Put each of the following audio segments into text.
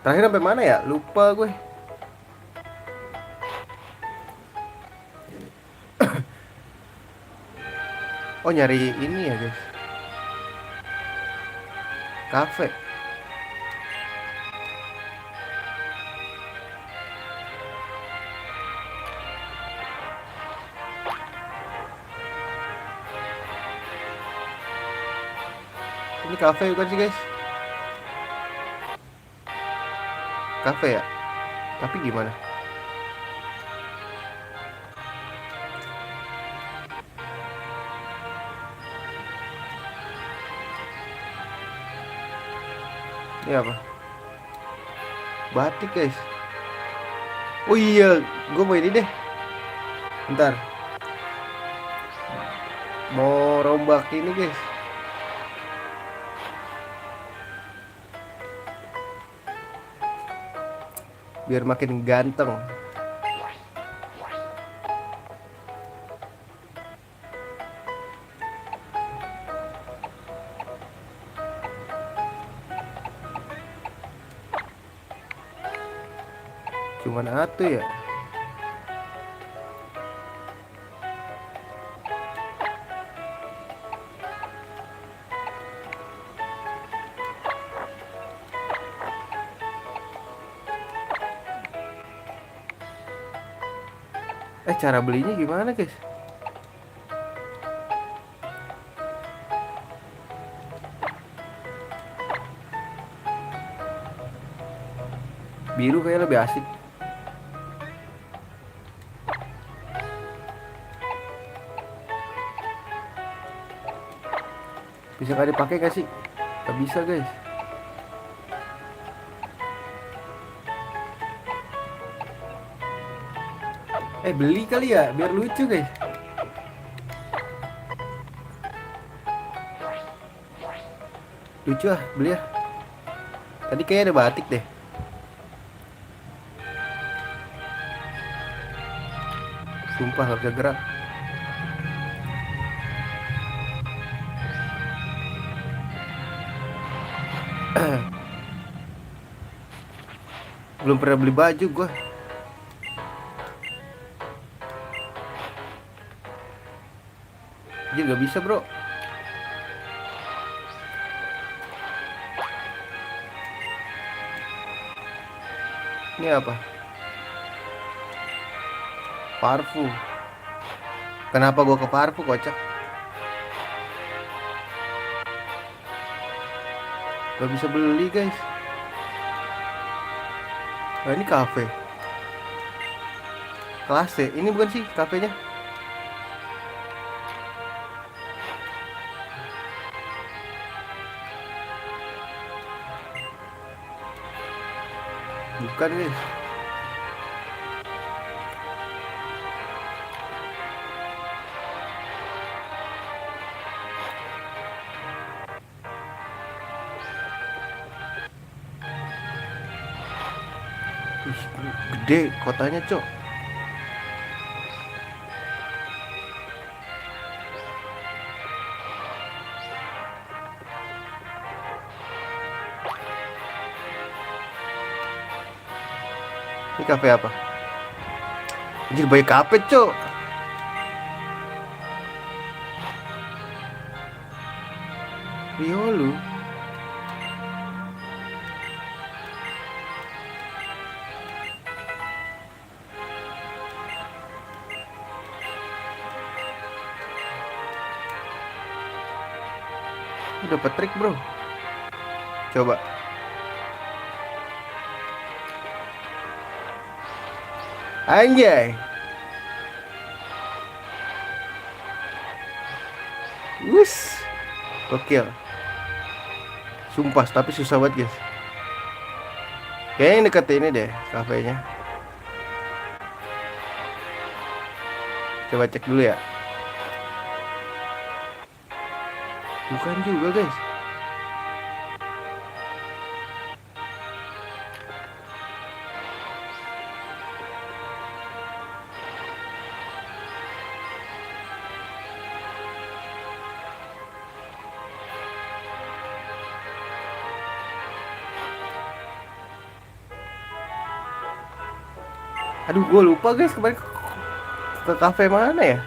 Terakhir sampai mana ya? Lupa gue. Oh, nyari ini ya guys. Cafe. Ini cafe bukan sih guys? Cafe ya? Tapi gimana? Ini apa? Batik guys. Oh iya, gue mau ini deh. Bentar. Mau rombak ini guys. Biar makin ganteng. Cuman atu ya. Cara belinya gimana guys? Biru kayaknya lebih asik. Bisa nggak dipakai gak sih? Gak bisa guys. Beli kali ya, biar lucu guys. Lucu ah, beli ya. Tadi kayaknya ada batik deh. Sumpah gak bisa gerak. Belum pernah beli baju gua. Jadi gak bisa bro. Ini apa? Parfum. Kenapa gua ke parfum kocak? Gak bisa beli guys. Nah, ini cafe. Kelas C. Ini bukan sih kafenya? Bukan guys. Ih, gede kotanya cok. Ini kafe apa? Anjir banyak kafe cok. Riolu. Dapat trik bro. Coba. Anjay. Wus. Gokil. Sumpah tapi susah banget guys. Kayaknya deket ini deh kafenya. Coba cek dulu ya. Bukan juga guys. Aduh, gue lupa guys kemarin ke kafe mana ya?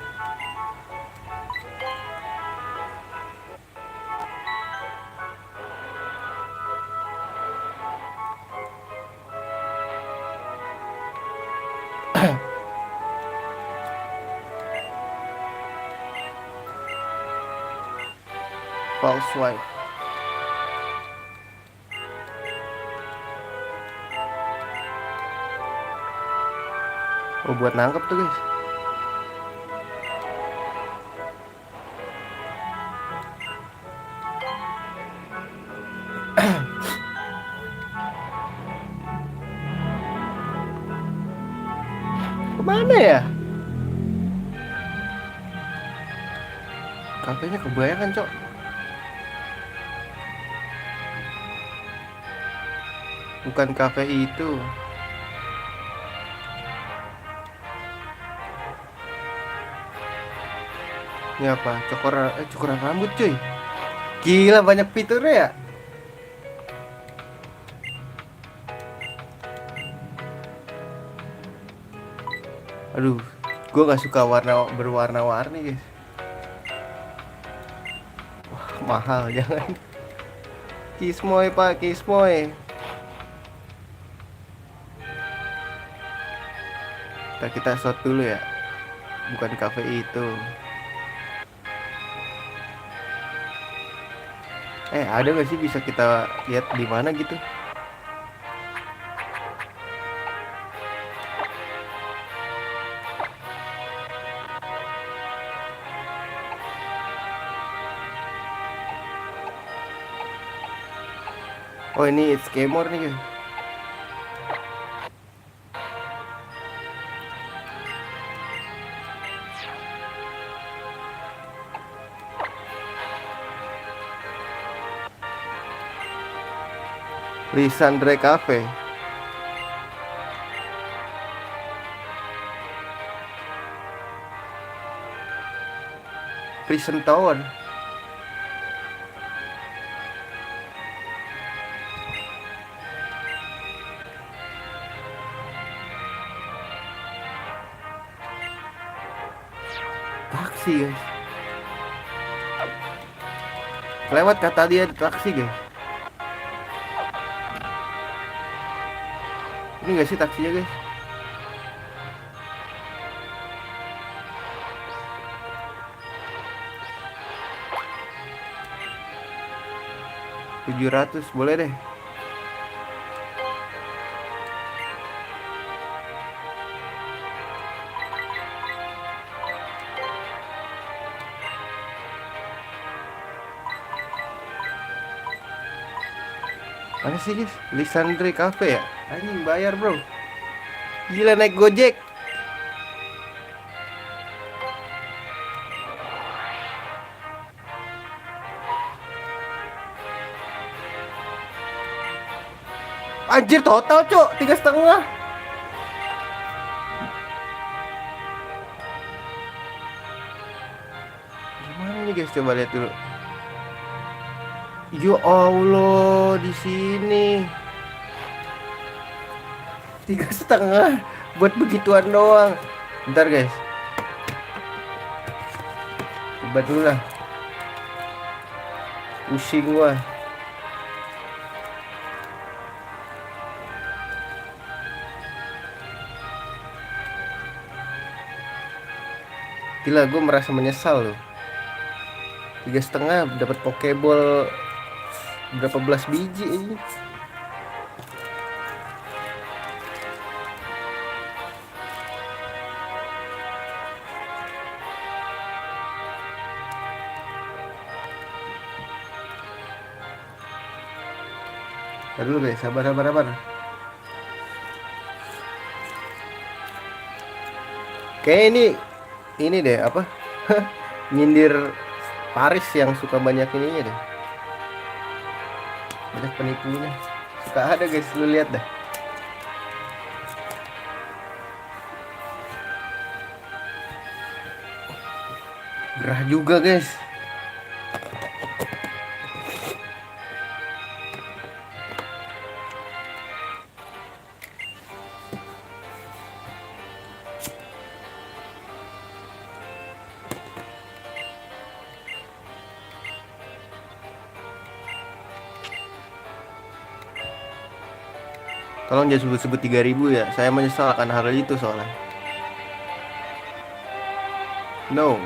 False swipe. Oh, buat nangkep tuh guys. Kemana ya? Kafenya kebanyakan cok. Bukan kafe itu. Ini apa? Cukuran rambut cuy. Gila banyak fiturnya ya. Aduh, gue nggak suka warna berwarna-warni guys. Wah, mahal jangan. Kismoy pak, kismoy. Kita shot dulu ya. Bukan kafe itu. Ada nggak sih bisa kita lihat di mana gitu? Oh ini It's Gamor nih guys. Lisandre Cafe. Prison Tower. Taksi guys. Lewat kata dia di taksi guys. Ini gak sih taksinya guys? $700 boleh deh. Mana sih guys? Lisandre Cafe ya? Anjing bayar bro. Gila naik Gojek. Anjir total cok 3,5. Gimana nih guys, coba lihat dulu. Ya Allah, di sini 3,5 buat begituan doang. Bentar guys, coba dulu lah. Pusing gua. Gila, gue merasa menyesal loh. 3,5 dapat Pokeball berapa belas biji ini. Ntar dulu guys, sabar. Kayak ini deh apa? Nyindir Paris yang suka banyak ininya deh. Banyak penipunya. Suka ada guys, lu lihat dah. Gerah juga guys. Tolong jangan sebut-sebut 3.000 ya. Saya menyesal akan hal itu soalnya. No.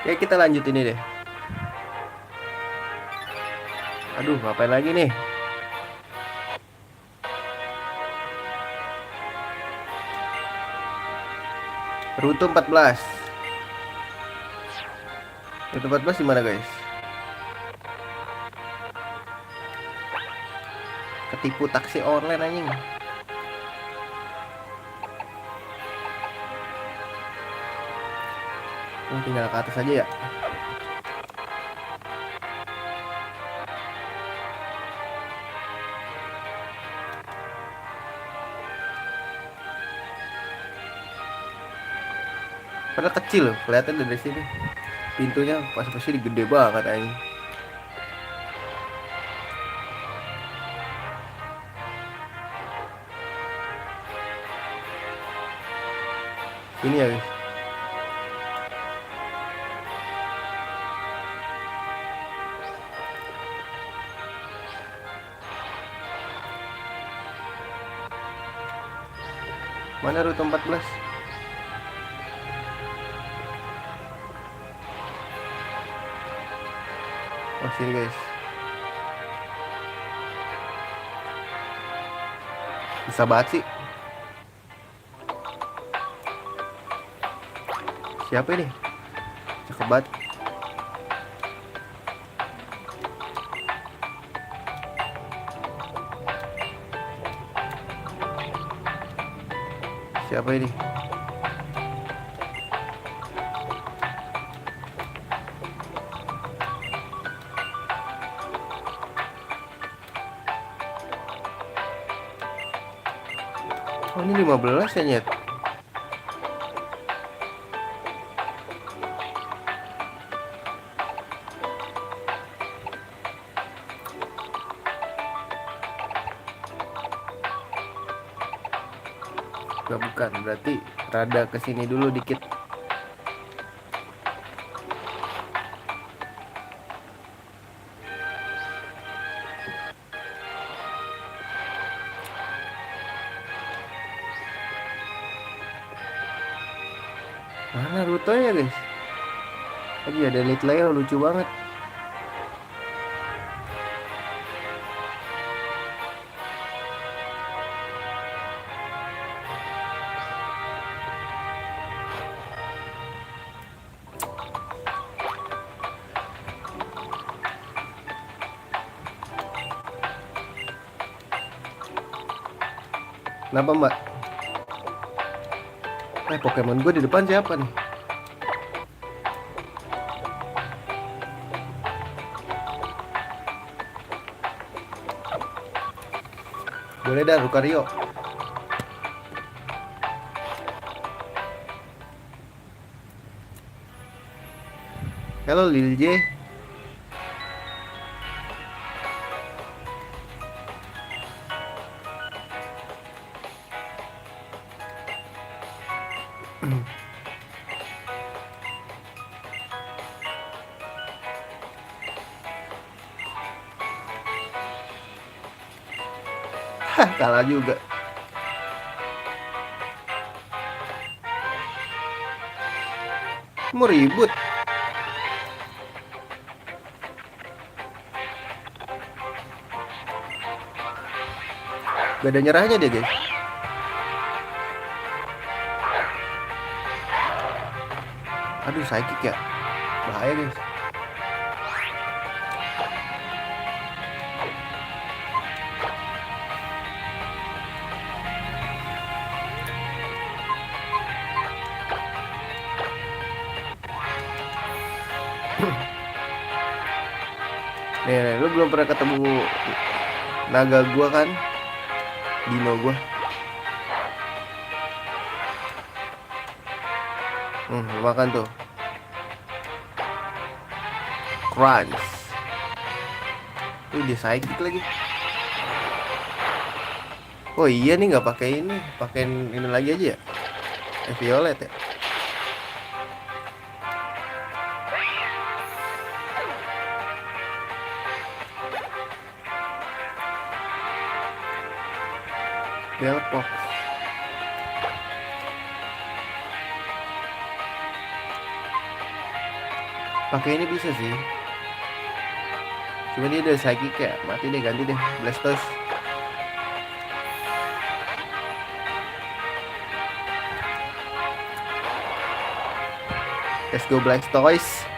Ya kita lanjut ini deh. Aduh, ngapain lagi nih? Rute 14. Rute 14 di mana, guys? Ketipu taksi online anjing. Ini tinggal ke atas aja ya. Padahal kecil loh, kelihatan dari sini. Pintunya pas sini gede banget anjing. Ini ya, guys. Mana rute 14? Oh, sini, guys. Bisa banget sih. Siapa ini? Cakep banget. Siapa ini? Oh, ini 15 ya, Nyet. Bukan, berarti rada kesini dulu dikit. Mana rutenya, guys? Lagi ada Leo lucu banget. Kenapa, Mbak? Pokemon gue di depan siapa nih? Boleh dah, Lucario. Halo, Lil J. Hah, kalah juga. Mau ribut. Gak ada nyerahnya dia guys. Aduh psychic ya, bahaya guys. Nih, lu belum pernah ketemu naga gua kan? Dino gua. Makan tuh. Crunch. Dia psychic lagi. Oh iya nih nggak pakai ini, pakai ini lagi aja ya. Violet ya. Bellbox. Pakai ini bisa sih. Cuma dia udah psychic ya, mati deh, ganti deh Blastoise. Let's go Blastoise.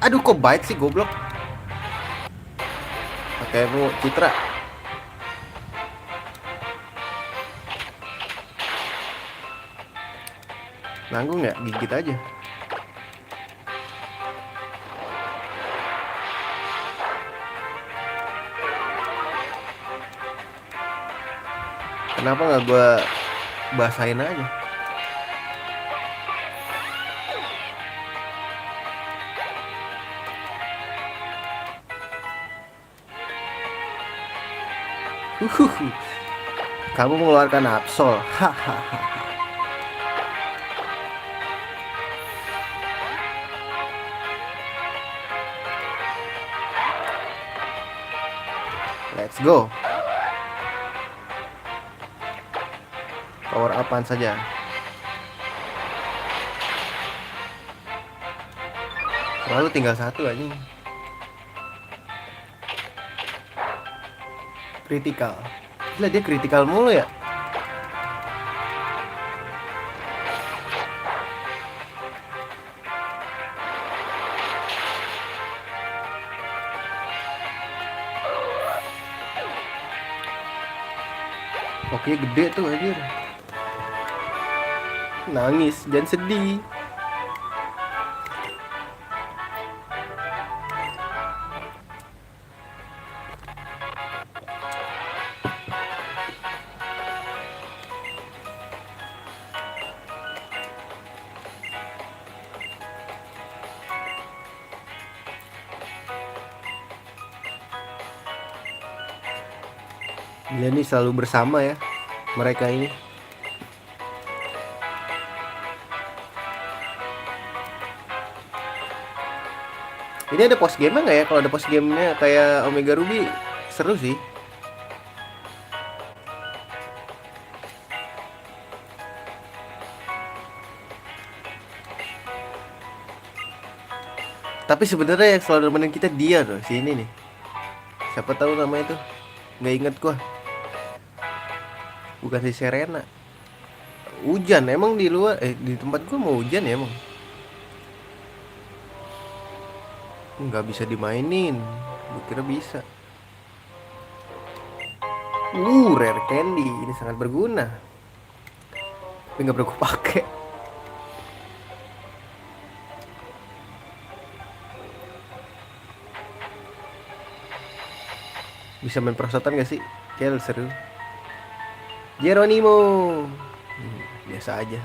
Aduh kok bite sih goblok. Pakai mu Citra. Nanggung ya, gigit aja. Kenapa nggak gue basahin aja? Kamu mengeluarkan Absol. Hahaha. Let's go. Power upan saja. Selalu tinggal satu aja. Critical. Gila dia critical mulu ya. Oke gede tuh anjir. Nangis dan sedih. Dia nih selalu bersama ya mereka ini. Ini ada post game nggak ya? Kalau ada post gamenya kayak Omega Ruby seru sih. Tapi sebenarnya yang selalu nemenin kita dia loh, si ini nih. Siapa tahu namanya tuh? Nggak inget gua. Bukan si Serena. Hujan emang di luar, di tempat gua mau hujan ya emang. Nggak bisa dimainin. Gua kira bisa. Rare candy ini sangat berguna. Tapi nggak pernah gua pakai. Bisa main perosotan gak sih? Kayak seru. Geronimo. Biasa aja.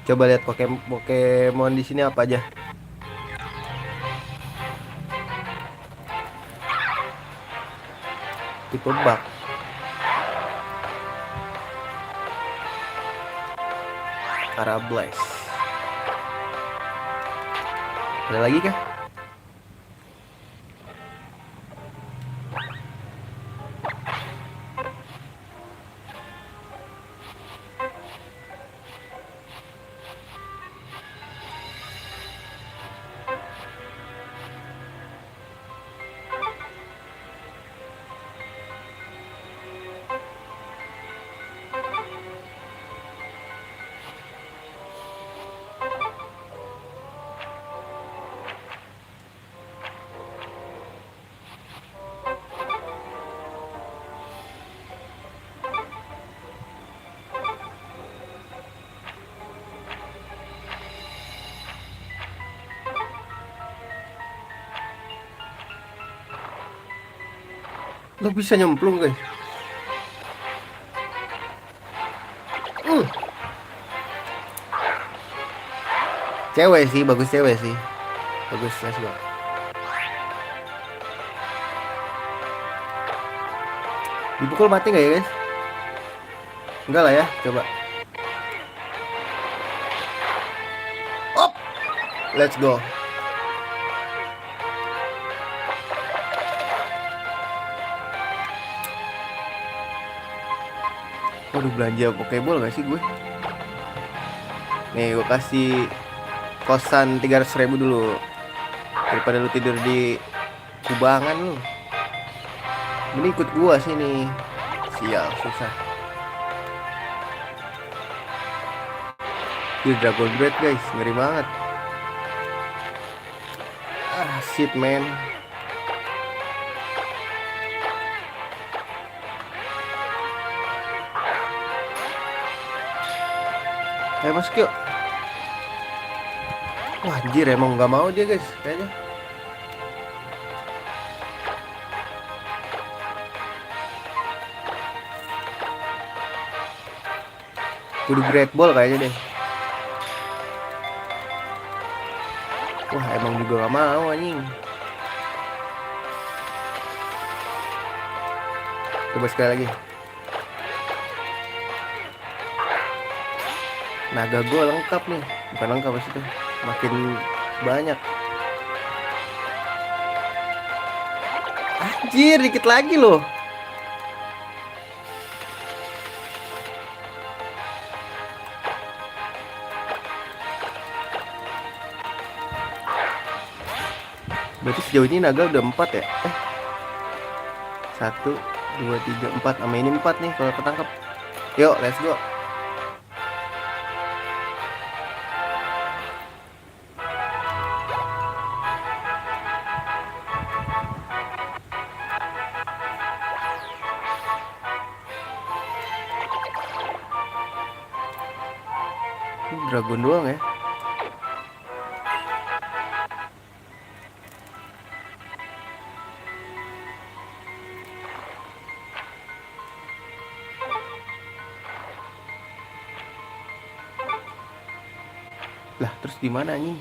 Coba lihat Pokemon di sini apa aja. Tipe bug. Arablaze. Ada lagi kah? Lo bisa nyemplung guys. Hmm. Cewek sih, bagus cewek sih. Bagus, let's go. Dipukul mati nggak ya guys? Enggak lah ya, coba. Op, let's go. Waduh, belanja Pokeball gak sih gue? Nih, gue kasih kosan 300.000 dulu. Daripada lu tidur di kubangan lu. Mending ikut gua sini. Sial, susah. Ini Dragon Breath guys, ngeri banget. Ah, shit man. Ayo masuk yuk. Wah anjir, emang nggak mau dia guys kayaknya. Kudu Great Ball kayaknya deh. Wah emang juga gak mau anjing. Coba sekali lagi. Naga gue lengkap nih. Bukan lengkap maksudnya, makin banyak. Anjir, dikit lagi loh. Berarti sejauh ini naga udah 4 ya? 1, 2, 3, 4. Sama ini 4 nih kalau ketangkep. Yuk, let's go. Ini dragon doang ya. Lah, terus di mana nih?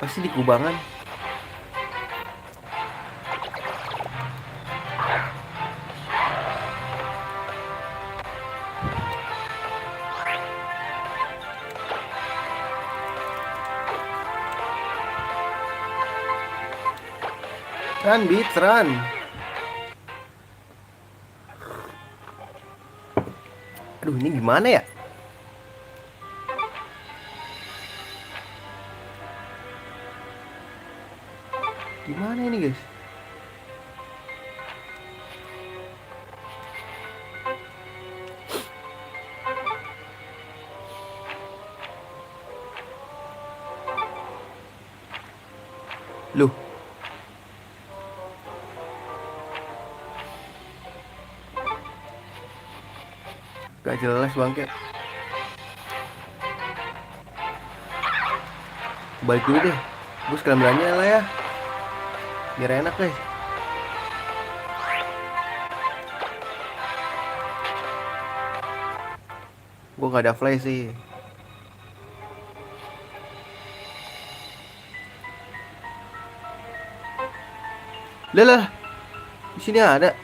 Pasti di kubangan. Run, Beats, run. Aduh, ini gimana ya? Gimana ini guys? Loh. Gak jelas bangke. Balik dulu deh. Gue sekalian belanja lah ya. Biar enak guys. Gue gak ada flash sih. Lah, di sini ada.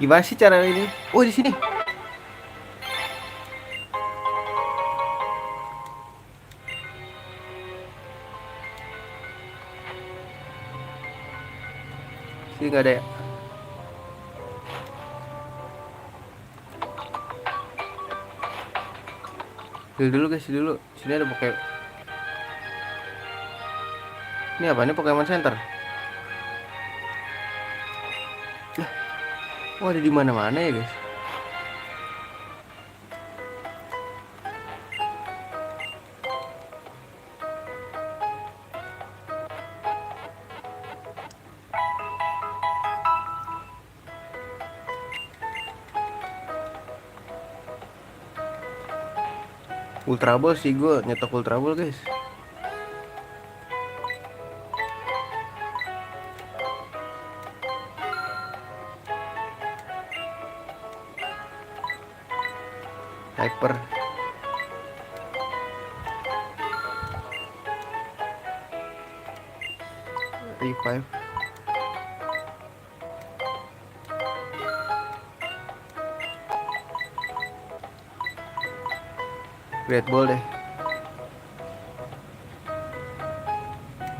Gimana sih cara ini? Oh, di sini. Sini nggak ada ya? Dulu guys, dulu. Sini ada Pokemon. Ini apa? Ini Pokemon Center. Oh, ada di mana-mana ya guys. Ultra Ball sih, gue nyetok Ultra Ball guys. Hyper. Revive. Great Ball deh.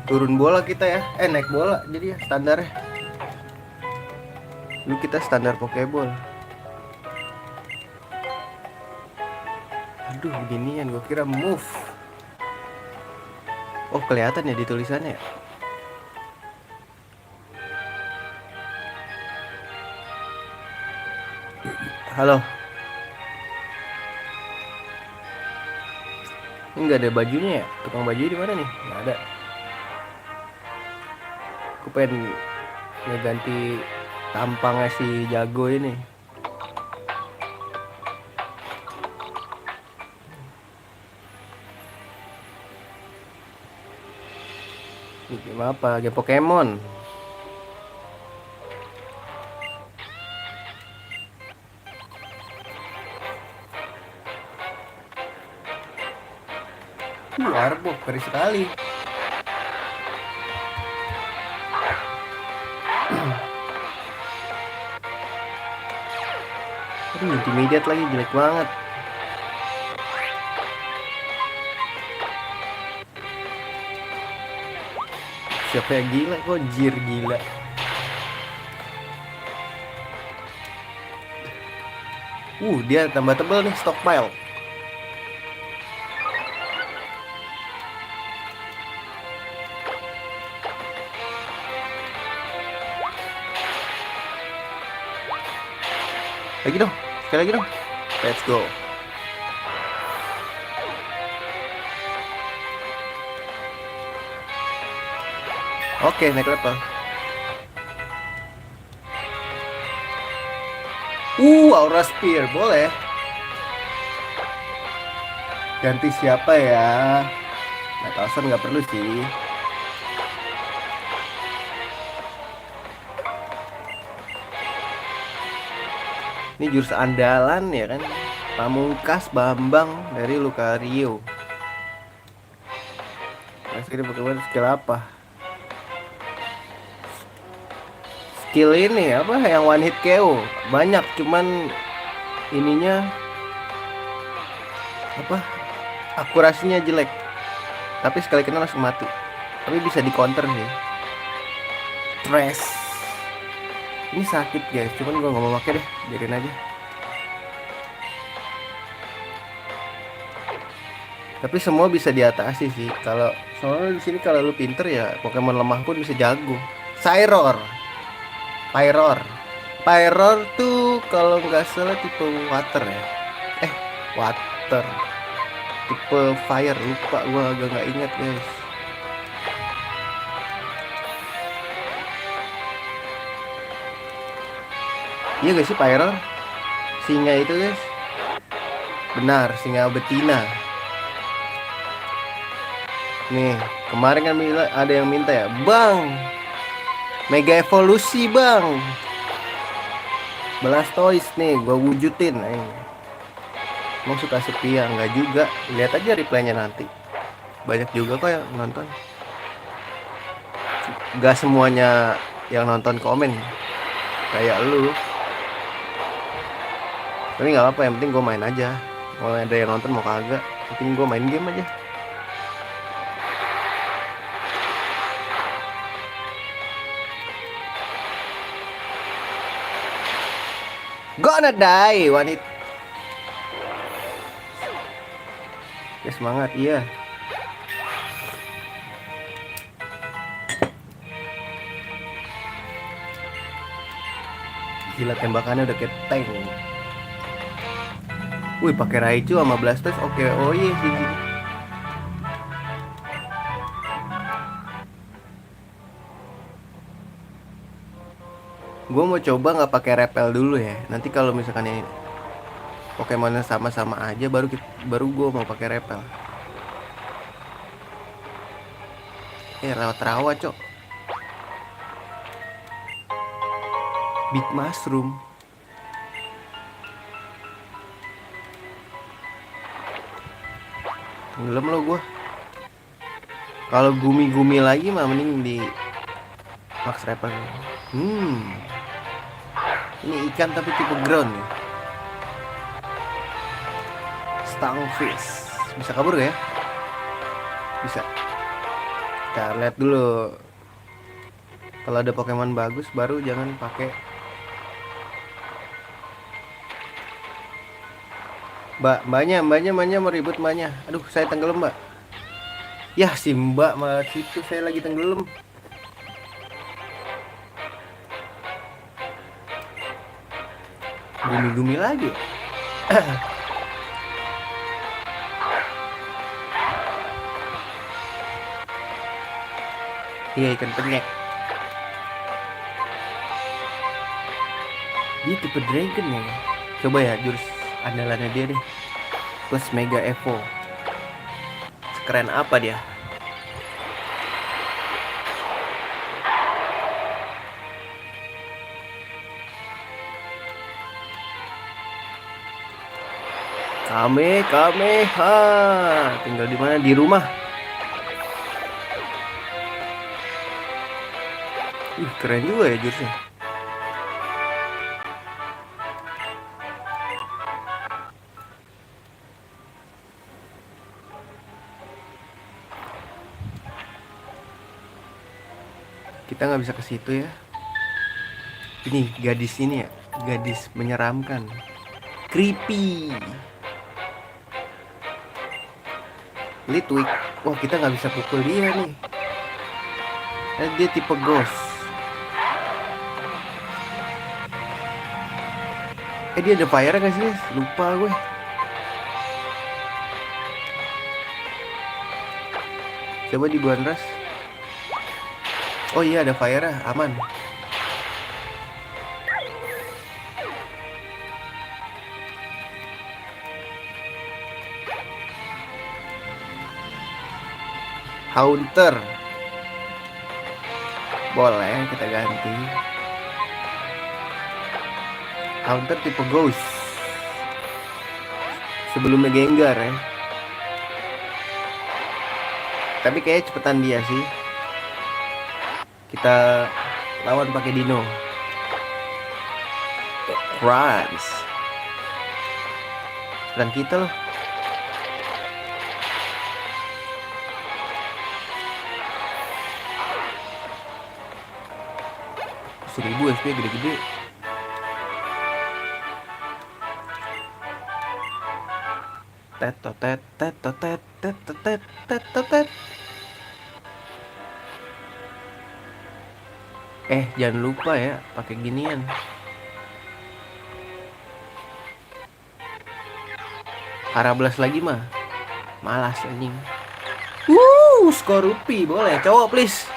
Turun bola kita ya. Naik bola jadi ya standar ya. Dulu kita standar Pokeball. Aduh, beginian gue kira move. Oh, kelihatan ya di tulisannya. Halo. Ini nggak ada bajunya ya? Tukang baju di mana nih? Nggak ada. Aku pengen ngeganti tampangnya si jago ini. Ini game apa? Game Pokemon. Warbok, keren sekali. Aduh, intermediate lagi, jelek banget. Siapa yang gila? Kok Jir gila? Dia tambah tebel nih stockpile. Lagi dong, sekali lagi dong. Let's go. Oke, naik level. Aura Spear, boleh. Ganti siapa ya? Metalson nggak perlu sih. Ini jurus andalan ya kan. Pamungkas Bambang dari Lucario. Mas ini Pokemon skill apa? Skill ini apa yang one hit KO banyak, cuman ininya apa, akurasinya jelek, tapi sekali kena langsung mati, tapi bisa di counter sih. Stress ini sakit guys, cuman gua nggak mau pakai deh, biarin aja. Tapi semua bisa diatasi sih, kalau soalnya di sini kalau lu pinter ya Pokemon lemah pun bisa jago. Cyror, Pyroar tuh kalau nggak salah tipe water ya. Water. Tipe fire, lupa gua, agak nggak ingat guys. Iya gak sih Pyroar? Singa itu guys. Benar, singa betina. Nih, kemarin kan ada yang minta ya, Bang, Mega Evolusi bang, Blastoise nih gua wujudin. Mau suka sepi ya? Nggak juga, lihat aja replaynya nanti, banyak juga kok yang nonton. Gak semuanya yang nonton komen kayak lu, tapi nggak apa, yang penting gue main aja. Mau ada yang nonton mau kagak, penting gue main game aja. Gonna die one hit. Ya semangat, iya. Gila, tembakannya udah kayak tank. Wih, pakai Raichu sama Blastoise. Oke, oh iya sih. Gue mau coba nggak pakai repel dulu ya. Nanti kalau misalkan ini Pokemonnya sama-sama aja, baru gue mau pakai repel. Lewat rawa, cok. Big Mushroom. Tenggelam lo gue. Kalau gumi-gumi lagi mah mending di Max Repel. Ini ikan tapi tipe ground ya. Stingfish. Bisa kabur gak ya? Bisa. Kita lihat dulu. Kalau ada Pokemon bagus baru jangan pakai. Mbaknya mau ribut mbaknya. Aduh, saya tenggelam, Mbak. Ya, si Mbak malah situ saya lagi tenggelam. Gumi-gumi lagi. Iya, ikan penyek. Dia tipe dragon ya. Coba ya jurus andalannya dia deh. Plus Mega Evo. Keren apa dia? Kamehameha. Tinggal di mana? Di rumah. Keren juga ya jurusnya. Kita nggak bisa ke situ ya. Ini gadis ini ya, gadis menyeramkan, creepy. Litwick, wah kita nggak bisa pukul dia nih. Dia tipe ghost. Dia ada fire nggak sih? Lupa gue. Coba di Buan Ras. Oh iya ada fire, aman. Haunter. Boleh kita ganti. Haunter tipe ghost. Sebelumnya Gengar ya. Tapi kayaknya cepetan dia sih. Kita lawan pakai Dino. Crunch. Dan kita loh. 1000 SP gede-gede. Tet. Jangan lupa ya pakai ginian. Harablas lagi mah malas anjing. Skorupi boleh cowok please.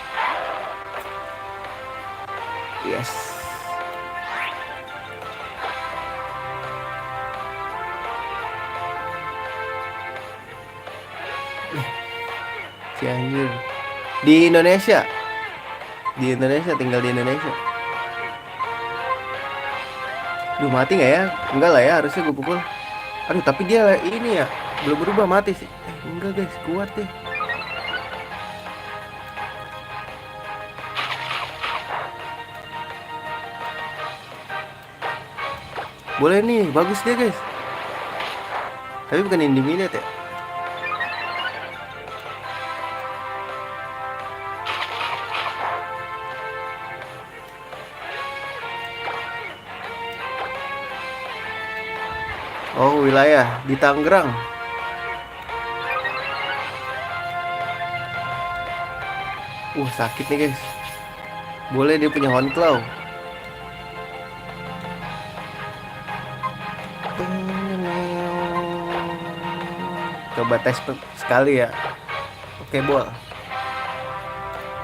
Yes. Si anjir. Di Indonesia. Tinggal di Indonesia. Duh, mati nggak ya? Enggak lah ya, harusnya gue pukul. Aduh, tapi dia ini ya belum berubah mati sih. Enggak guys, kuat deh. Boleh nih, bagus deh guys. Tapi bukan Intimidate ya. Oh, wilayah di Tangerang. Sakit nih guys. Boleh dia punya Honeclaw. Coba tes sekali ya. Oke, bol.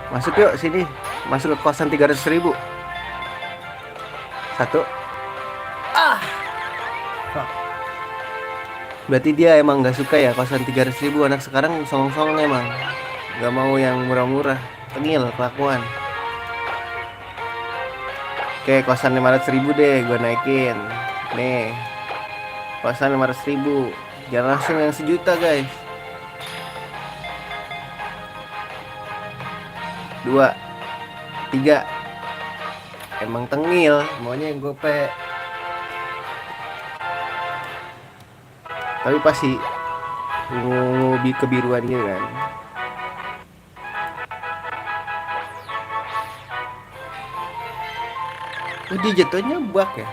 Masuk yuk sini. Masuk ke kosan 300.000. Satu. Berarti dia emang nggak suka ya kosan 300.000. Anak sekarang song-song emang nggak mau yang murah-murah. Tengil kelakuan. Oke, kosan 500.000 deh gue naikin. Nih, kosan 500.000. Jangan langsung yang 1 juta guys. 2, 3. Emang tengil, maunya yang gope. Tapi pasti kebiruan gitu kan. Dia jatuhnya bug ya.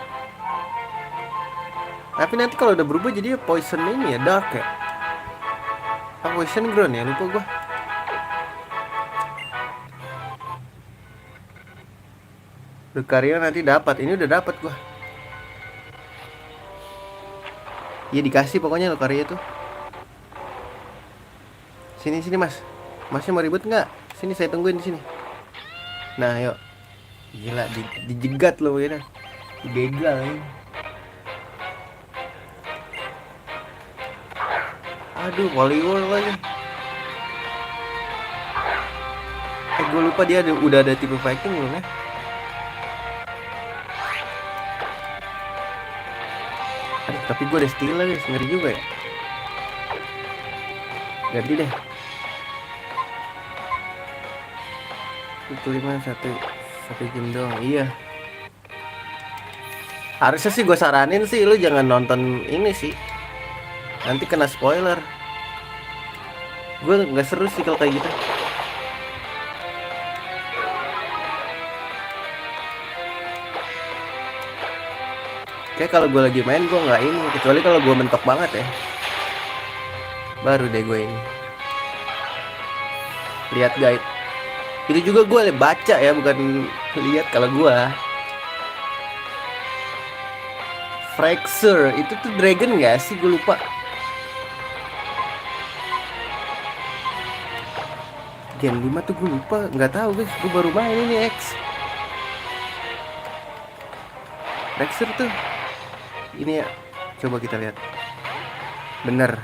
Tapi nanti kalau udah berubah jadi poison ini ya, dark ya. Poison ground ya, lupa gua. Lucario nanti dapat, ini udah dapat gua. Ya dikasih pokoknya Lucario tuh. Sini mas. Masnya mau ribut nggak? Sini saya tungguin di sini. Nah, yuk. Gila, dijegat loh ya. Dibegal ya. Aduh, Poliwhirl lagi. Gue lupa dia udah ada tipe fighting belum ya? Aduh, tapi gue udah steal lagi, ngeri juga ya. Ganti deh. Itu 5 satu jam doang. Iya. Harusnya sih gue saranin sih lu jangan nonton ini sih. Nanti kena spoiler. Gue nggak seru sih kalau kayak gitu. Kayak kalau gue lagi main gue nggak ini, kecuali kalau gue mentok banget ya. Baru deh gue ini. Lihat guide. Itu juga gue baca ya, bukan lihat kalau gue. Fracture itu tuh dragon nggak sih? Gue lupa. Gen 5 tuh gue lupa, nggak tahu guys. Gue baru main ini X. Fracture tuh. Ini ya, coba kita lihat. Bener.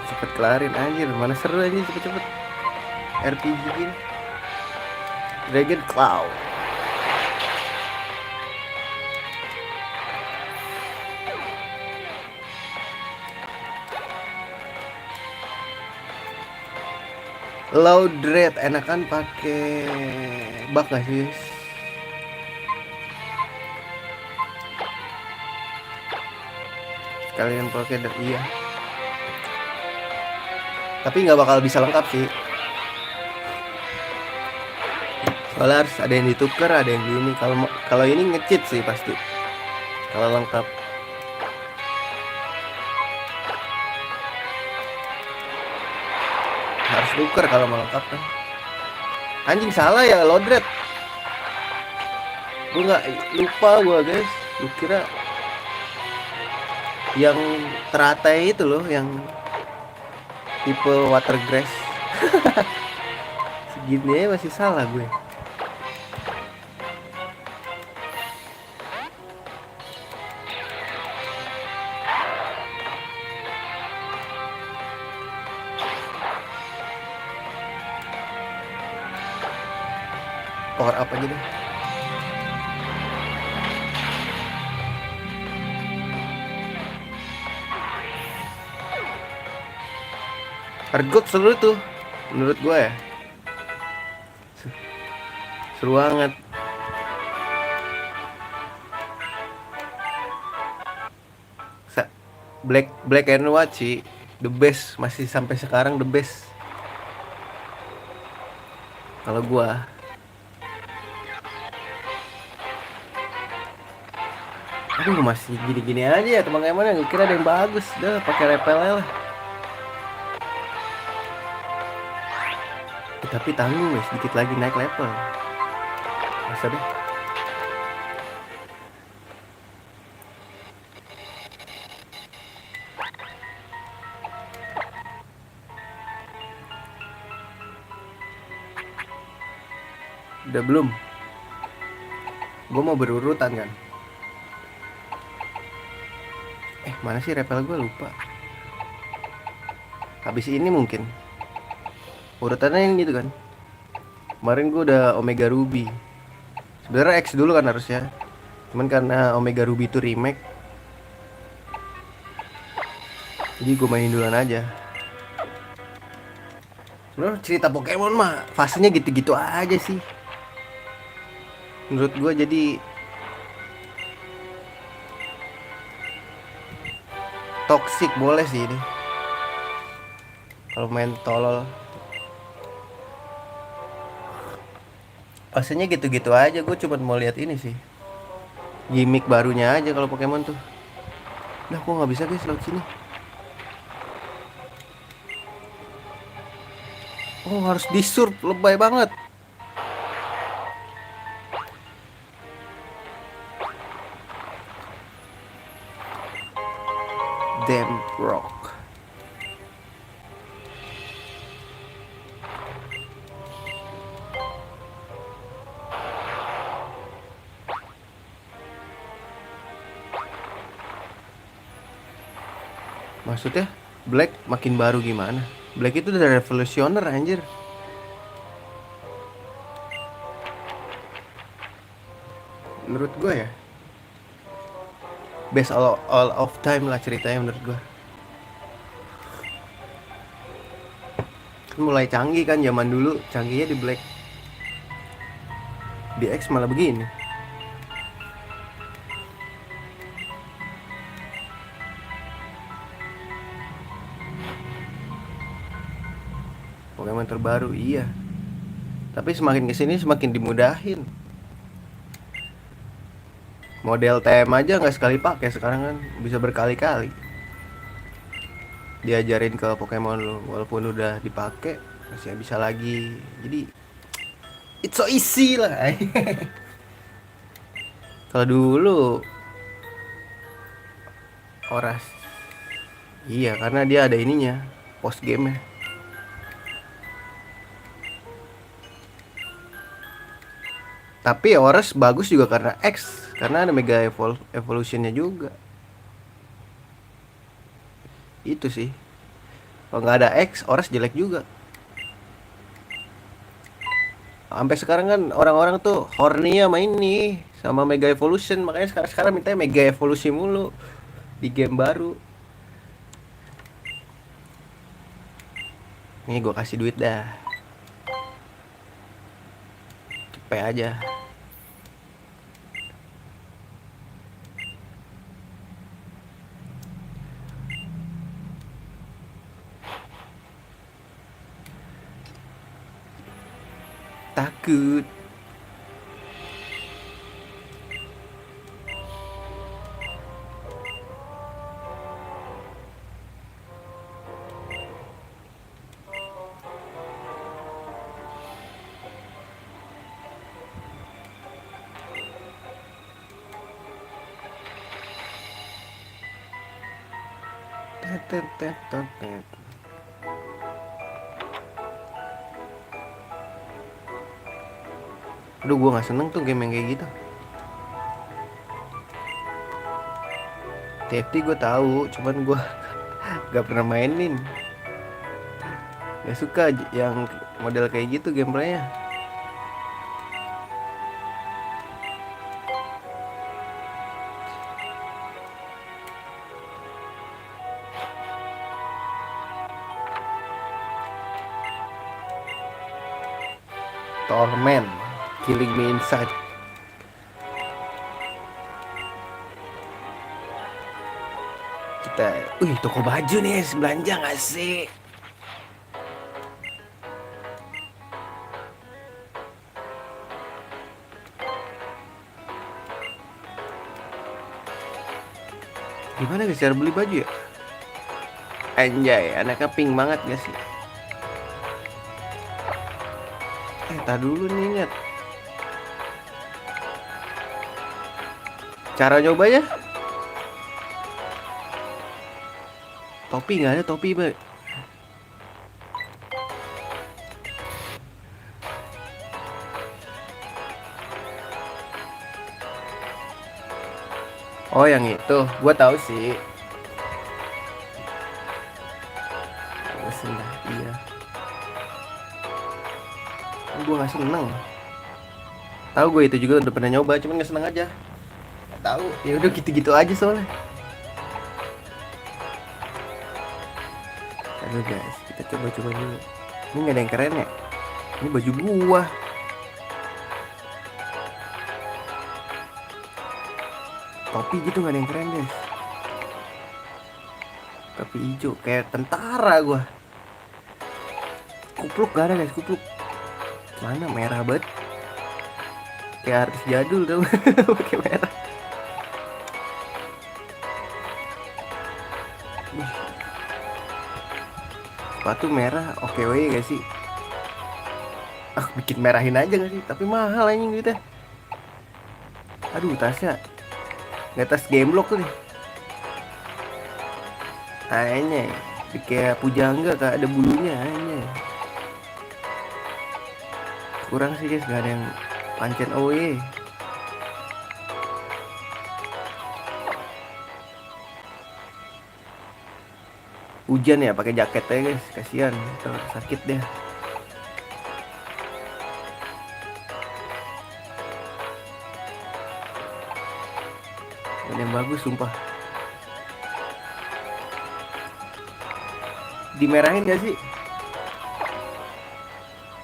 Cepet kelarin anjir, mana seru aja cepet-cepet. RPG gini. Dragon Cloud. Low rate enakan pakai bug gak sih? Sekalian pakai iya. Tapi nggak bakal bisa lengkap sih. Soalnya harus ada yang ditukar, ada yang gini. Kalau ini nge-cheat sih pasti. Kalau lengkap. Harus tukar kalau mau lengkap kan. Anjing salah ya load rate. Gue nggak lupa gue guys. Gue kira yang teratai itu loh, yang tipe water grass. Segini aja masih salah gue. Power up aja deh. Argot seru tuh menurut gue ya. Seru banget. Black and White sih the best, masih sampai sekarang the best kalau gue. Aduh, masih gini-gini aja ya teman-teman. Gue kira ada yang bagus. Udah pakai repel lah. Tapi tanggung guys, sedikit lagi naik level. Masa deh. Udah belum? Gue mau berurutan kan. Mana sih repel gue, lupa. Habis ini mungkin urutannya yang gitu kan. Kemarin gue udah Omega Ruby. Sebenarnya X dulu kan harusnya. Cuman karena Omega Ruby itu remake, jadi gue mainin duluan aja. Sebenarnya cerita Pokemon mah fasenya gitu-gitu aja sih. Menurut gue jadi toxic boleh sih ini. Kalau main tolol. Fasenya gitu-gitu aja, gue cuma mau lihat ini sih. Gimmick barunya aja kalau Pokemon tuh. Nah, kok nggak bisa guys lewat sini? Oh, harus disurp, lebay banget. Damn rock. Maksudnya Black makin baru gimana? Black itu udah revolusioner anjir. Menurut gue ya, best all of time lah ceritanya menurut gue. Kan mulai canggih kan zaman dulu, canggihnya di Black. Di X malah begini. Pokemon terbaru iya. Tapi semakin kesini semakin dimudahin. Model TM aja nggak sekali pakai, sekarang kan bisa berkali-kali diajarin ke Pokemon lo, walaupun udah dipakai masih bisa lagi. Jadi it's so easy lah. Kalau dulu Oras, iya karena dia ada ininya post game nya. Tapi Oras bagus juga karena X, karena ada Mega Evolutionnya juga. Itu sih. Kalau nggak ada X, Oras jelek juga. Sampai sekarang kan orang-orang tuh horny sama ini, sama Mega Evolution, makanya sekarang minta Mega Evolution mulu di game baru. Nih gue kasih duit dah, cepet aja. Takut. Aduh, gue nggak seneng tuh game yang kayak gitu. TFT gue tahu, cuman gue gak pernah mainin. Gak suka yang model kayak gitu gameplaynya. Torment, killing me inside. Kita, toko baju nih, belanja gak sih? Gimana guys cara beli baju ya? Anjay, anaknya pink banget gak sih? Tak dulu nih, lihat cara nyobanya. Topi nggak ada topi, Mbak. Oh yang itu, gua tahu sih. Bosen dah, iya. Gua nggak seneng. Tahu gue itu juga udah pernah nyoba, cuman nggak seneng aja. Nggak tahu, ya udah gitu-gitu aja soalnya. Aduh guys, kita coba-coba dulu. Ini nggak ada yang keren ya? Ini baju gua. Topi gitu nggak ada yang keren guys. Topi hijau kayak tentara gua. Kupluk gak ada guys, kupluk. Mana merah banget. Kayak artis jadul tuh. Pakai merah. Ih, sepatu merah oke we gak sih? Ah bikin merahin aja gak sih? Tapi mahal anjing gitu. Aduh tasnya nggak tas game lock tuh nih. Kayaknya kayak pujangga gak ada bulunya kayaknya. Kurang sih guys, gak ada yang pancen OE. Hujan ya pakai jaket ya guys, kasihan ntar sakit deh. Ada yang bagus sumpah. Dimerahin gak sih?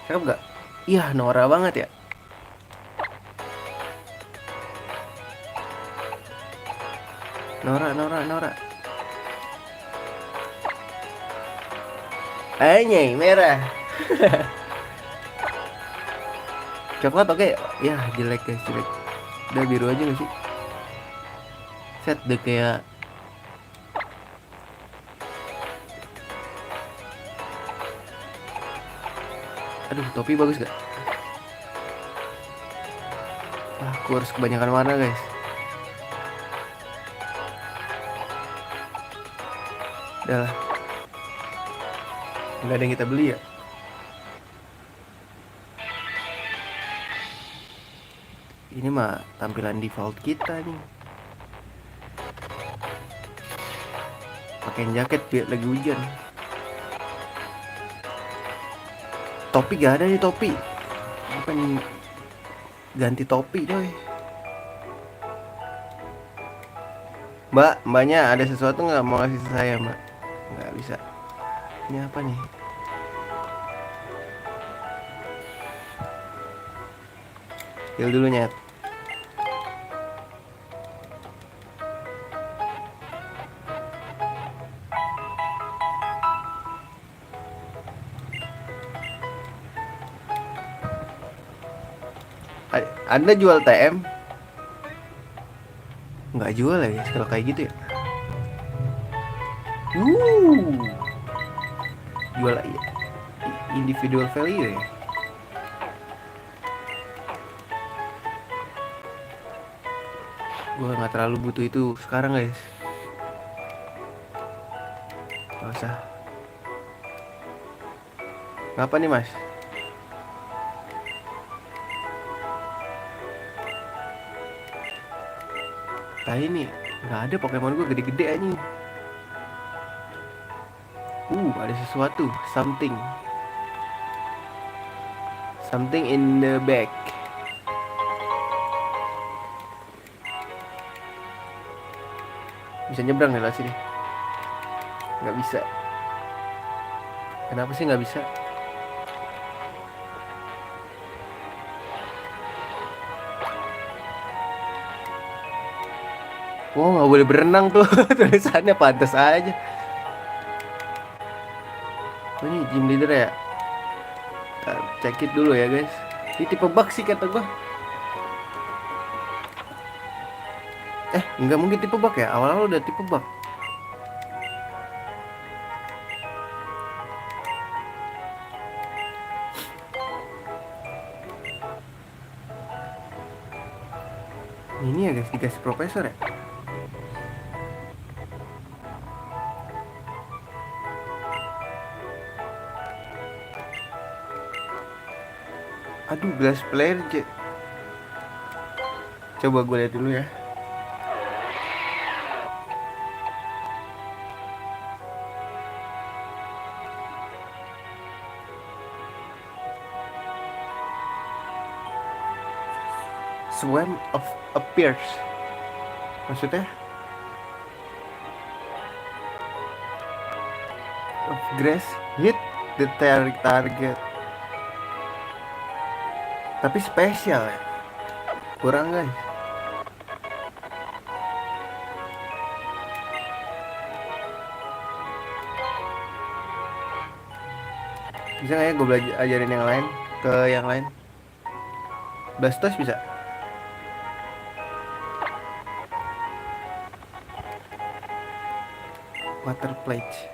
Cakep gak? Iya norak banget ya. Norak norak norak. Anjay merah. Coklat oke. Ya jelek guys, jelek. Udah biru aja gak sih? Set deh kayak. Aduh topi bagus gak? Ah, aku harus kebanyakan warna guys. Udah lah, nggak ada yang kita beli ya. Ini mah tampilan default kita nih. Pakein jaket biar lagi hujan. Topi gak ada nih topi. Apa nih? Ganti topi coy. Mbaknya ada sesuatu nggak mau kasih saya mbak? Nggak bisa. Ini apa nih? Heal dulu nyet. Anda jual TM? Nggak jual ya guys kalau kayak gitu ya. Uh, jual individual value ya. Gue nggak terlalu butuh itu sekarang guys. Gak usah. Ngapa nih mas? Nah ini nggak ada Pokemon gue gede-gede anjing. Ada sesuatu, something in the back. Bisa nyebrang ya lah sini? Nggak bisa. Kenapa sih nggak bisa? Oh nggak boleh berenang tuh. Tulisannya pantas aja. Oh, ini gym leader ya. Check it dulu ya guys. Ini tipe bug sih kata gua. Nggak mungkin tipe bug ya. Awal-awal udah tipe bug. Ini ya guys dikasih profesor ya. Aduh glass player. Coba gue lihat dulu ya. Swarm of appears. Maksudnya of grass hit the target. Tapi spesial ya. Kurang guys. Bisa nggak ya gue belajar ajarin yang lain ke yang lain? Blastoise bisa. Water Pledge.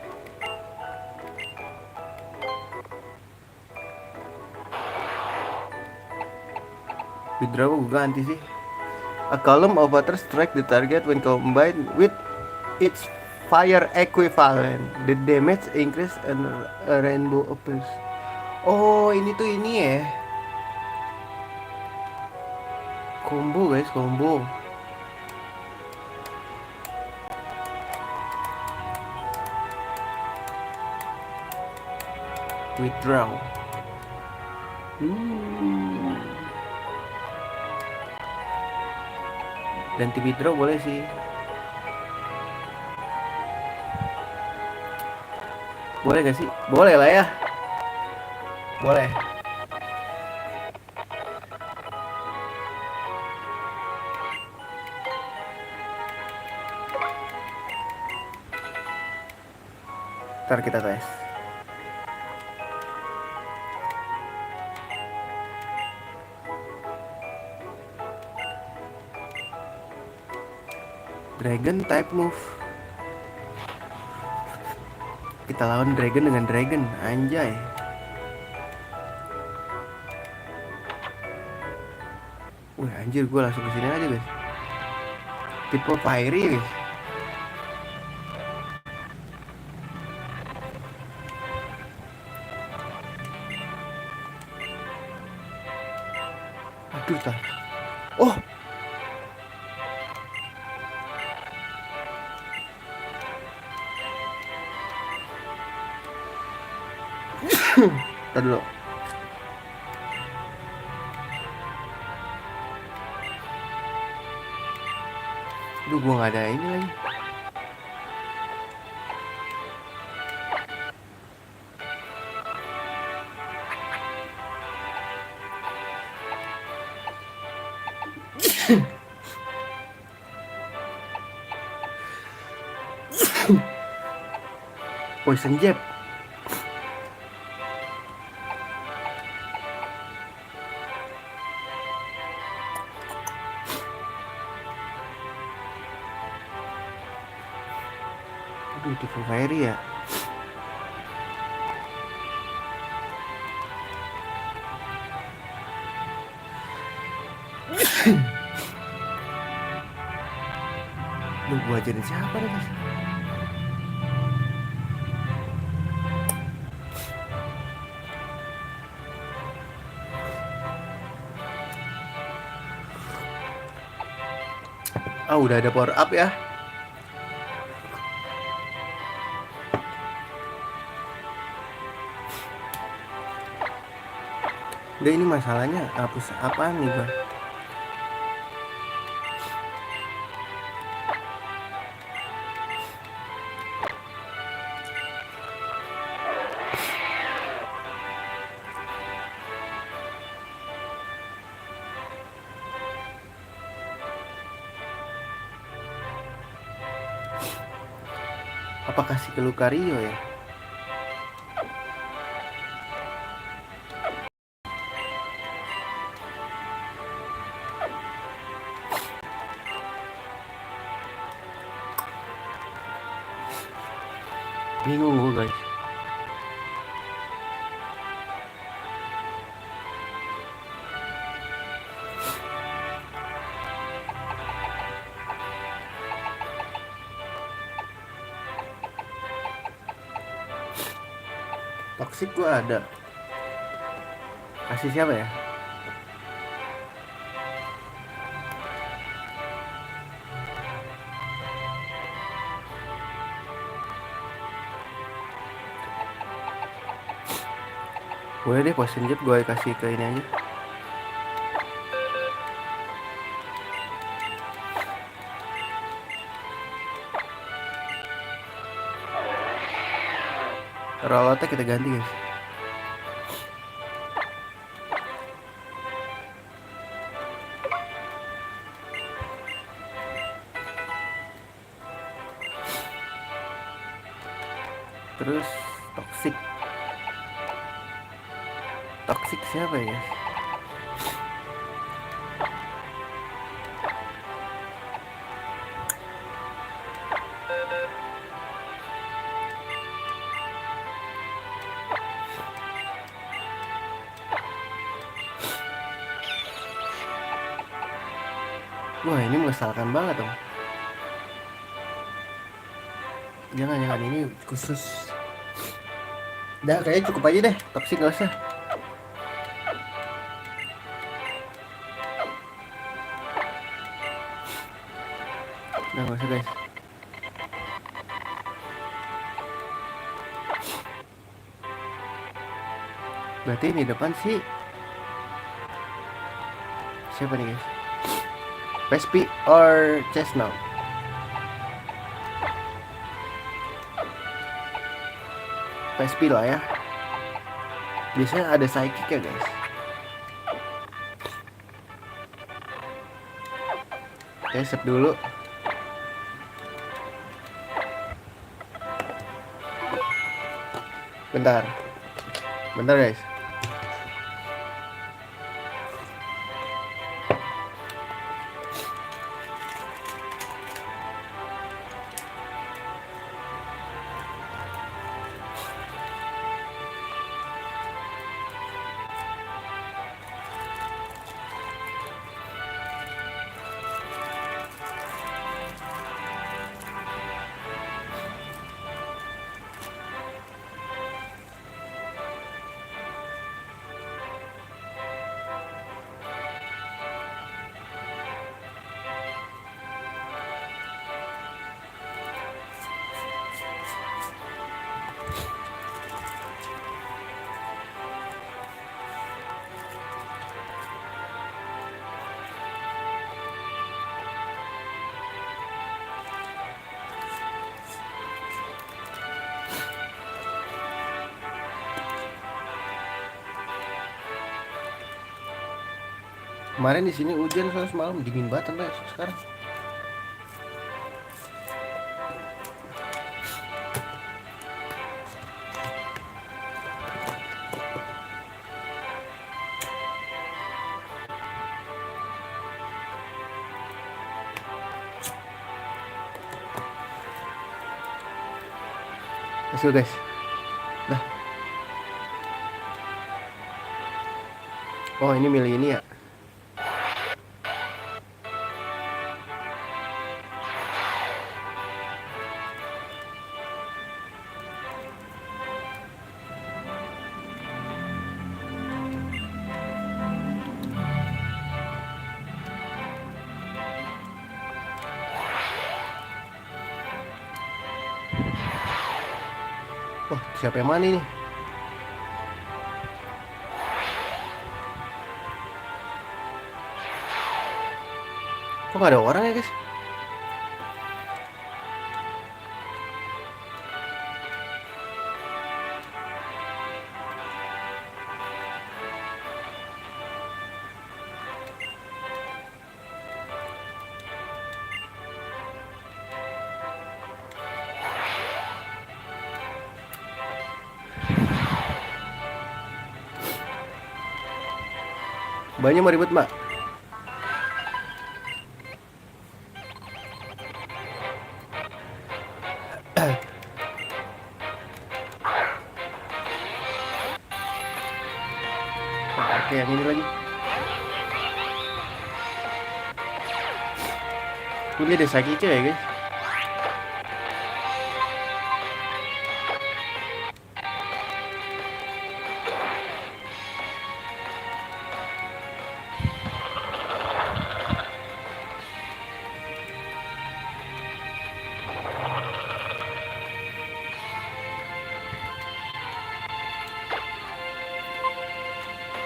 Withdraw gue ganti sih. A column of water strike the target when combined with its fire equivalent. The damage increase and a rainbow appears. Oh ini tuh ini ya. Combo guys, combo. Withdraw. Ganti withdraw boleh sih. Boleh gak sih? Boleh lah ya. Boleh. Ntar kita tes. Dragon type move. Kita lawan dragon dengan dragon, anjay. Wih anjir, gue langsung kesini aja guys. Tipe fiery guys. Aduh tak. Oh. Tadi dulu. Aduh, gua nggak ada ini lagi. Poison Jab. Aduh, tipe fiery ya. Lu gua ajarin siapa nih guys? Ah, udah ada power up ya. Udah, ini masalahnya hapus apaan nih gua? Apa kasih ke Lucario ya? Bingung gue guys. Toxic gue ada. Kasih siapa ya? Boleh deh, Poison Jab gue kasih ke ini aja. Rolloutnya kita ganti guys. Terus toxic. Toxic siapa ya guys? Wah ini mengesalkan banget dong. Jangan ini khusus. Udah kayaknya cukup aja deh. Toxic gak usah. Udah gak usah guys. Berarti ini depan sih siapa nih guys? Pespi or Chestnut? Pespi lah ya. Biasanya ada psychic ya guys. Oke, save dulu. Bentar guys. Kemarin di sini hujan soalnya semalam, dingin banget sampai sekarang. Let's go guys. Dah. Oh ini milih ini ya. Wah, siapa yang mana ini? Kok gak ada orang ya guys? Banyak mau ribut mbak. Oke yang ini lagi. Ini ada sakit ya guys.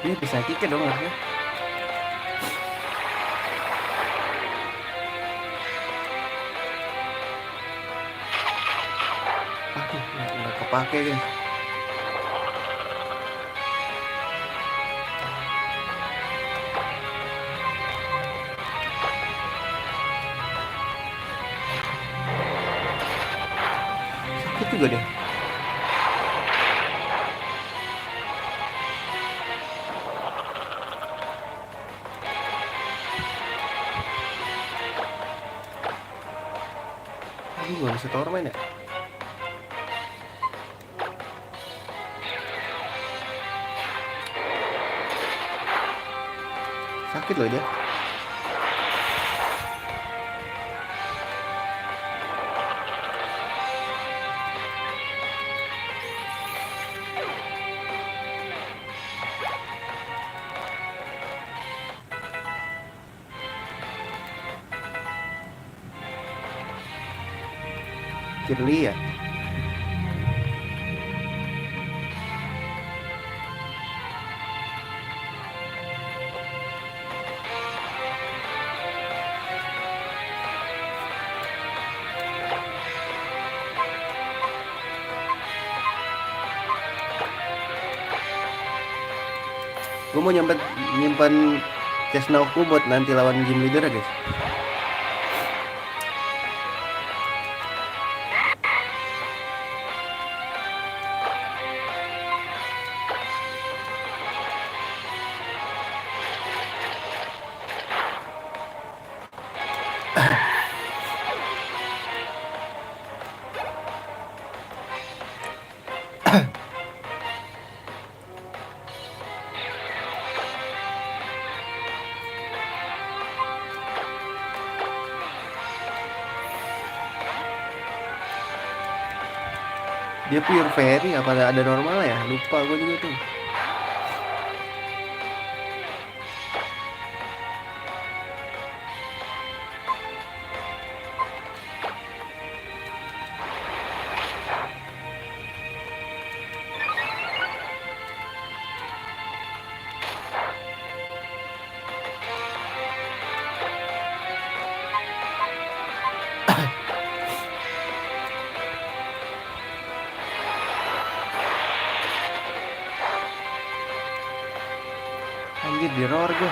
Ini bisa kick dong harusnya. Aduh, nggak kepake guys. sakit juga deh. Aduh, gak bisa tower main ya. Sakit loh dia. Kirli ya. Gue mau nyimpan cash nowku buat nanti lawan gym leader ya guys. Dia pure fairy apa ada normal ya? Lupa gue juga tuh. Anjir di roar gue.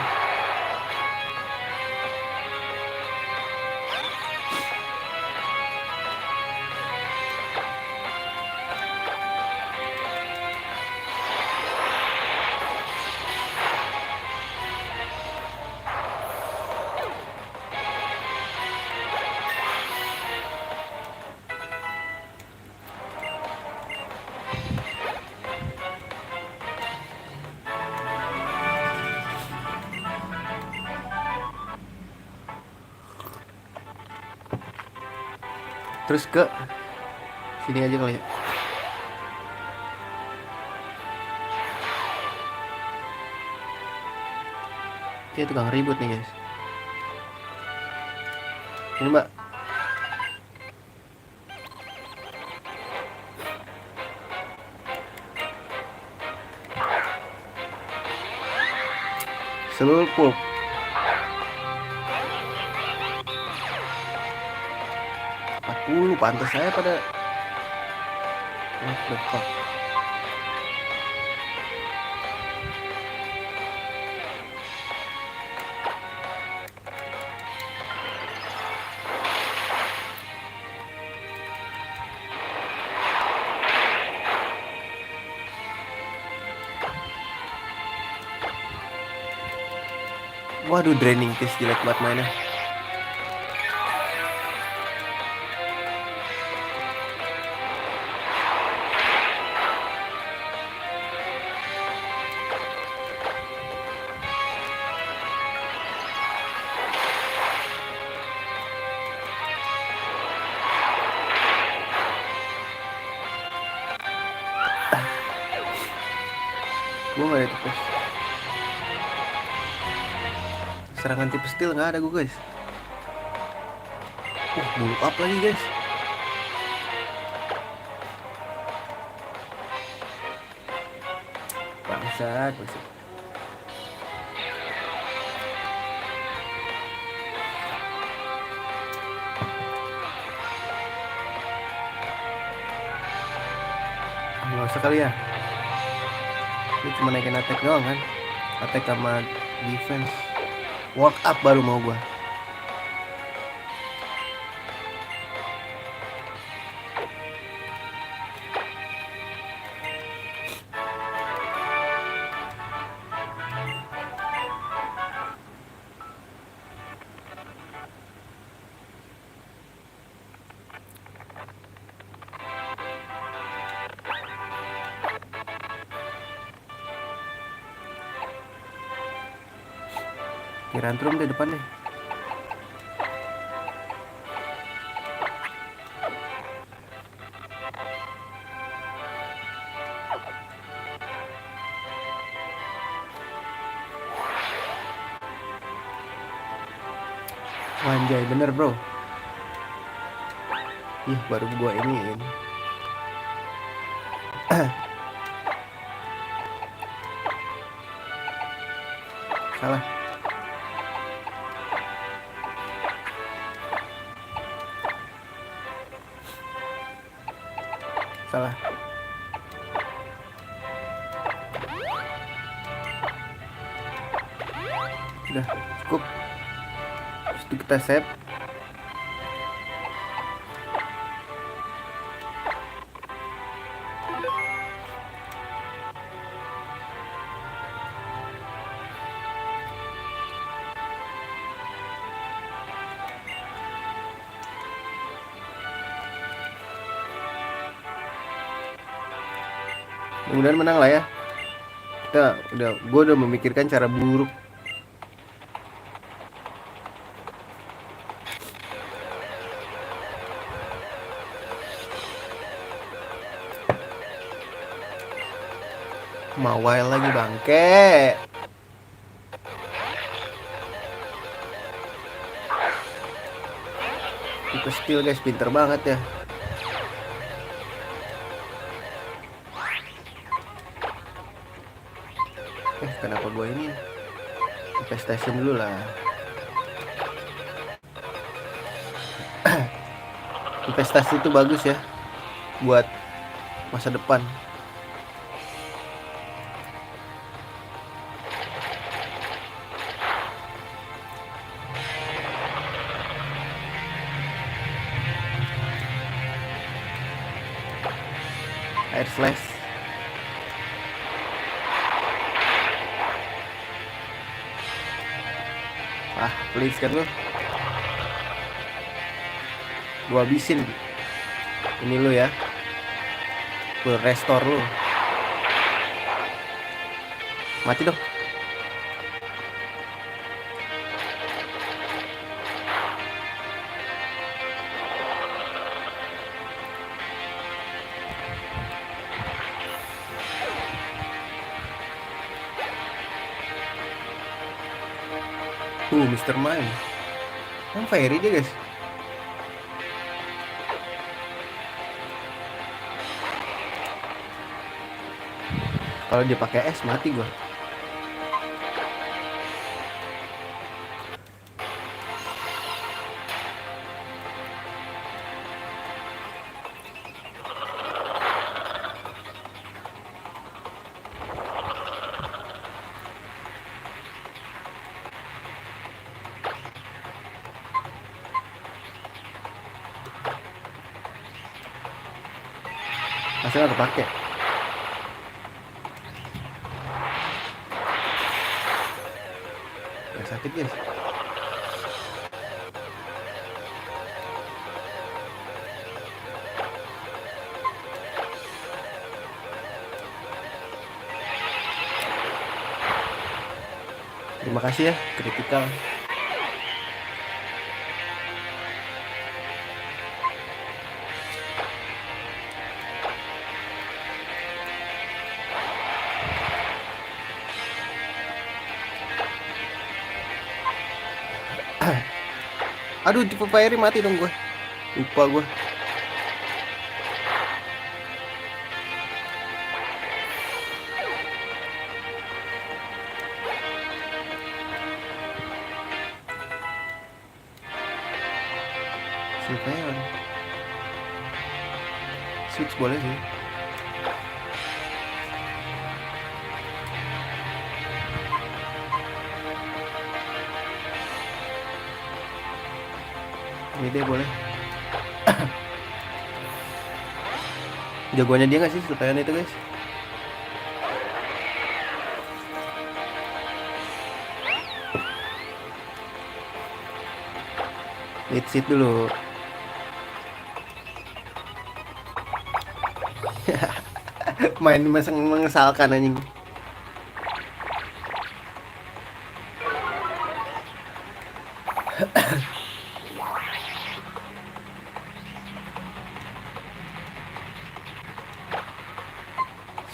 Terus ke sini aja kali ya. Dia tukang ribut nih guys. Ini mbak. Seluruh pulp. Pantas saya pada depan. Waduh, draining test jelek banget mainnya. Gue gak ada tipes. Serangan tipe steel gak ada gue guys. Bulk up lagi guys. Bangsat. Gak usah kali ya. Ini cuma naikin attack doang kan. Attack sama defense. Work up baru mau gua. Tirantrum di depan deh. Wanjay bener bro. Ih baru gua iniin. Salah. Salah. Udah cukup. Terus itu kita save. Mudah-mudahan menang lah ya. Gue udah memikirkan cara buruk. Mawai lagi bangke. Tipe steal guys, pinter banget ya. Kenapa gue ini investasi dulu lah. Investasi itu bagus ya buat masa depan. Air slash. Please kan lu. Gua habisin ini lu ya. Gua restore lu. Mati dong. Mr. Mime. Yang fairy dia guys. Kalau dia pakai es mati gua. Masih nggak kepake. Ya sakit guys. Terima kasih ya, kritikal. Aduh, tipe fairy mati dong gue. Lupa gue. Silveon. Switch boleh sih. Ini dia boleh. Jagoannya dia nggak sih Silveon itu guys? Hit sit dulu. Main mengesalkan anjing.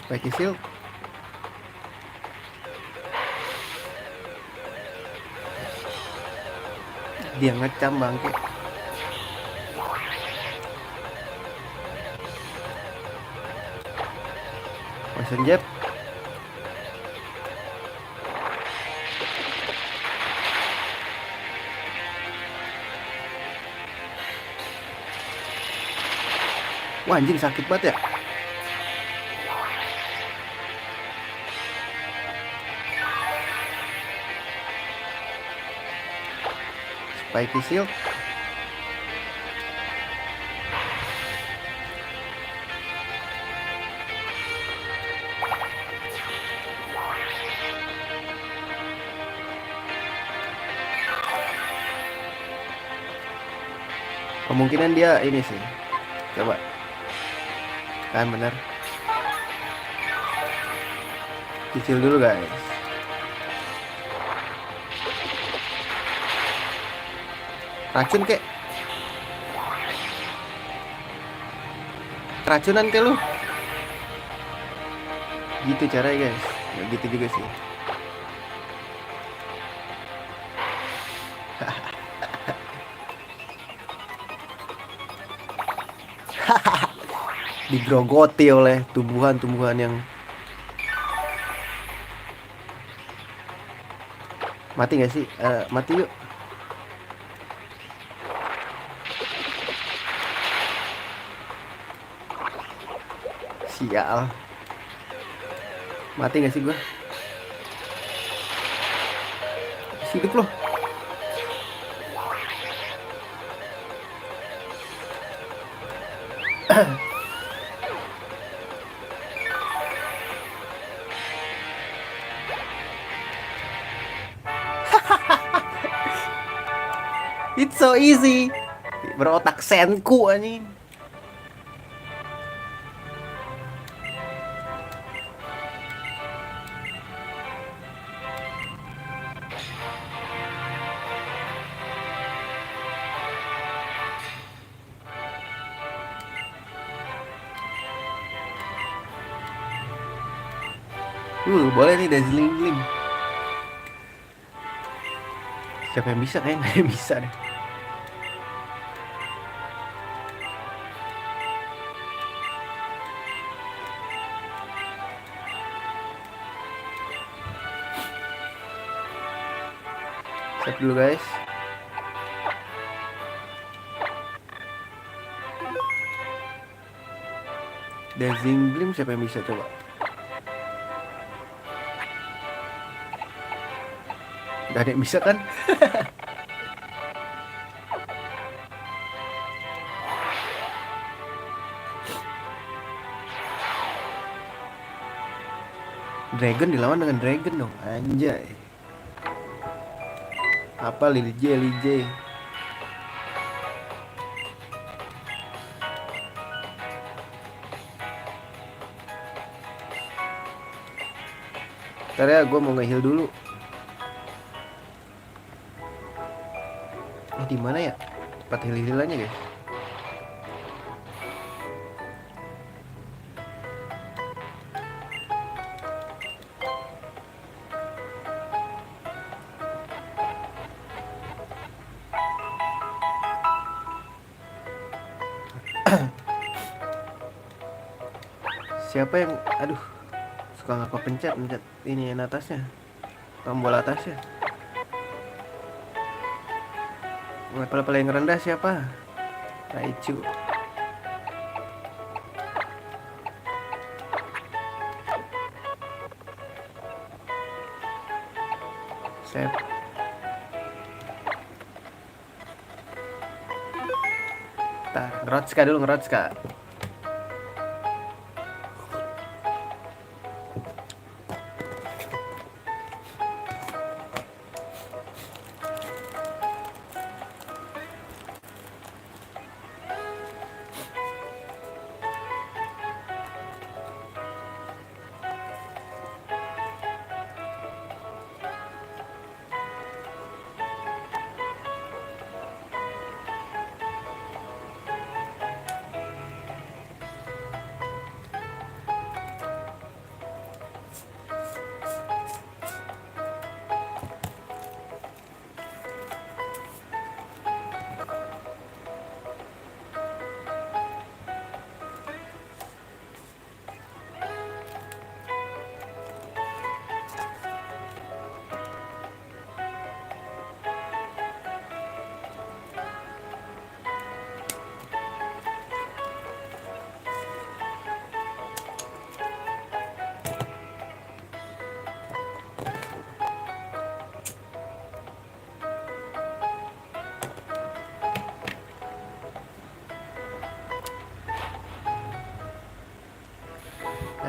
Spiky Shield. Dia ngecam bangke. Poison Jab. Wah anjing sakit banget ya. Spiky Shield. Kemungkinan dia ini sih. Coba. Kan bener. Cicil dulu guys. Racun kek. Racunan ke lu. Gitu caranya guys. Ya, gitu juga sih. Digrogoti oleh tumbuhan-tumbuhan yang mati gak sih? Mati yuk. Sial. Mati gak sih gua? Hidup loh. It's so easy. Berotak senku anjing. Boleh nih Dazzling Gleam. Siapa yang bisa? Kayaknya nggak bisa deh. Siap dulu guys. Dazzling Gleam siapa yang bisa coba? Gak ada yang bisa kan? Dragon dilawan dengan Dragon dong, anjay. Apa Lily J, Lily J. Ntar ya, gue mau nge-heal dulu. Di mana ya? Tempat heal-healannya guys. Siapa yang aduh suka nggak kepencet ini yang atasnya, tombol atasnya. Level paling rendah siapa? Raichu. Set. Ngerotska dulu, ngerotska.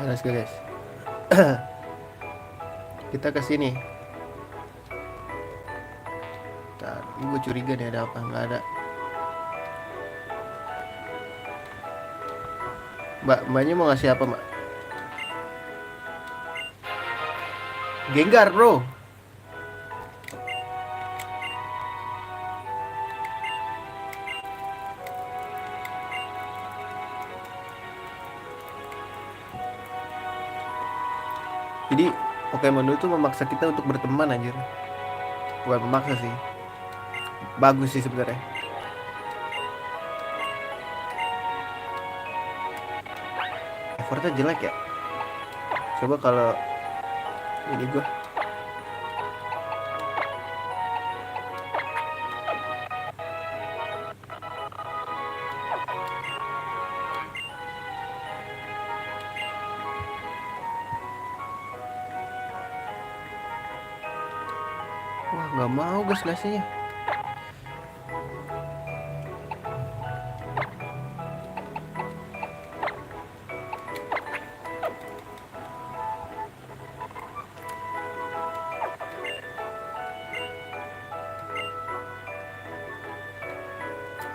Let's go guys. Kita ke sini. Tadi gue curiga nih ada apa, nggak ada. Mbaknya mau ngasih apa, Mbak? Gengar, bro. Jadi Pokemon itu memaksa kita untuk berteman anjir. Bukan memaksa sih. Bagus sih sebenarnya. Effortnya jelek ya. Coba kalau ini gue. Wah, nggak mau guys ngasihnya.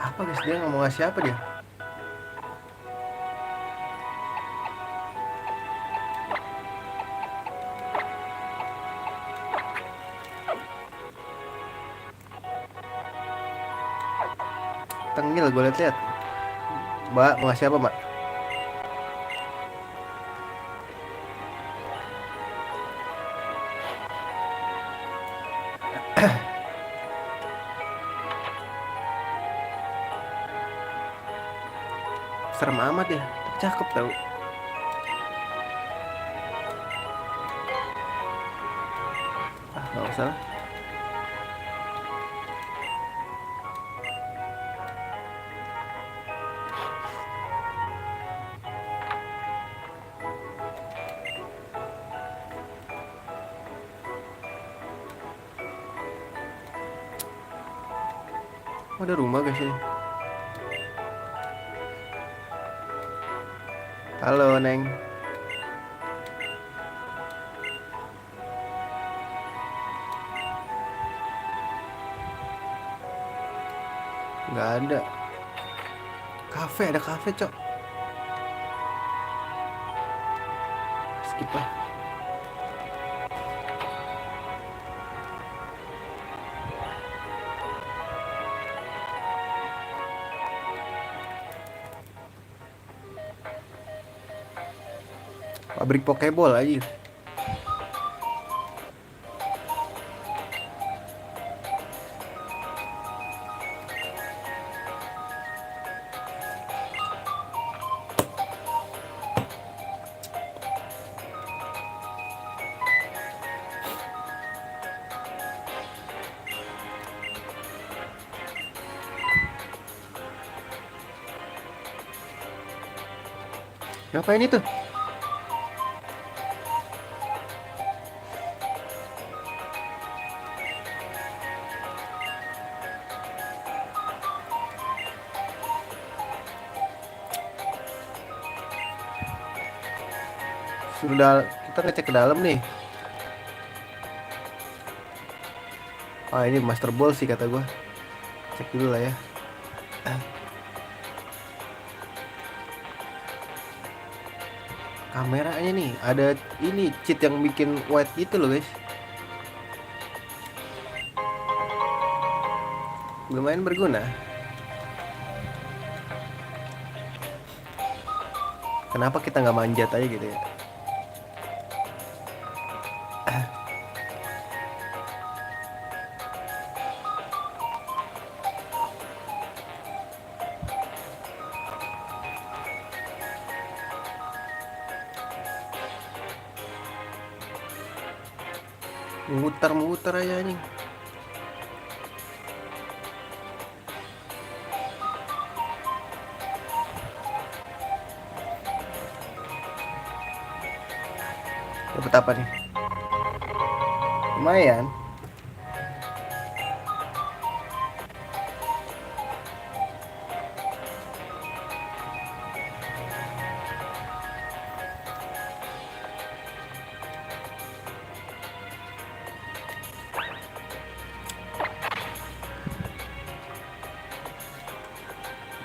Apa guys, dia nggak mau ngasih apa dia? Tengil gue liat-liat. Mbak mau ngasih apa, Mbak? Serem amat ya. Cakep tau. Ah, nggak usah lah. Oh, ada rumah guys ini. Halo, Neng. Nggak ada. Ada kafe, Cok. Skip lah. Pabrik Pokeball aja. Ngapain itu? Sudah kita ngecek ke dalam nih. Oh, ini Master Ball sih kata gue. Cek dulu lah ya. Kameranya nih ada ini cheat yang bikin white gitu loh guys. Lumayan berguna. Kenapa kita nggak manjat aja gitu ya? Muter-muter aja nih. Dapat apa nih? Lumayan.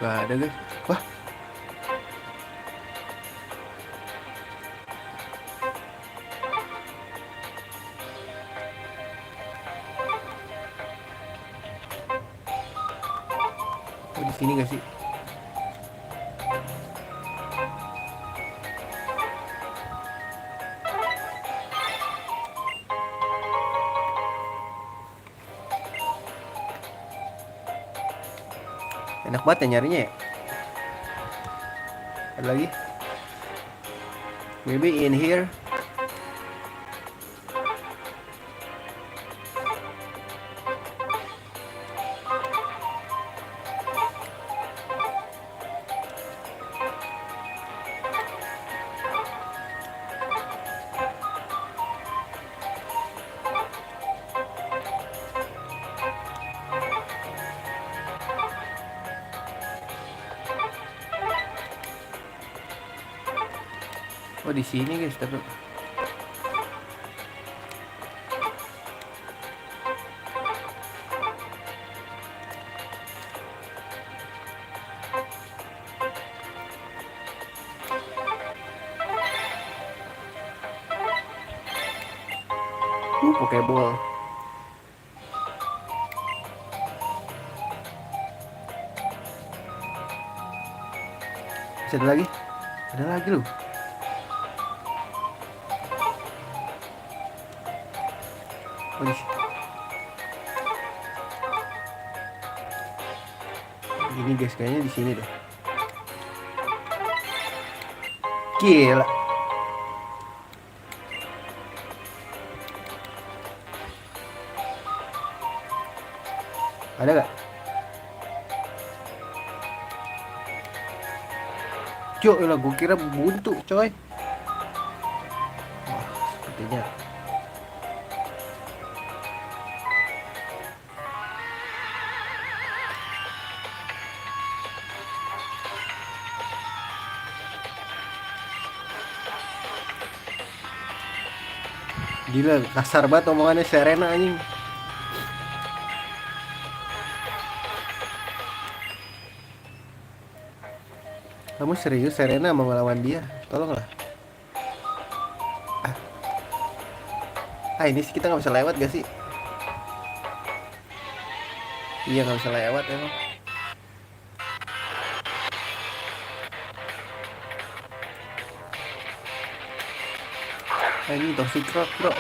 Gak ada guys. Wah, oh, di sini gak sih? Enak banget ya nyarinya ya. Ada lagi? Maybe in here. Oh di sini guys, tapi Pokeball. Bisa ada lagi? Ada lagi loh. Oh, ini guys, kayaknya di sini deh. Gila. Ada gak? Cuk, lah gue kira buntu coy. Wah, sepertinya. Gila, kasar banget omongannya Serena anjing. Kamu serius Serena mau ngelawan dia? Tolonglah. Ini sih kita nggak bisa lewat gak sih? Iya nggak bisa lewat emang. Ini toxic rock bro.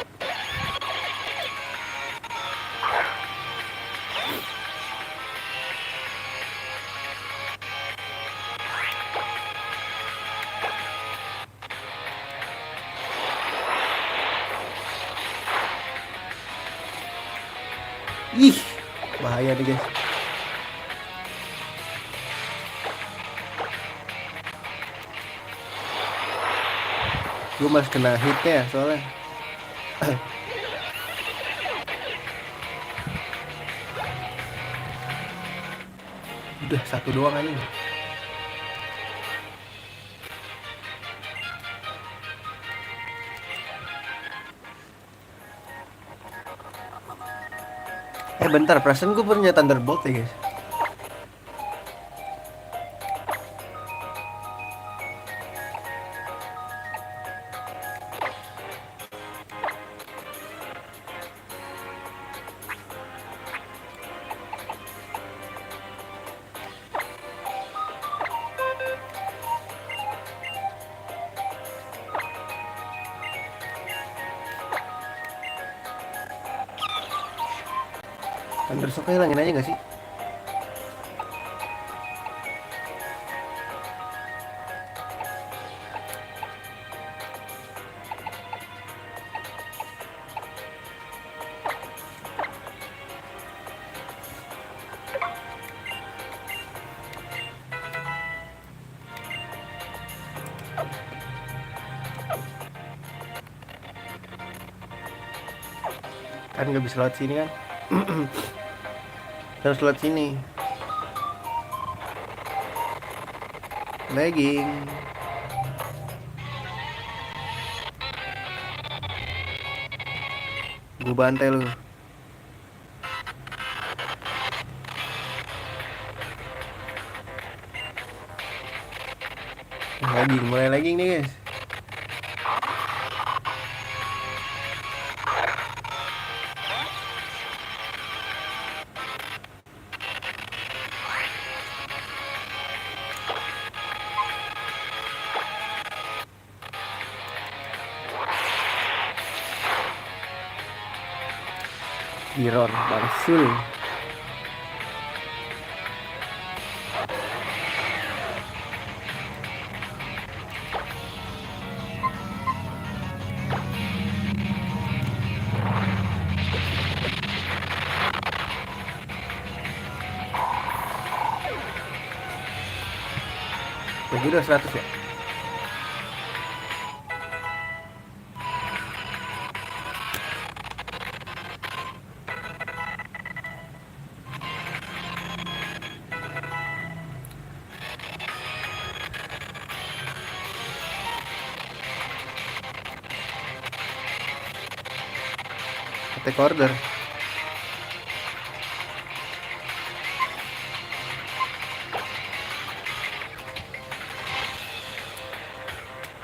Ih, bahaya nih guys. Gue malah kena hitnya soalnya. Udah satu doang aja. Bentar, perasaan gue punya Thunderbolt ya guys. Thundershock hilangin aja gak sih? Kan gak bisa lewat sini kan. Harus lewat sini. Lagging. Gue bantai lu. Mulai lagi nih guys. Giron, Barsul. Jadi udah 100 ya. Take order.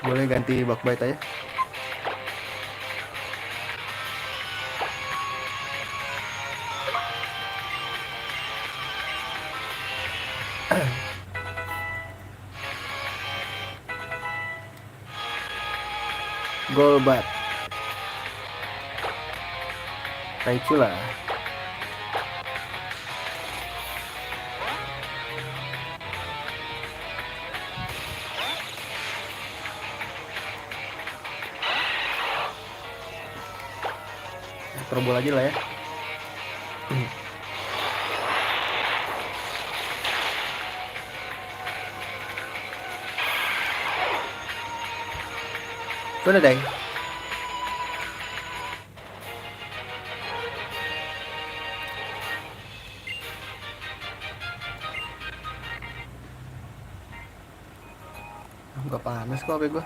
Boleh ganti bug bite aja. Golbat. Raichu lah. Terobol aja lah ya. Sudah deh. Gak panas kok HP gue.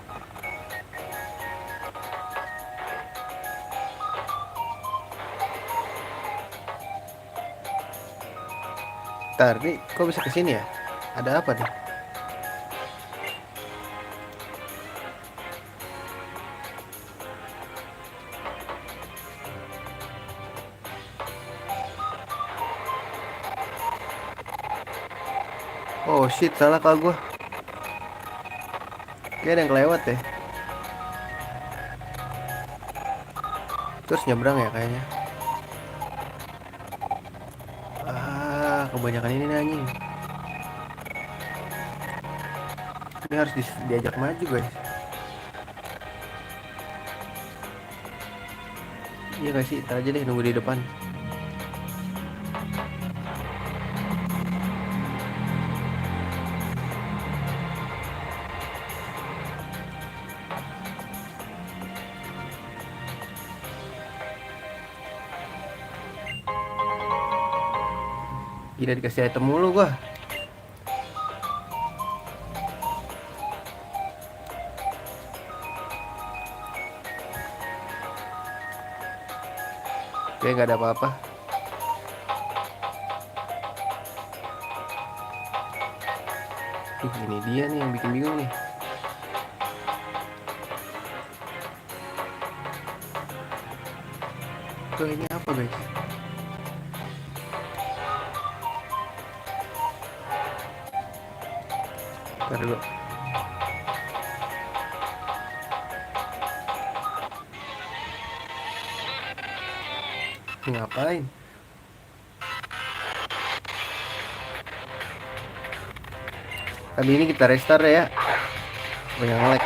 Ntar nih, kok bisa kesini ya? Ada apa nih? Oh shit, salah kak gue. Kayaknya ada yang kelewat deh. Terus nyebrang ya kayaknya. Kebanyakan ini nih anjing. Ini harus diajak maju guys. Iya gak sih? Ntar aja deh, nunggu di depan. Tidak dikasih item mulu gua. Oke, nggak ada apa-apa. Ini dia nih yang bikin bingung nih. Tuh ini apa guys? Ntar dulu. Ngapain? Kali ini kita restart ya. Banyak lag.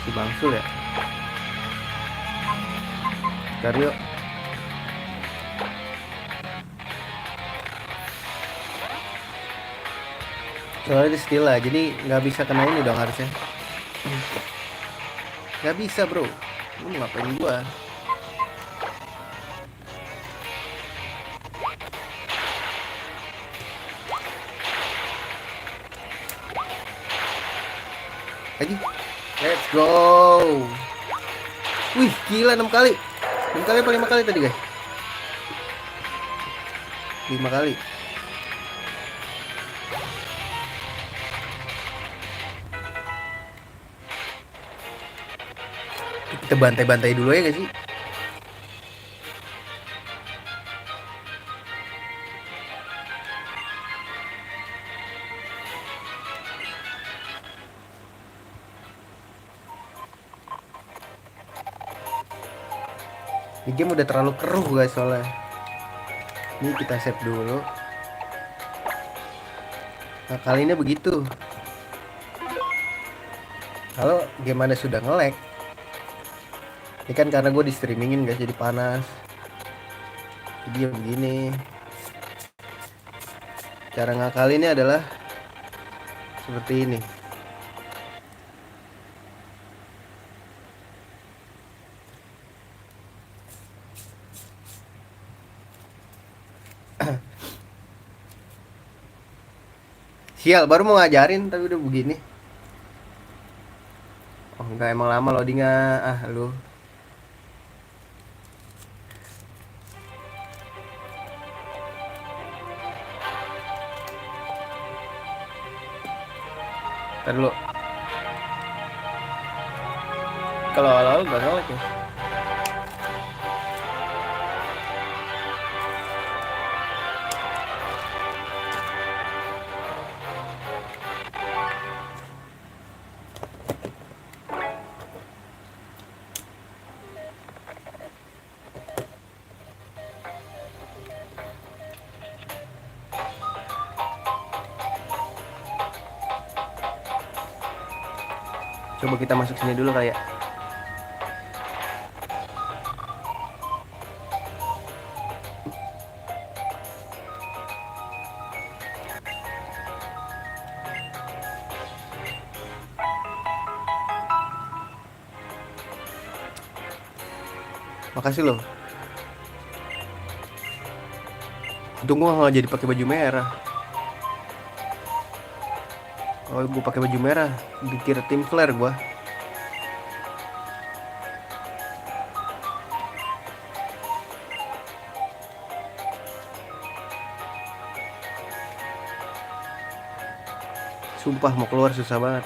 Si Bangsul ya. Ntar yuk. Soalnya di skill lah, jadi nggak bisa kena ini dong harusnya. Nggak bisa bro. Lu mau ngapain gua? Lagi. Let's go. Wih, gila 6 kali. 6 kali apa 5 kali tadi guys? 5 kali. Kita bantai-bantai dulu ya gak sih? Ini game udah terlalu keruh guys soalnya. Ini kita save dulu. Nah kali ini begitu. Kalau game Anda sudah nge-lag, ini kan karena gue di streamingin guys, jadi panas. Jadi ya begini. Cara ngakalinnya adalah seperti ini. Sial, baru mau ngajarin tapi udah begini. Oh enggak, emang lama loadingnya. Ah lu. Ntar dulu. Kalau awal-awal gak nge-lag ya. Coba kita masuk sini dulu kayak. Makasih loh. Untung gua nggak jadi pakai baju merah. Kalau gua pakai baju merah, dikira tim flare gua. Sumpah mau keluar susah banget.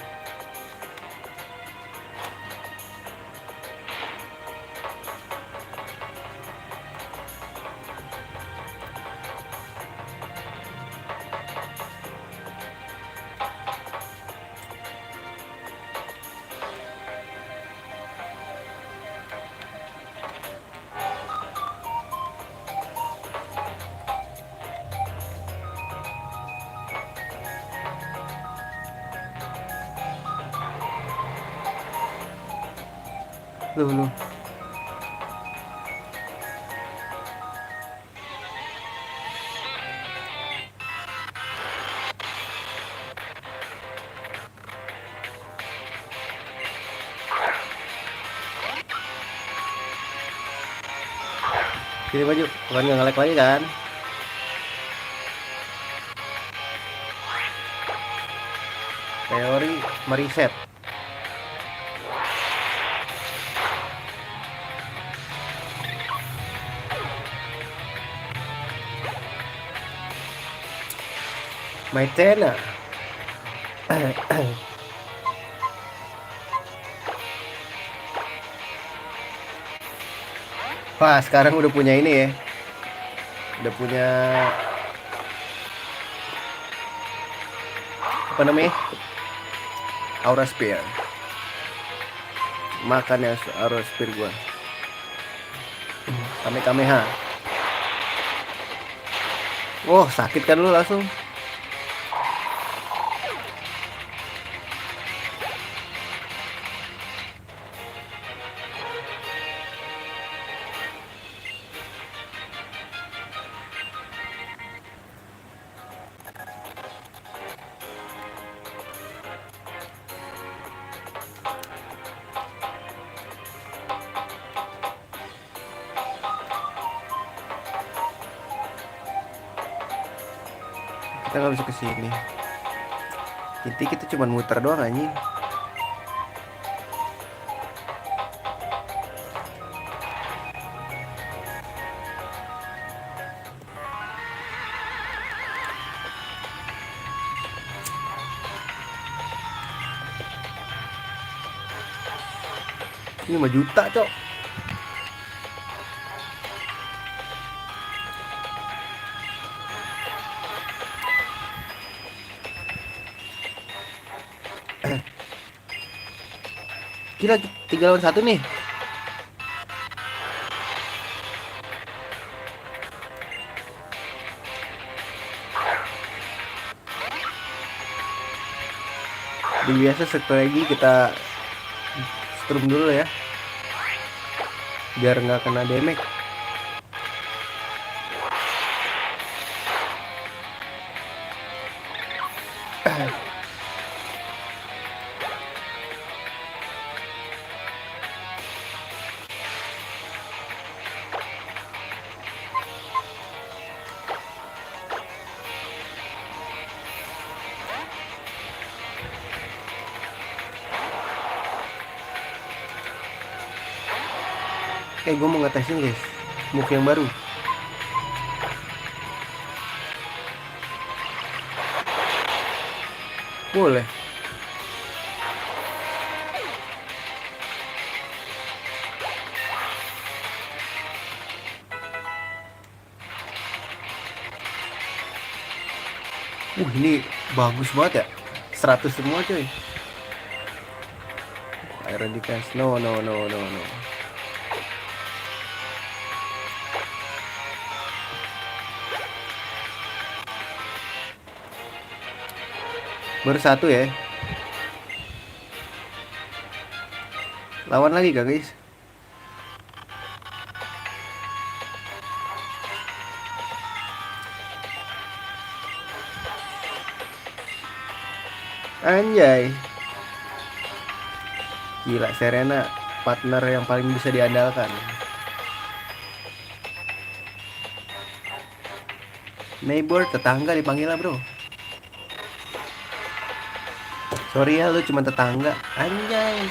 Loh. Sini baju, bukan nggak nge-lag lagi kan? Teori mereset. Maitena. Wah, sekarang udah punya ini ya. Udah punya apa namanya? Aura Spear. Makan ya Aura Spear gua. Kamehameha. Oh, sakit kan lu langsung. Kita nggak bisa ke sini. Jadi kita cuma muter doang anjing. Ini 5 juta, cok. Gila, 3 lawan 1 nih. Biasa strategi kita strum dulu ya, biar nggak kena damage. Gue mau ngetesin guys, move yang baru. Boleh. Ini bagus banget ya. 100 semua coy. Iron Defense. No. Baru 1 ya. Lawan lagi gak guys? Anjay. Gila, Serena partner yang paling bisa diandalkan. Neighbor, tetangga dipanggil lah bro. Sorry ya, lu cuma tetangga. Anjay.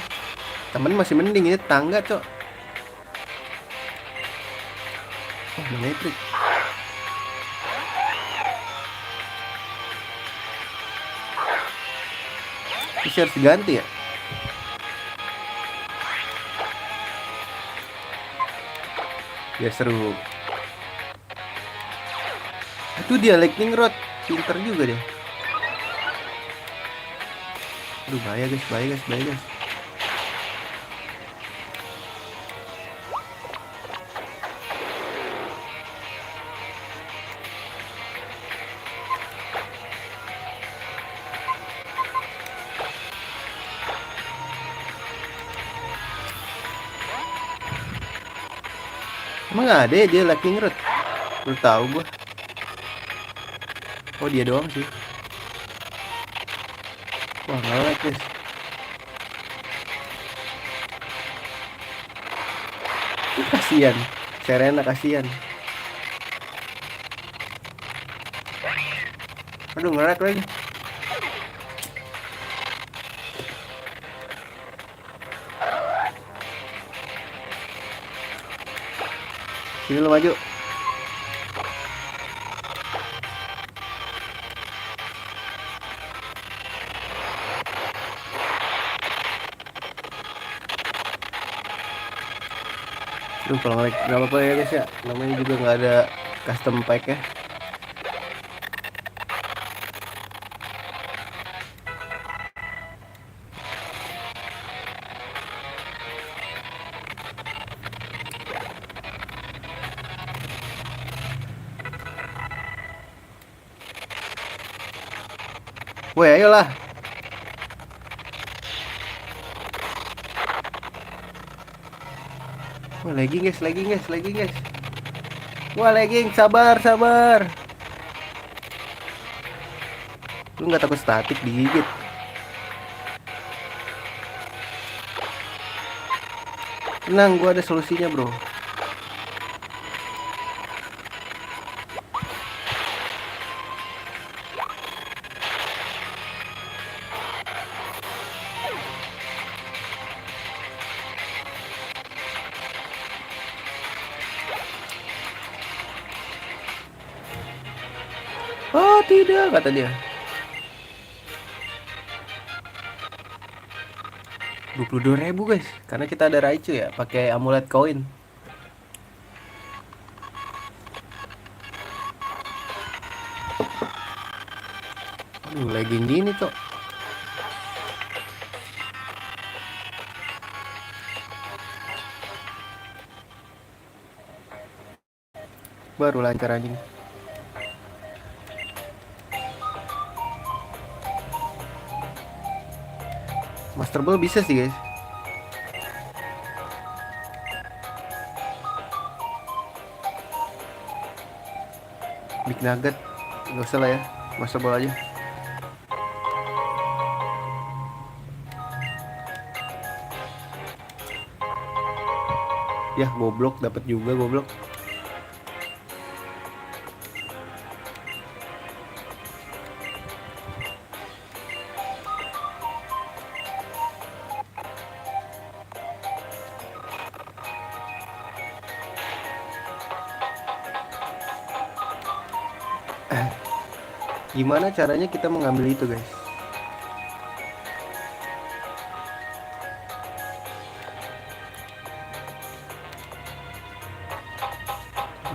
Temen masih mending, ini tetangga cok. Oh, meletrik. Ini harus diganti ya. Ya seru. Itu dia lightning rod, pinter juga dia. Aduh, bahaya guys. Emang ada ya dia lightning rod? Belum tahu gua. Oh, dia doang sih. Wah, nge-lag guys. Kasian, Serena kasian. Aduh, nge-lag lagi. Sini lo maju. Kalau nggak apa-apa ya guys ya, namanya juga nggak ada custom pack ya. Woi, ayolah. Wah, lagging guys. Wah, lagging, sabar. Lu nggak takut statik digigit? Tenang, gua ada solusinya bro. Oh tidak, kata dia. 22.000 guys, karena kita ada Raichu ya, pakai amulet koin. Aduh, lagging gini cok. Baru lancar anjing. Master Ball bisa sih guys. Big Nugget nggak usah lah ya, Master Ball aja. Ya goblok, dapat juga goblok. Gimana caranya kita mengambil itu guys?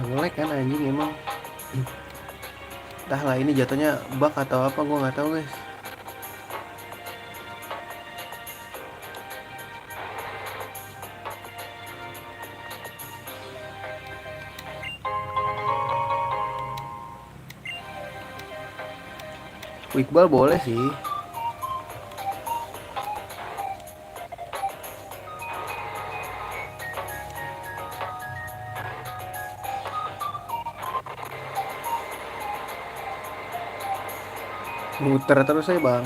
Nge-lag kan anjing emang. Entahlah ini jatuhnya bug atau apa, gua nggak tahu guys. Iqbal boleh sih. Muter terus saya bang.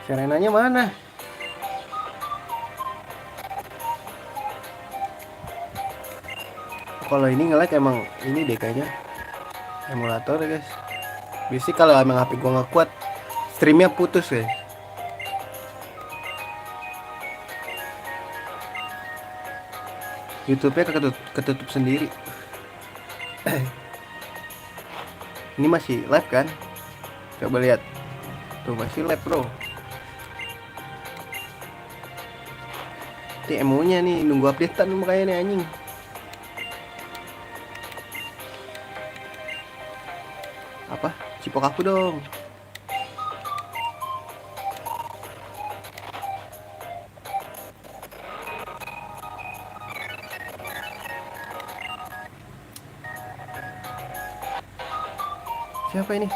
Serenanya mana? Kalau ini nge-lag emang ini deh kayaknya emulator ya guys. Biasanya kalau emang HP gua nggak kuat, streamnya putus guys. YouTube-nya ketutup sendiri. Ini masih live kan? Coba lihat. Tuh masih live bro. Ini emo-nya nih nunggu updatean makanya nih anjing. Apa? Cipok aku dong. Siapa ini?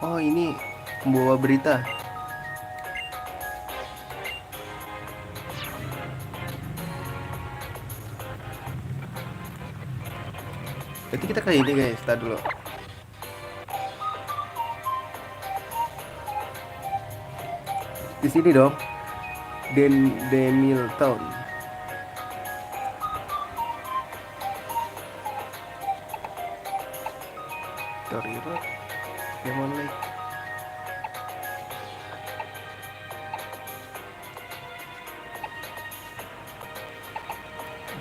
Oh ini pembawa berita. Berarti kita kayak ini guys, start dulu. Di sini dong. Demilton. Story Road. Demon Lake.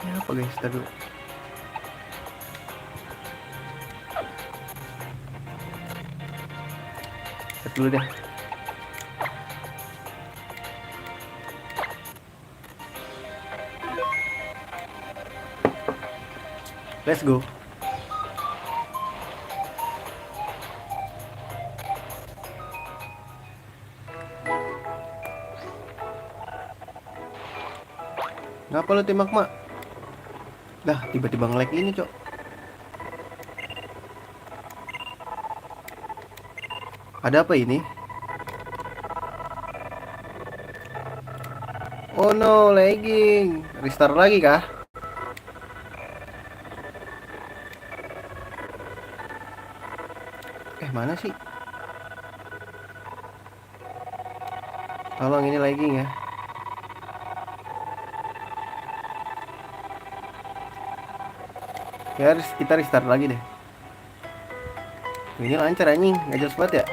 Ini apa guys, start dulu. Start dulu deh. Let's go. Ngapa lu tembak mak? Dah tiba-tiba nge-lag ini cok. Ada apa ini? Oh no, lagging. Restart lagi kah? Mana sih? Tolong ini lagging ya. Ya kita restart lagi deh. Ini lancar anjing, nggak jelas banget ya.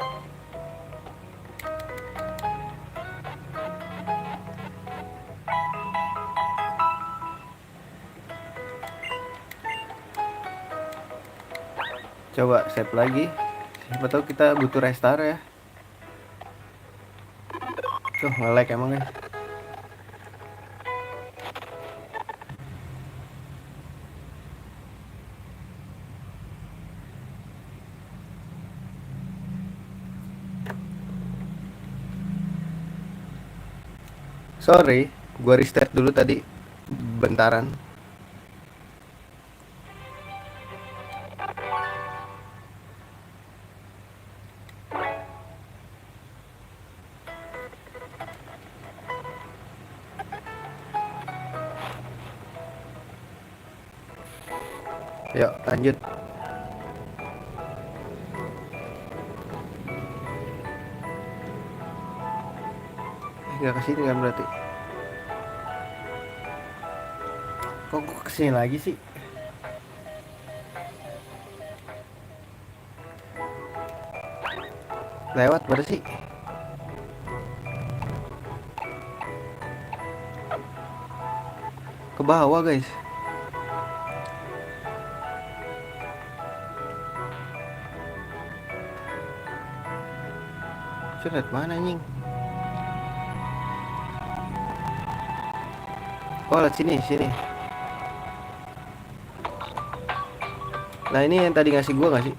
Coba save lagi. Siapa tahu kita butuh restart ya. Tuh nge-lag emang guys. Sorry, gua restart dulu tadi. Bentaran. Yuk lanjut. Nggak kesini kan berarti. Kok gua kesini lagi sih? Lewat mana sih? Ke bawah guys. Surat mana anjing? Oh, lihat sini, sini. Nah, ini yang tadi ngasih gua nggak sih?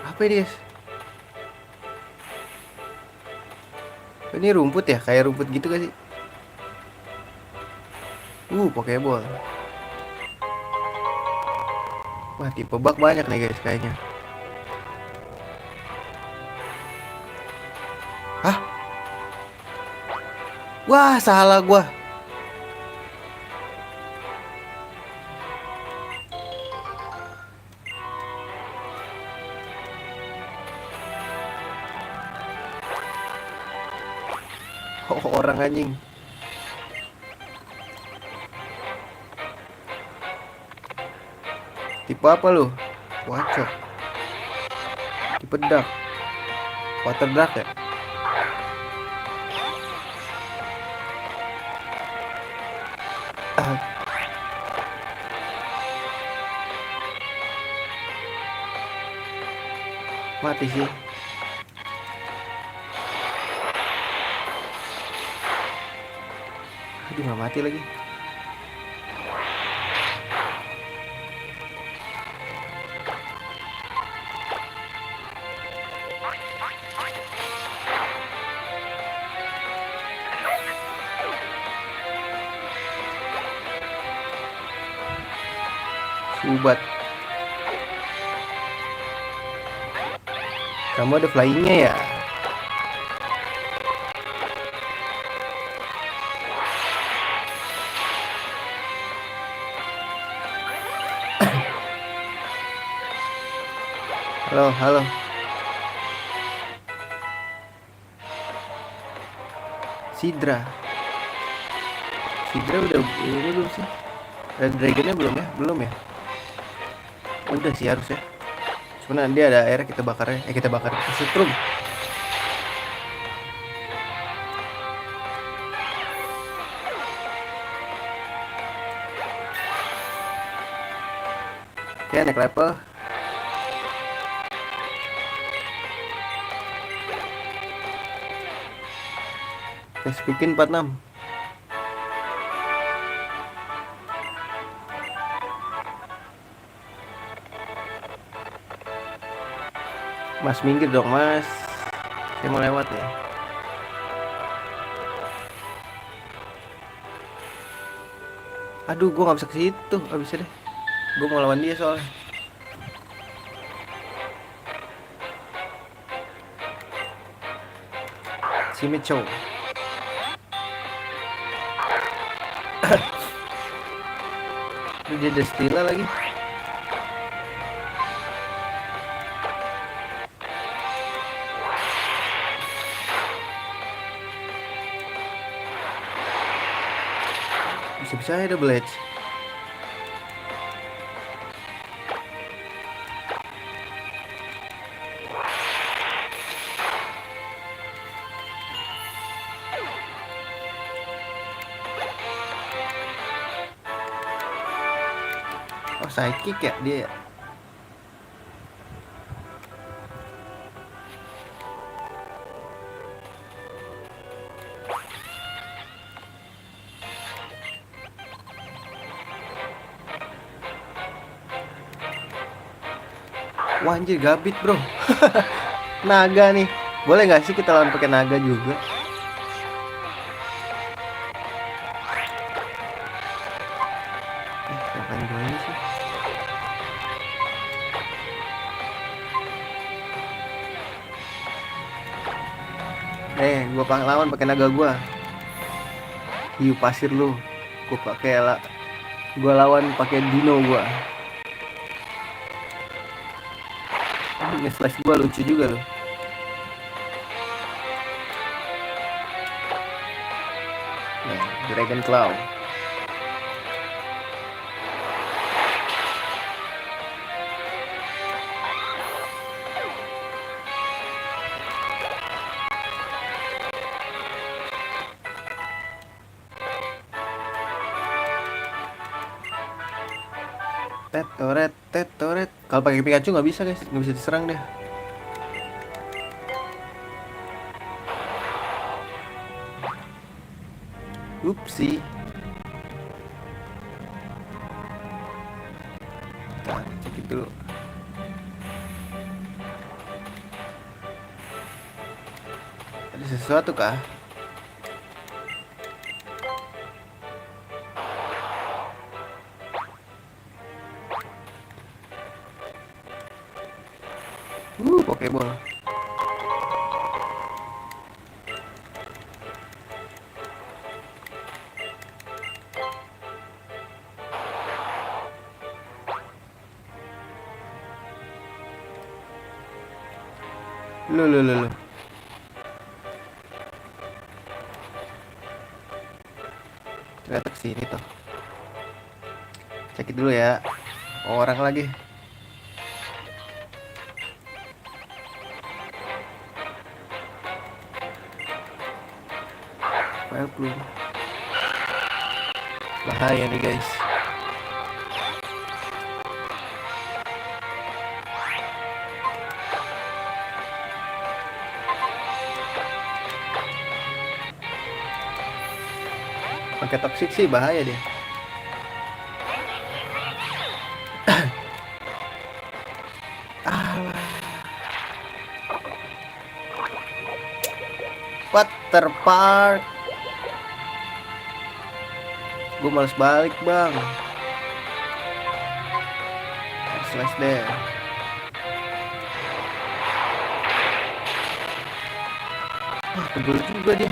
Apa ini guys? Ini rumput ya? Kayak rumput gitu gak sih? Pokeball. Wah, tipe bug banyak nih guys kayaknya. Hah? Wah, salah gua. Oh, orang anjing. Tipe apa lu? Wacok. Tipe dark. Water dark ya? Mati sih. Aduh, gak mati lagi. Subat. Kamu ada flyingnya ya? Halo, halo. Sidra. Sidra udah ini belum sih? Red Dragonnya belum ya? Belum ya? Udah sih harusnya. Cuma nanti ada air kita bakar ya. Kita bakar. Kita setrum. Oke, naik level. Let's bikin 46. Mas minggir dong mas. Saya mau lewat ya. Aduh, gue gak bisa ke situ. Abisnya deh. Gue mau lawan dia soalnya. Simicho. Dia ada Stila lagi. Bisa-bisa ada Blade. Oh, sidekick ya dia ya? Wah anjir, gabit bro. Naga nih. Boleh nggak sih kita lawan pakai naga juga? Ngapain gue ini sih? Gue lawan pakai naga gue. Hiu pasir lu. Gue pakai gue lawan pakai dino gue. Nge-slash gue lucu juga loh. Nah, Dragon Claw. Tetoret, tetoret. Kalau pakai Pikachu nggak bisa guys, nggak bisa diserang deh. Upsi. Nah, cek dulu. Ada sesuatu kah? Pokeball. Loh. Ternyata kesini tuh. Cek dulu ya. Orang lagi. Belum. Bahaya nih guys. Pakai toxic sih bahaya deh. Water Park. Gue males balik bang. Slash deh. Tebel juga dia.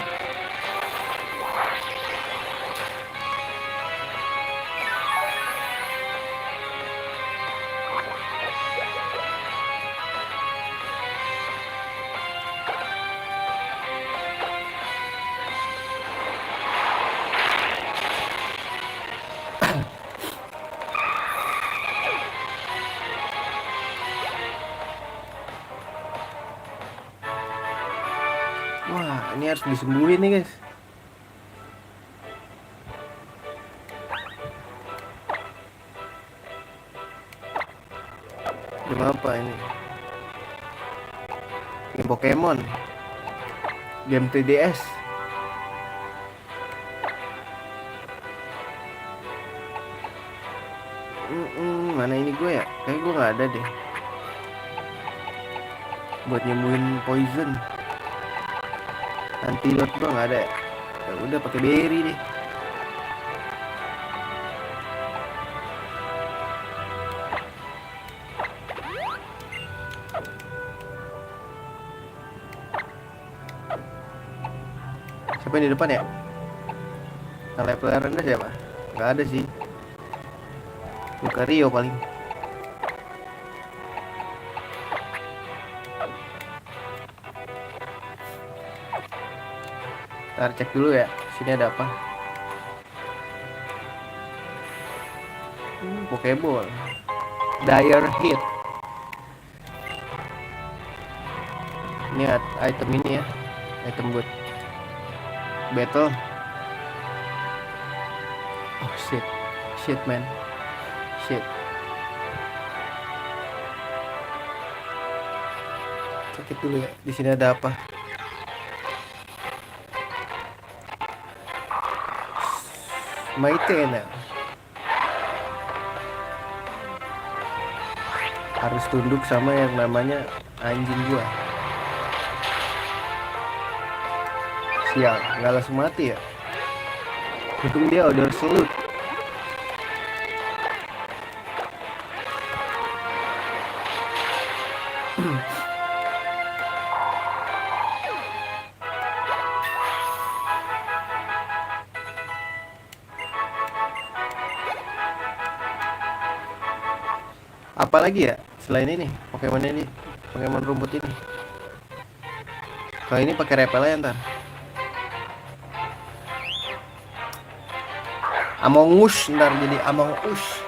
Wah, ini harus disembuhin nih guys. Game apa ini? Game Pokemon. Game 3DS. Mana ini gue ya? Kayaknya gue nggak ada deh. Buat nyembuhin poison. Antidote gue nggak ada. Ya udah pakai berry deh. Siapa yang di depan ya? Nah, level rendah siapa? Nggak ada sih. Lucario paling. Ntar cek dulu ya. Sini ada apa? Pokeball. Dire Hit. Ini item ini ya. Item buat battle. Oh shit man. Shit. Cek dulu ya, di sini ada apa? Maitena. Harus tunduk sama yang namanya anjing gua. Sial, nggak langsung mati ya. Untung dia udah selut. Apalagi ya selain ini Pokemon ini, Pokemon rumput ini. Kalau ini pakai repel ntar. Among Us ntar jadi Among Us.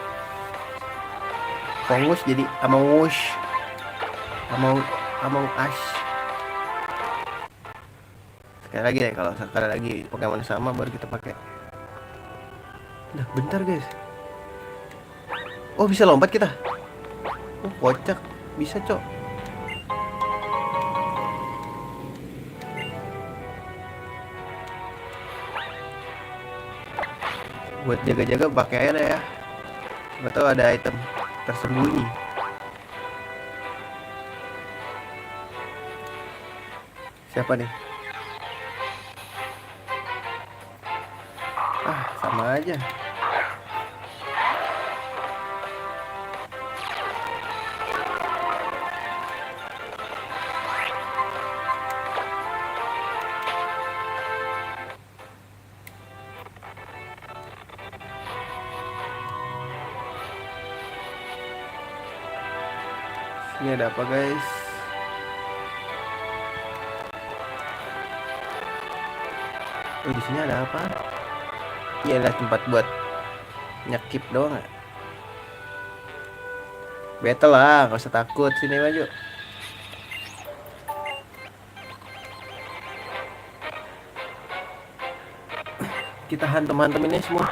Fongus jadi Among Us. Among Us. Sekali lagi deh, kalau sekali lagi Pokemon sama baru kita pakai. Nah, bentar guys. Oh, bisa lompat kita. Oh, kocak. Bisa, Cok. Buat jaga-jaga pakai aja ya. Nggak tahu ada item tersembunyi. Siapa nih? Ah, sama aja. Ini ada apa guys? Oh, di sini ada apa? Iya, ada tempat buat nyekip doang ya. Battle lah, nggak usah takut. Sini maju. Kita hantam-hantam ini semua.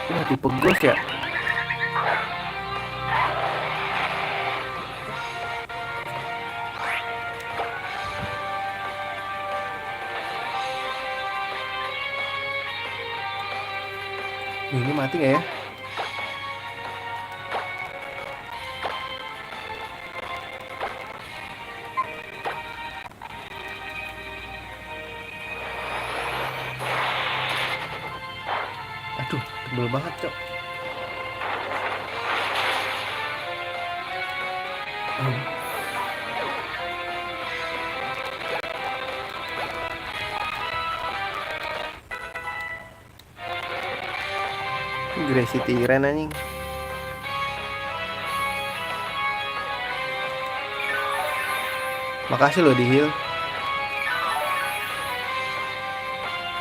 Wah, tipe ghost ya. Ini mati gak ya? Aduh, tebel banget, Cok. Gracie Tiran anjing. Makasih loh di heal.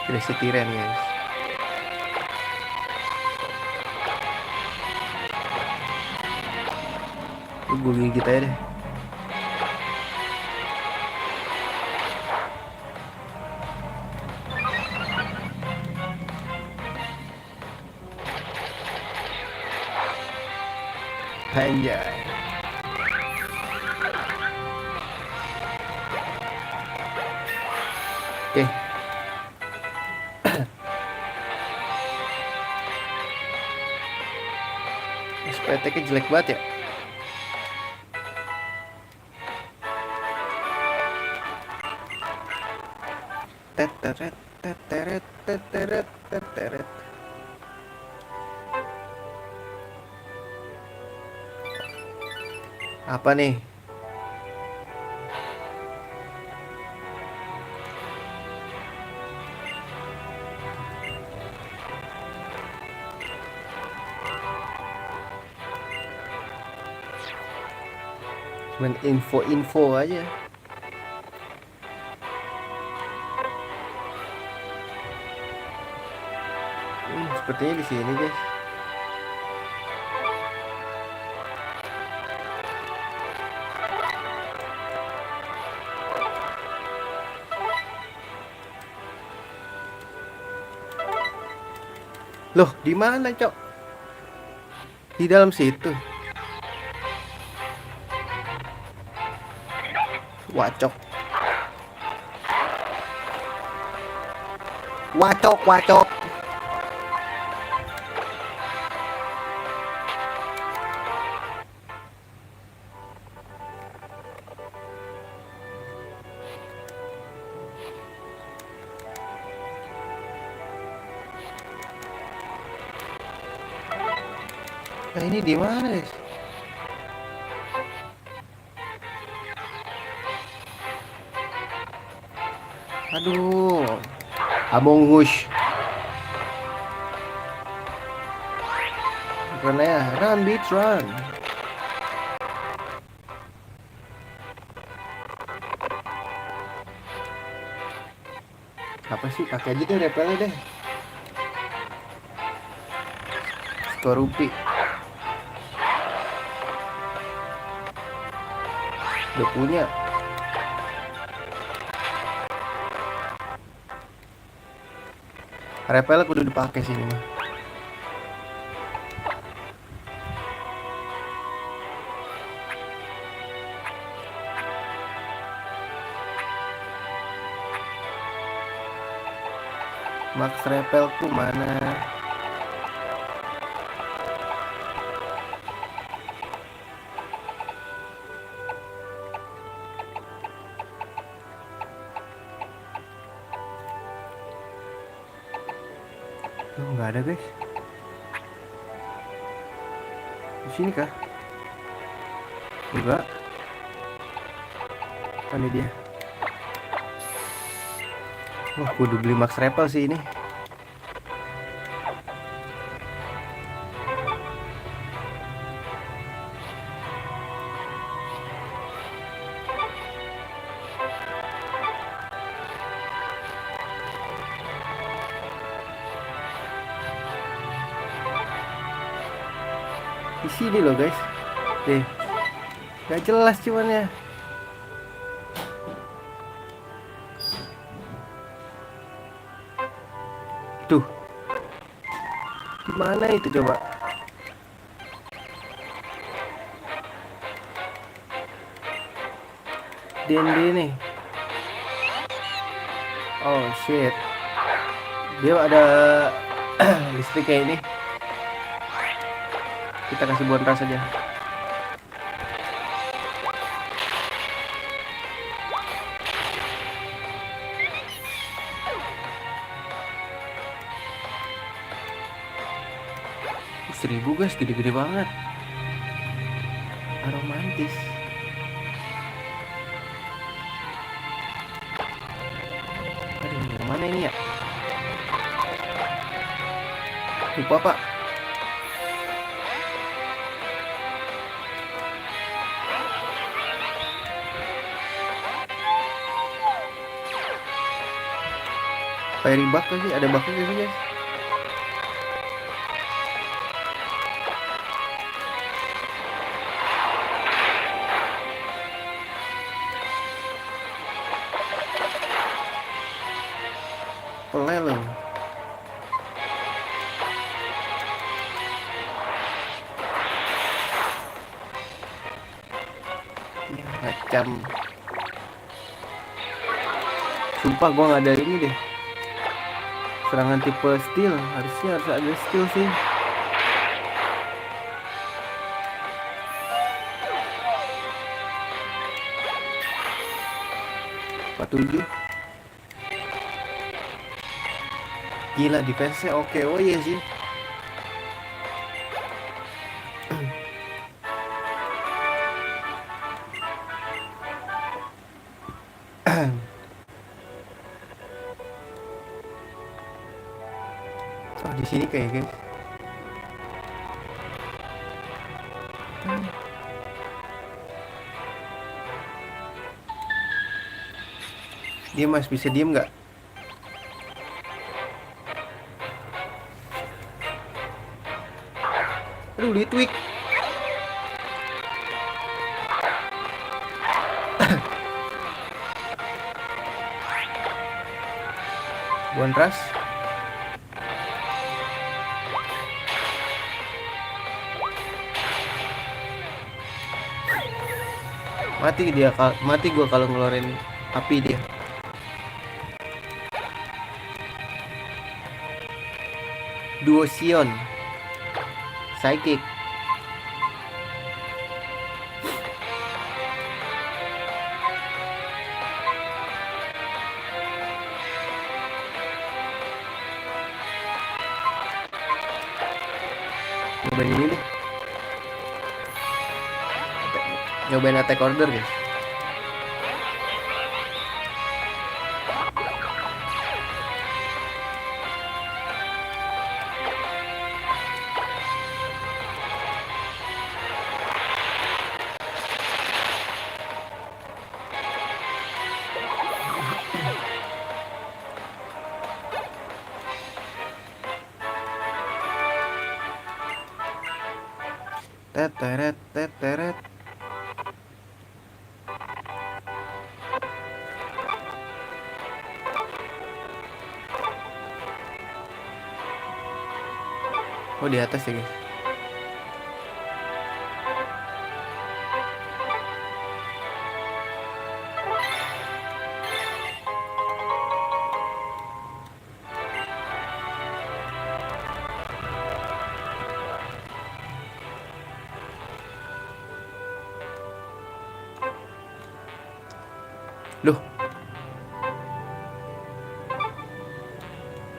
Gracie Tiran guys. Gue gigit aja deh. Anjay. Oke. SPT-nya jelek banget ya. Teteret teteret teteret teteret. Apa nih? Cuman info-info aja. Sepertinya di sini guys. Loh, di mana, Cok? Di dalam situ. Wacok. Wacok, wacok. Nah, ini di mana, guys? Aduh. Among Us. Run ya, run bitch run. Apa sih, pakai aja deh repelnya deh. Skorupi. Udah punya. Repelnya kudu dipakai sini mah. Max repelku mana? Tuh, nggak ada, guys. Di sini kah? Enggak. Ini dia. Wah, kudu beli Max Repel sih ini. Di sini loh, guys. Nih. Gak jelas cuman ya. Tuh. Di mana itu coba? DND nih. Oh shit. Dia ada listrik kayak ini. Kita kasih bonus aja. Seribu, guys, gede-gede banget. Aromantis. Aduh, yang mana ini ya? Lupa, Pak. Fairy bug lagi, ada bugnya gak sih, guys? Pelelo. Ya, macam. Sumpah gua nggak ada ini deh. Serangan tipe steel, harusnya harus ada steel sih. Tujuh. Gila, defense-nya oke. Oh iya sih. Oh, di sini kayak, guys. Dia masih bisa diem nggak? Aduh, di tweak. Bonras. Mati gua kalau ngeluarin api dia. Duosion Psychic. Nyobain ini deh. Nyobain attack order guys. Teteret teteret. Oh di atas ya guys. Loh,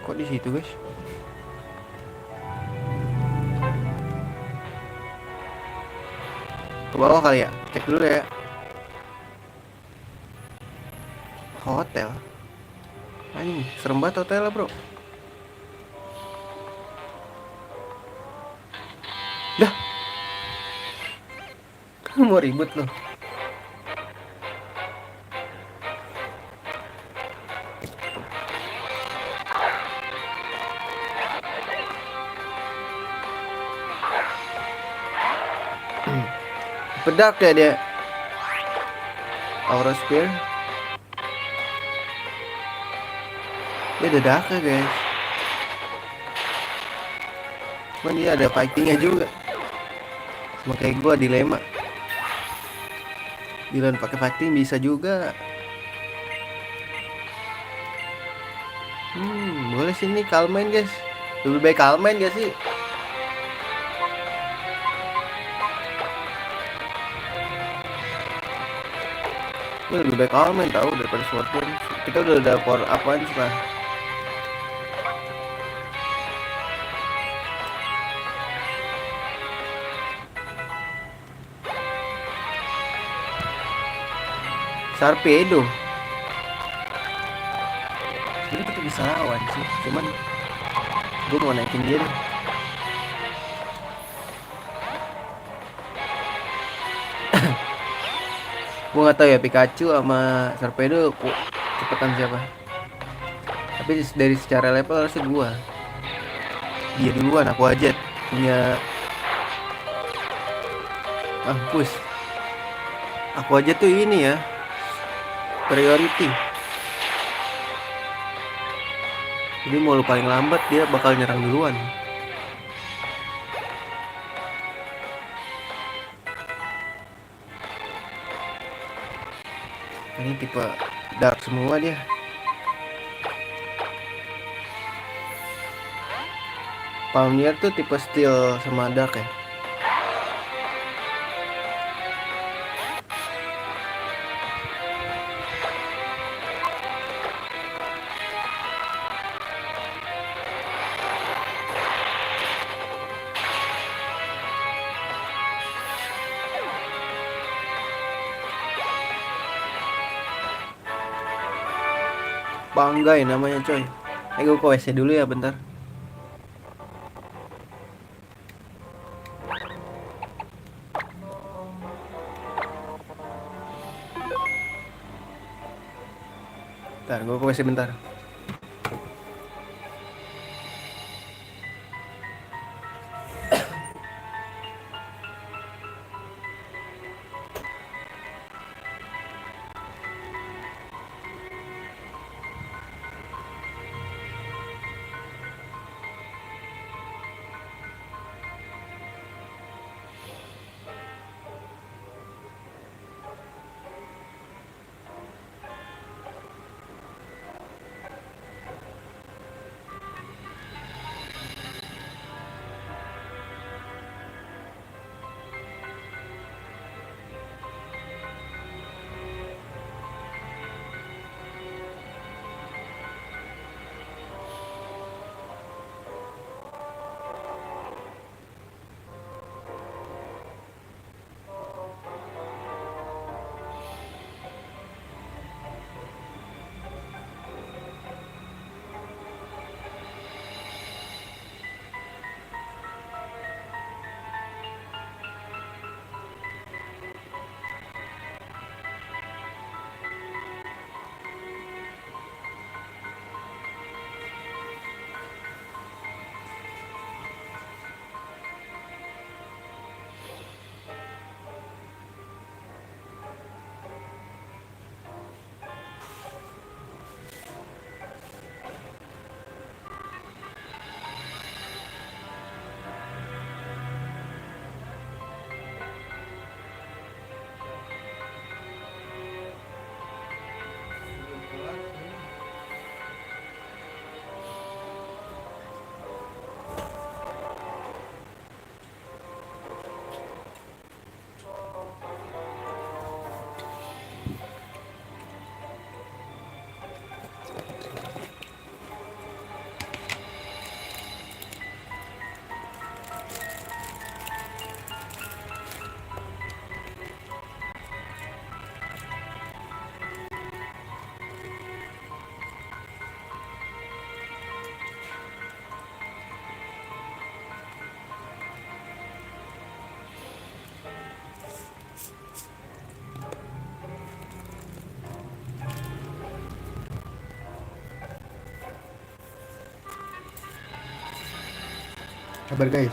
kok di situ guys? Ke bawah kali ya? Cek dulu ya. Hotel. Anjing, serem banget hotel lah, bro. Dah. Kamu mau ribut loh. Bedak ya dia. Aura Spear. Dia ada dark ya guys. Cuman dia ada fightingnya juga. Sama kayak gua dilema. Dilan pakai fighting bisa juga. Boleh sini kalmain guys. Lebih baik kalmain gak sih? Lebih baik kalmain tahu daripada Swordburn. Kita udah ada power apaan sih lah. Sharpedo. Sebenernya kita bisa lawan sih, cuman gue mau naikin dia deh. Gue nggak tahu ya Pikachu sama Sharpedo cepetan siapa. Tapi dari secara level harusnya gue. Dia duluan, aku aja punya. Mampus. Aku aja tuh ini ya. Priority. Jadi mau lu paling lambat dia bakal nyerang duluan. Ini tipe dark semua dia. Palmia tuh tipe steel sama dark ya. Banggai namanya coy. Gue ke WC dulu ya bentar. Bentar, gue ke WC bentar. Kabar guys.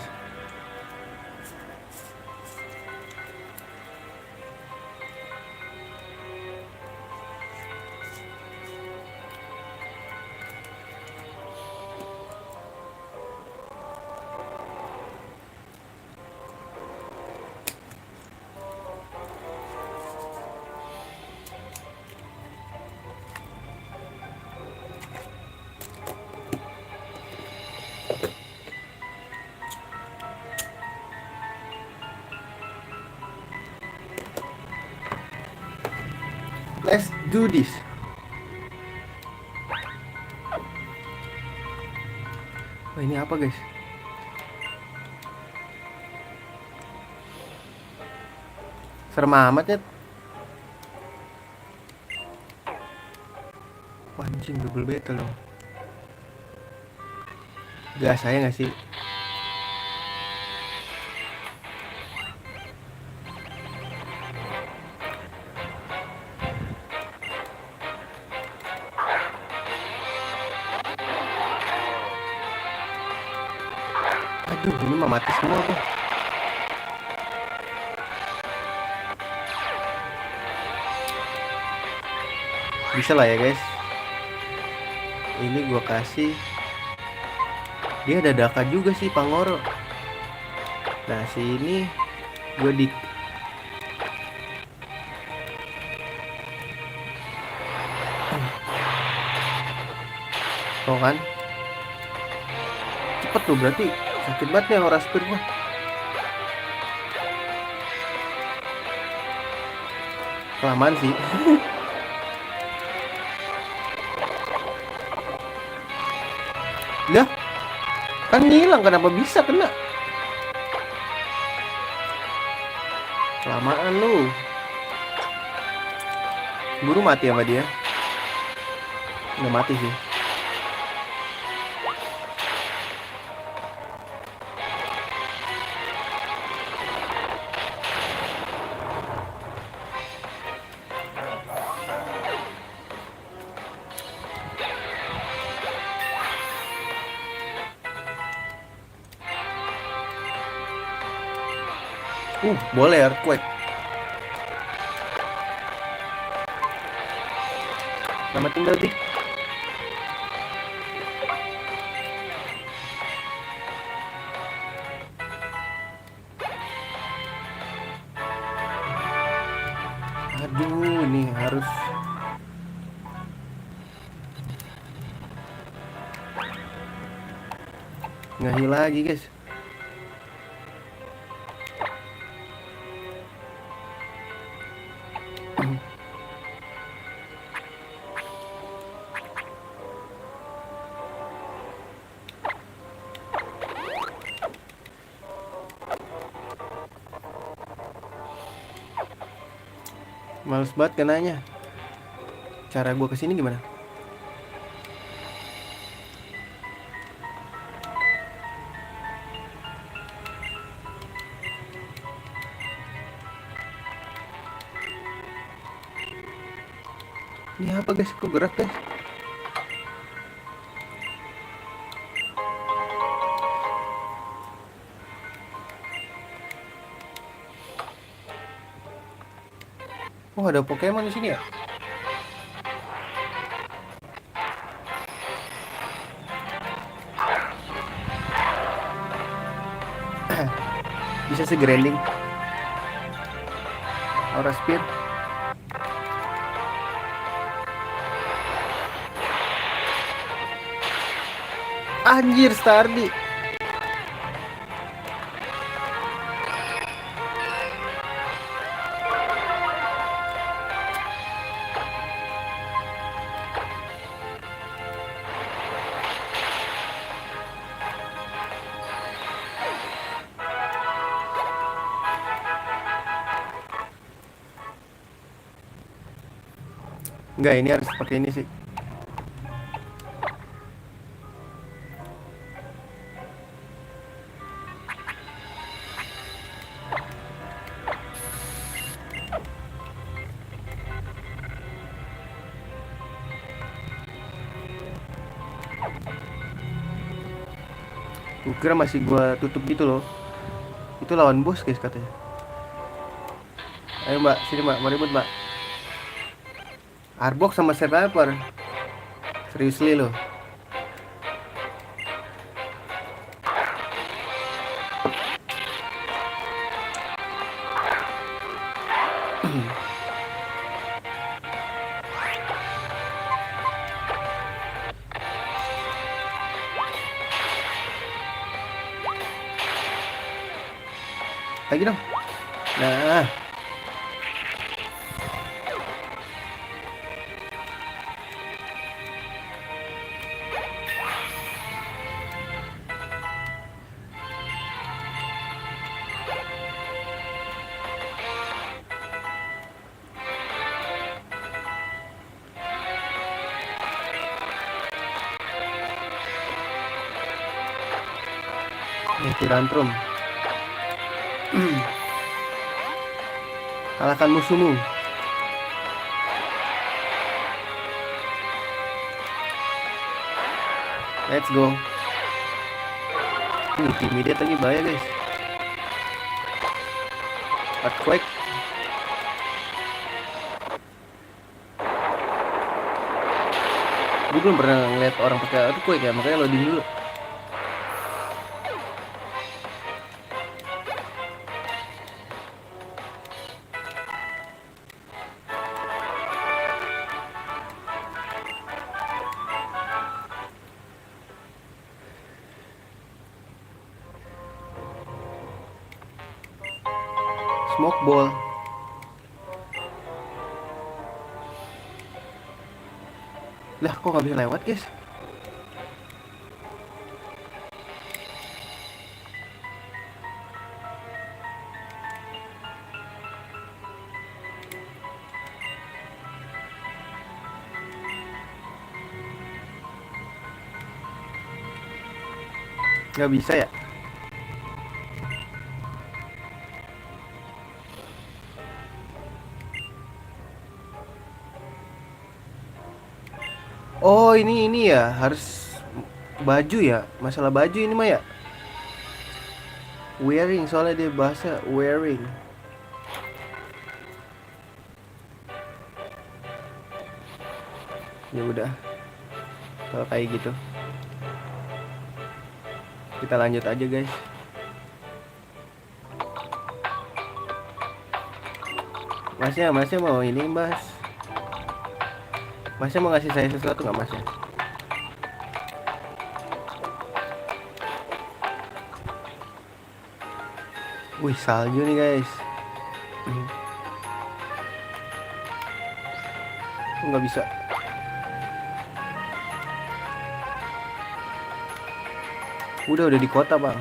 Let's do this. Oh, ini apa guys? Serem amat ya. Wah, anjing double battle loh. Gas saya nggak sih? Aduh, ini mah mati semua tuh. Bisa lah ya guys. Ini gua kasih. Dia ada daka juga sih Pangoro. Nah sini gue di kan cepet tuh, berarti sakit banget nih Aura Spear gua. Kelamaan sih. Lah kan hilang, kenapa bisa kena? Kelamaan lu. Buru mati sama dia. Udah mati sih. Boleh earthquake. Selamat tinggal di. Aduh, ini harus ngahi lagi guys. Males banget kenanya. Cara gue kesini gimana? Ini apa guys? Kok gerak guys? Oh, ada Pokemon di sini ya? Bisa segrinding. Aura Spear. Anjir, Stardy. Enggak, ini harus pakai ini sih. Gue kira masih gue tutup gitu loh. Itu lawan bos guys katanya. Ayo mbak, sini mbak, mau ribut mbak. Arbok sama Survivor. Seriously loh. Lagi dong. Nah, ini Tirantrum. Kalahkan musuhmu. Let's go. Immediate lagi bahaya guys. Earthquake. Gue belum pernah ngeliat orang pakai earthquake ya, makanya loading dulu. Smoke ball. Lah kok gak bisa lewat guys? Gak bisa ya? Oh ini ya harus baju ya, masalah baju ini mah ya. Wearing, soalnya dia bahasa wearing. Ya udah, kalau kayak gitu kita lanjut aja guys. Masnya mau ini mas? Masnya mau ngasih saya sesuatu nggak masnya? Wih salju nih guys. Nggak bisa. Udah di kota bang.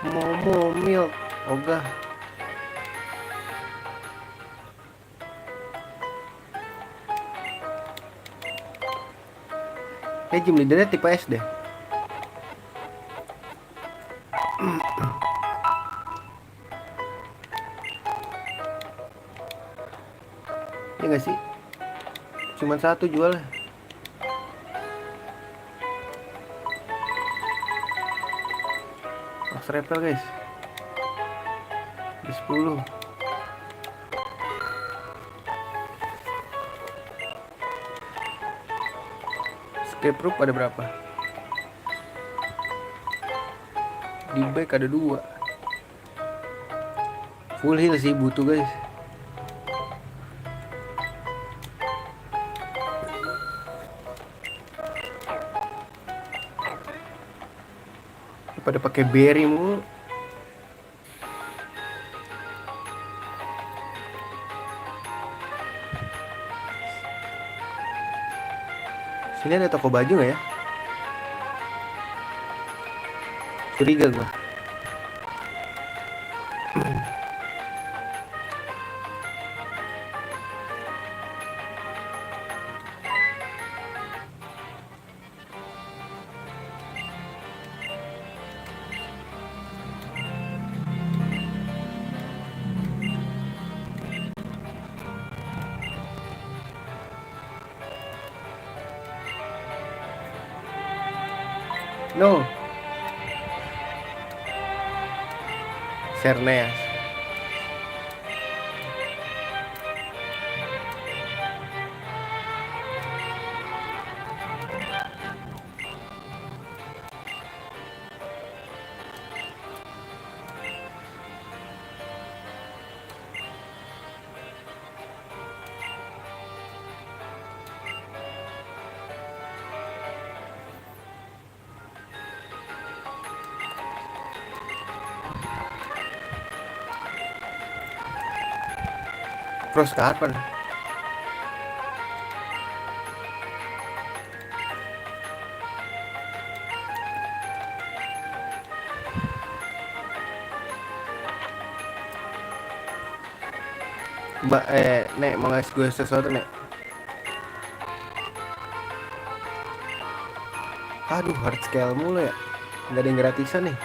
Momo milk ogah. Gym leadernya tipe S deh. Ya nggak sih? Cuman satu jual. Max repel guys. Di 10. Escape rope ada berapa? Di back ada 2. Full heal sih butuh guys. Pada pakai berry mulu. Sini ada toko baju nggak ya? Curiga gua. No, Cerneas. Pros kapan? Mbak, Nek, mau ngasih gue sesuatu, Nek. Aduh, hard scale mulu ya. Nggak ada yang gratisan nih.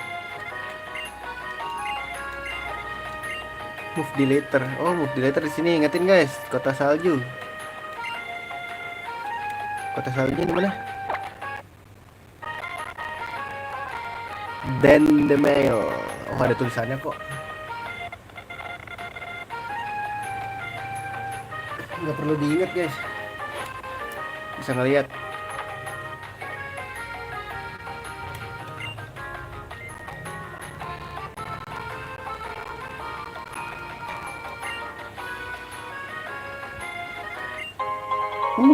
Move deleter. Oh, move deleter di sini. Ingetin guys, kota salju. Kota saljunya di mana? Dan the mail. Oh, ada tulisannya kok. Nggak perlu diingat guys. Bisa ngeliat.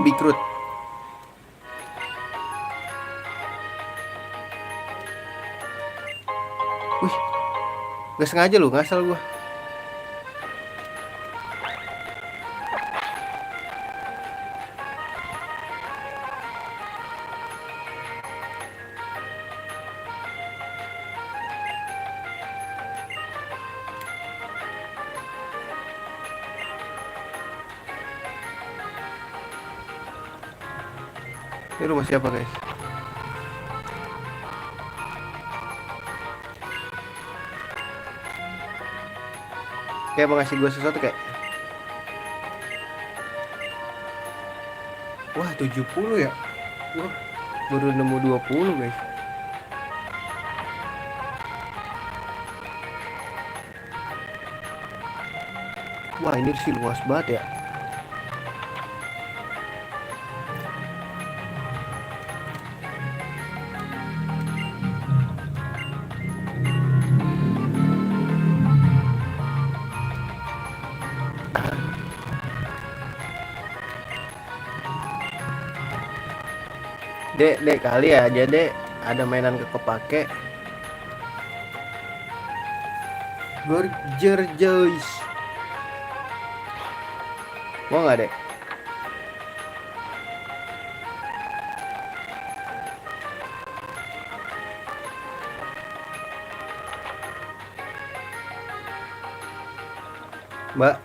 Bikrut. Wih, gak sengaja lu, ngasal gua. Ini rumah siapa guys? Kayak mau ngasih gue sesuatu kayak. Wah 70 ya. Wah, baru nemu 20 guys. Wah ini sih luas banget ya. Dek kali aja dek ada mainan kepake. Burger Joyce. Mau nggak dek? Mbak,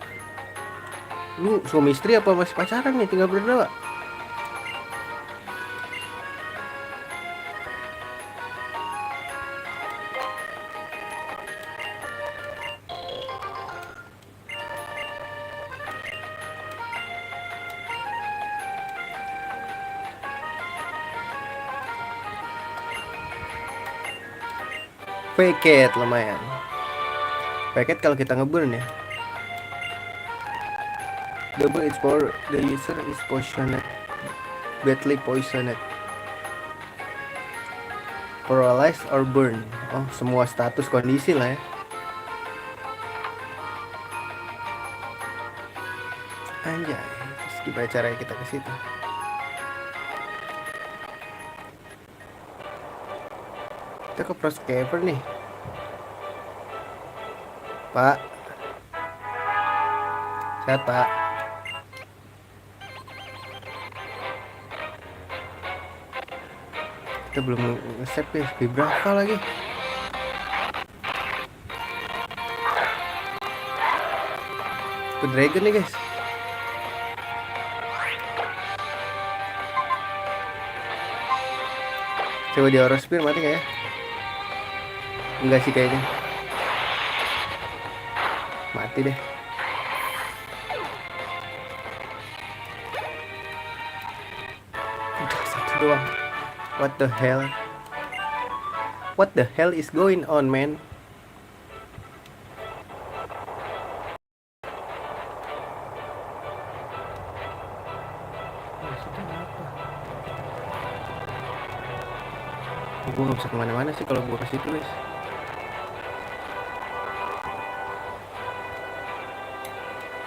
lu suami istri apa masih pacaran nih tinggal berdua? Paket lumayan. Paket kalau kita ngeburn ya. Double its power, the user is poisoned, badly poisoned, paralyzed or burn. Oh, semua status kondisi lah ya. Anjay, terus gimana caranya kita ke situ? Kita ke Proscaper nih. Pak. Sehat, Pak. Kita belum nge-save ya, berapa lagi? Ke Dragon nih, guys. Coba di Horror Spear mati gak ya? Enggak sih kayaknya. Mati deh. Udah satu doang. What the hell? What the hell is going on, man? Gue gak bisa kemana-mana sih kalau gue ke situ, guys.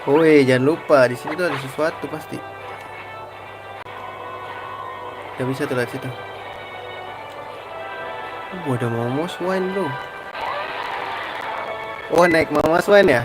Oh, jangan lupa di sini tuh ada sesuatu pasti. Gak bisa tuh lihat situ. Oh, ada Mama Swan, bro. Oh, naik Mama Swan ya?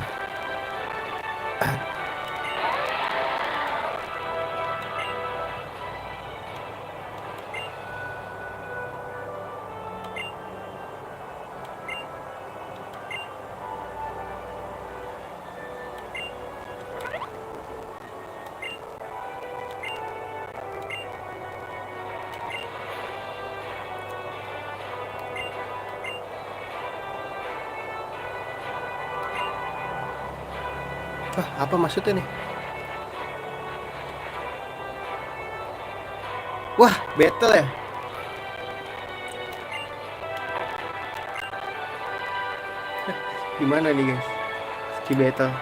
Wah, apa maksudnya nih? Wah, battle ya? Gimana nih, guys? Ski battle.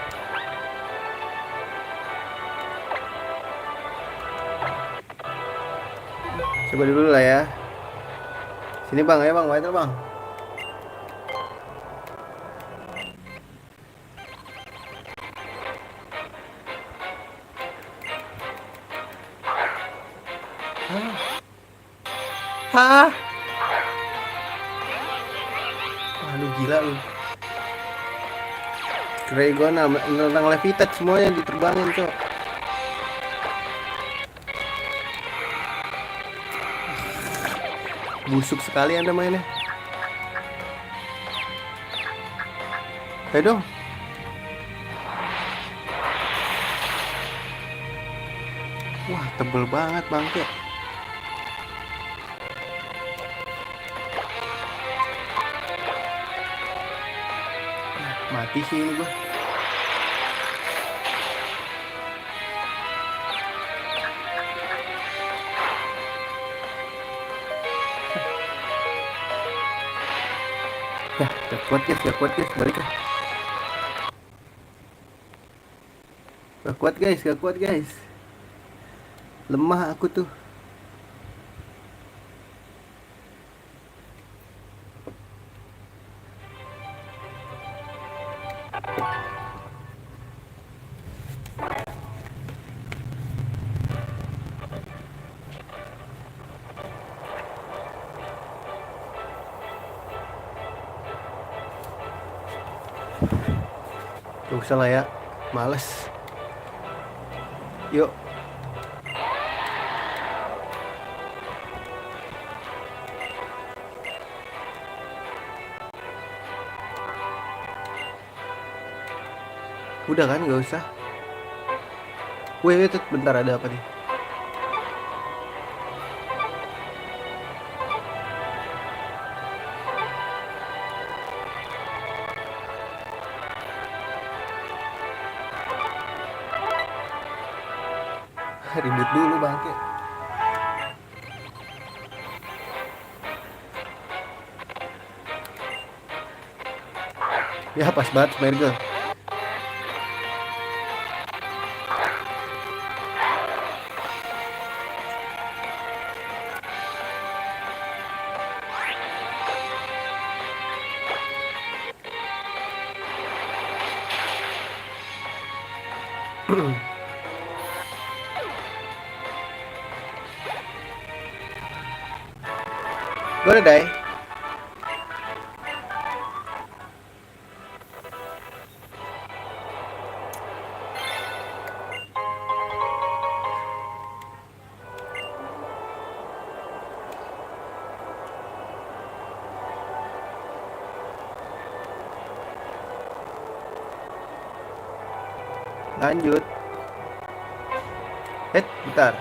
Coba dulu lah ya. Sini bang, ayo bang, battle bang. Hah? Wah, lu gila lu. Dragona, menentang Levitat semuanya diterbangin, cok. Busuk sekali Anda mainnya. Ayo dong. Wah, tebel banget bangke. Mati sih ini gua. Ya, gak kuat guys, balik lah. Gak kuat guys. Lemah aku tuh. Gak usah lah ya, males. Yuk. Udah kan, gak usah. Wait, bentar, ada apa nih? Ribut dulu bangke. Ya pas banget Smergel. Gue udah die. Lanjut. Bentar.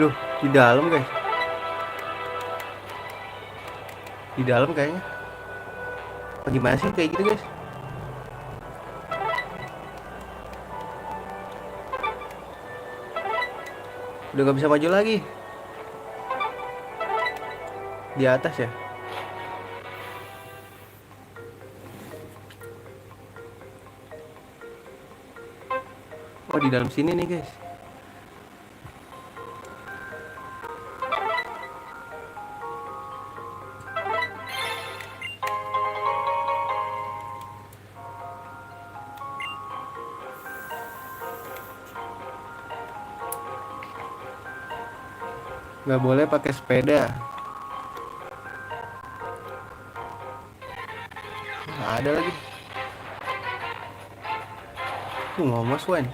Duh, di dalam guys. Di dalam kayaknya. Oh, gimana sih kayak gitu guys? Udah gak bisa maju lagi. Di atas ya. Oh, di dalam sini nih guys. Nggak boleh pakai sepeda. Nggak ada lagi. Tuh ngomos Wan.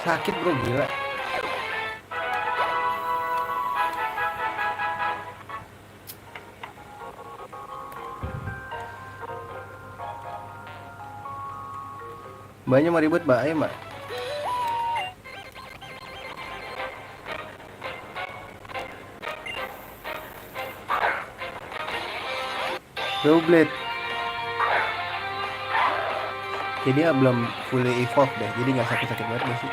Sakit bro, gila. Banyak mah ribet mbak, ayo mbak. Beyblade. Jadi ya belum fully evolve deh, jadi nggak sakit-sakit banget gak sih?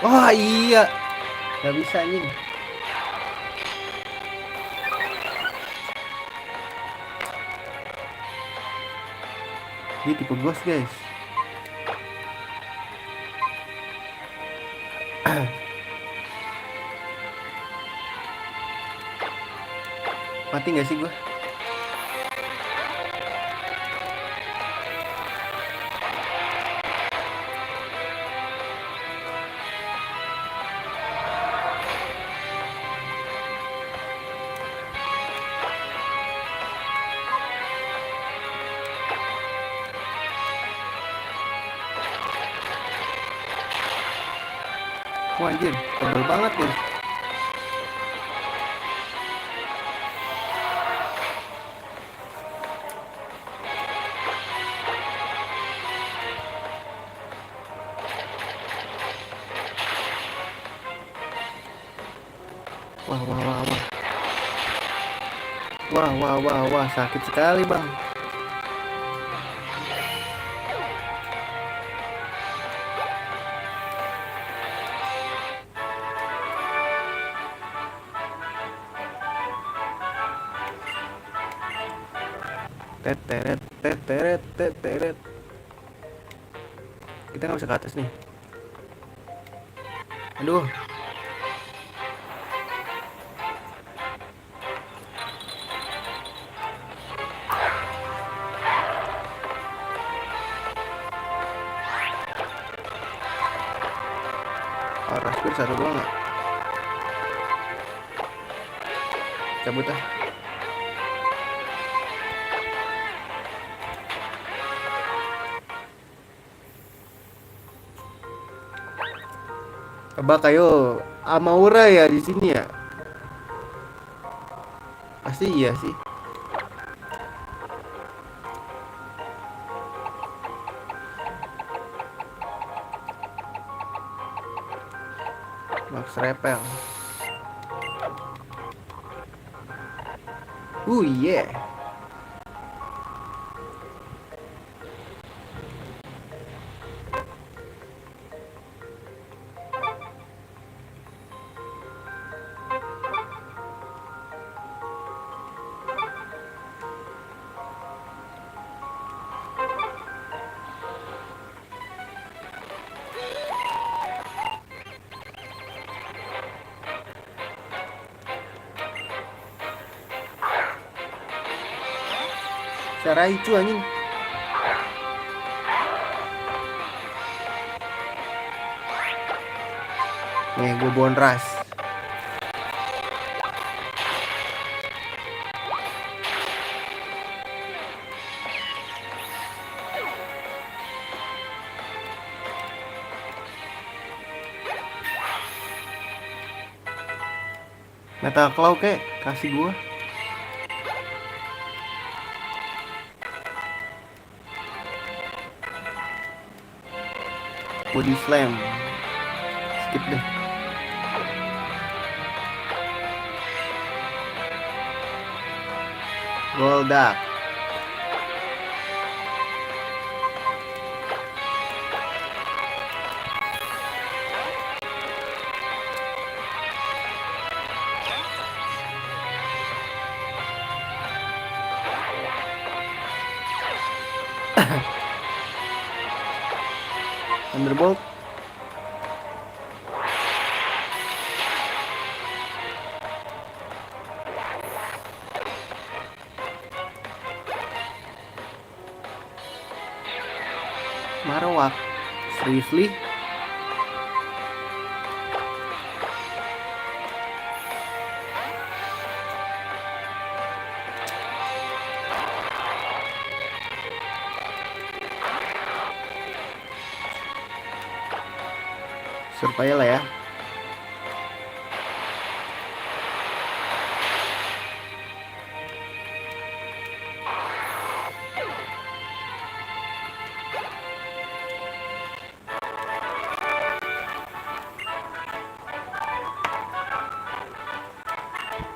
Wah iya, nggak bisa anjing. Dia tipe ghost guys. Mati nggak sih gua? Wah anjir, tebel banget guys. Wah wah wah wah. Wah wah wah wah, sakit sekali bang. Teteret teteret teteret. Kita nggak bisa ke atas nih. Aduh. Oh, raspberry satu doang nggak? Cabut ah. Tebak ayo, Amaura ya di sini ya? Pasti iya sih. Max Repel. Yeah. Saraichu anjing. Nih gue bonras. Metal Claw kek, kasih gua. Body Slam. Skip deh. Goldak. Thunderbolt. Marowak. Seriously? Supaya lah ya.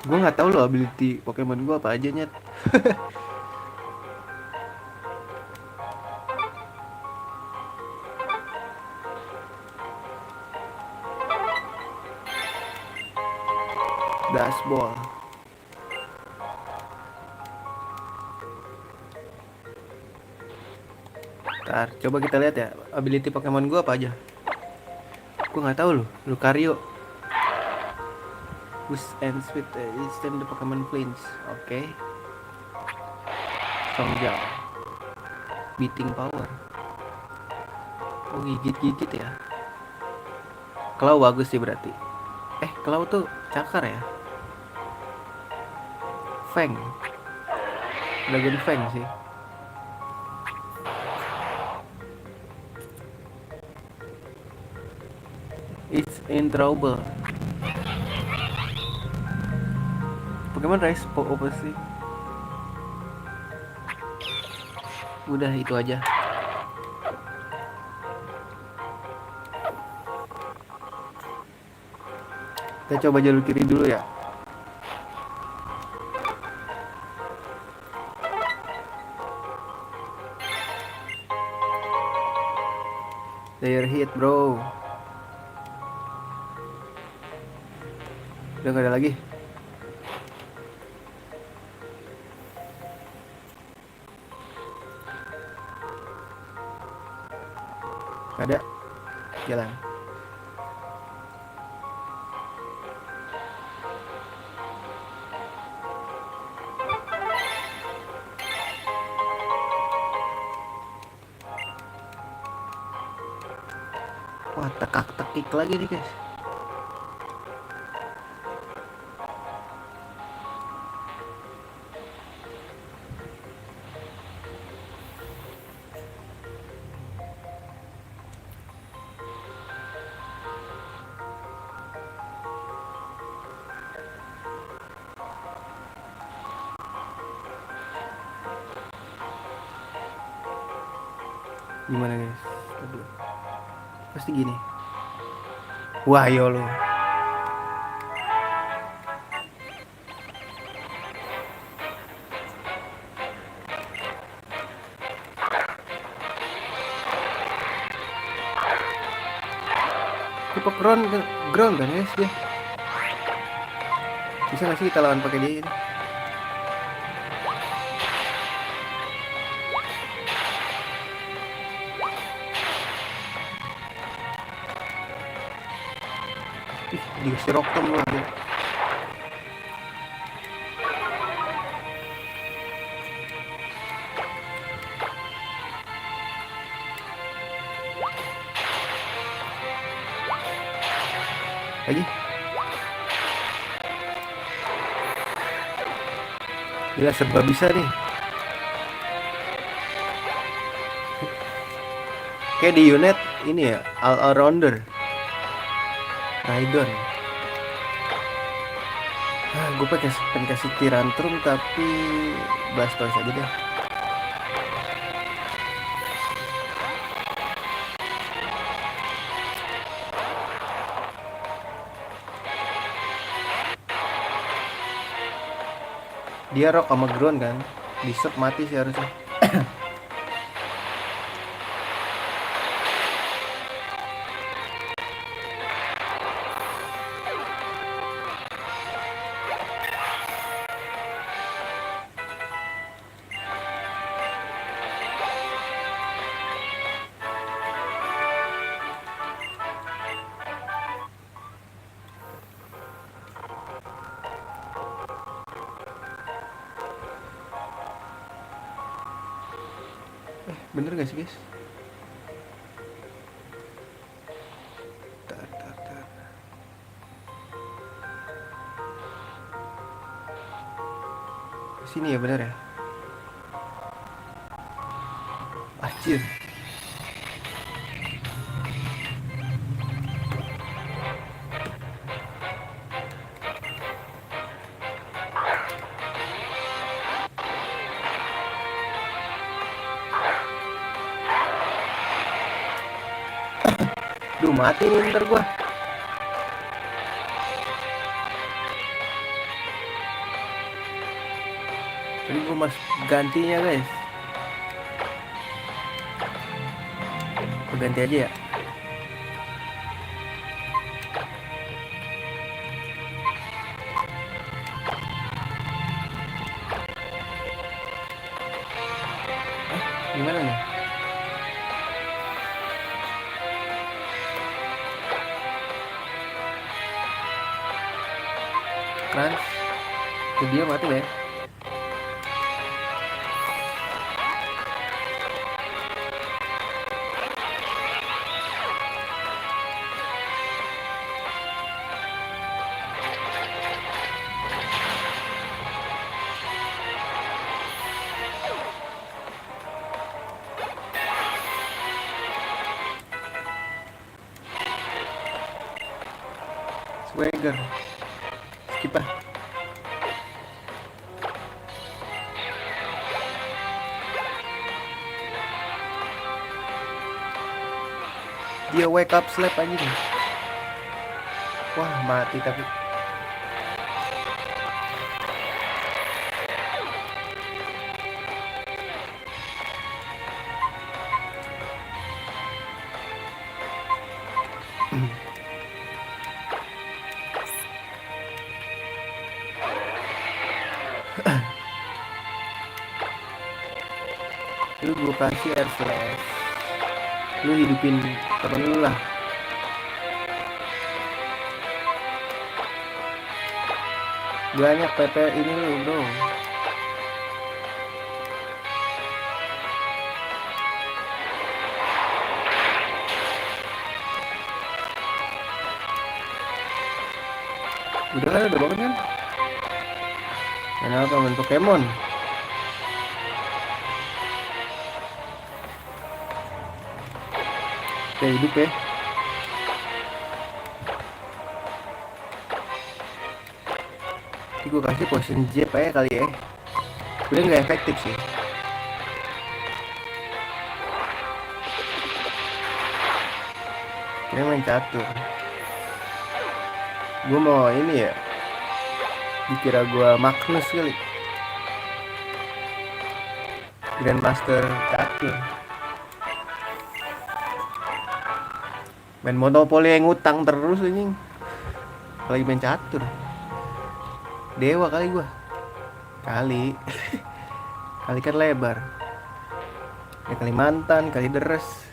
Gue nggak tahu loh ability Pokemon gue apa aja nyet. Dashball. Ntar coba kita lihat ya ability Pokemon gue apa aja. Gue nggak tahu loh. Lucario. Boost and Sweet Instant the Pokemon Flinch. Oke. Songjal. Beating Power. Oh gigit-gigit ya. Claw bagus sih berarti. Claw tuh cakar ya. Fang. Dragon Fang sih. It's in trouble. Pokemon Rise apa sih? Udah itu aja. Kita coba jalur kiri dulu ya. Layer hit bro. Udah gak ada lagi. Gak ada. Jalan. Wah, tekak-tekik lagi nih guys. Gimana guys? Aduh. Pasti gini. Wah, yo lo. Tipe ground kan guys dia. Bisa nggak sih kita lawan pakai dia ini? Dikasih rocktom lu aja. Lagi. Gila serba bisa nih. Kayak di unit ini ya, all rounder. Raidon. Gue pengen kasih Tyrantrum tapi Blastoise aja deh. Dia rock sama ground kan, disep mati sih harusnya. Bener gak sih guys? Tar. Sini ya bener ya? Anjir. Duh mati nih ntar gua. Tadi gua mas gantinya guys. Gua ganti aja ya. Gimana nih? Crunch. Tuh dia mati ya. Swagger. Skip ah. Dia wake up slap aja nih. Wah mati tapi. Lu gue kasih air slash. Lu hidupin temen lu lah. Banyak PP ini lu bro. Udah bangun kan? Kenapa main Pokemon? Oke hidup ya. Ini gue kasih potion jab aja kali ya. Udah nggak efektif sih. Ini main catur. Gue mau ini ya. Dikira gue Magnus kali. Grandmaster catur. Main monopoli yang ngutang terus anjing. Lagi main catur. Dewa kali gua. Kali. Kali kan lebar. Ya Kalimantan, kali deres.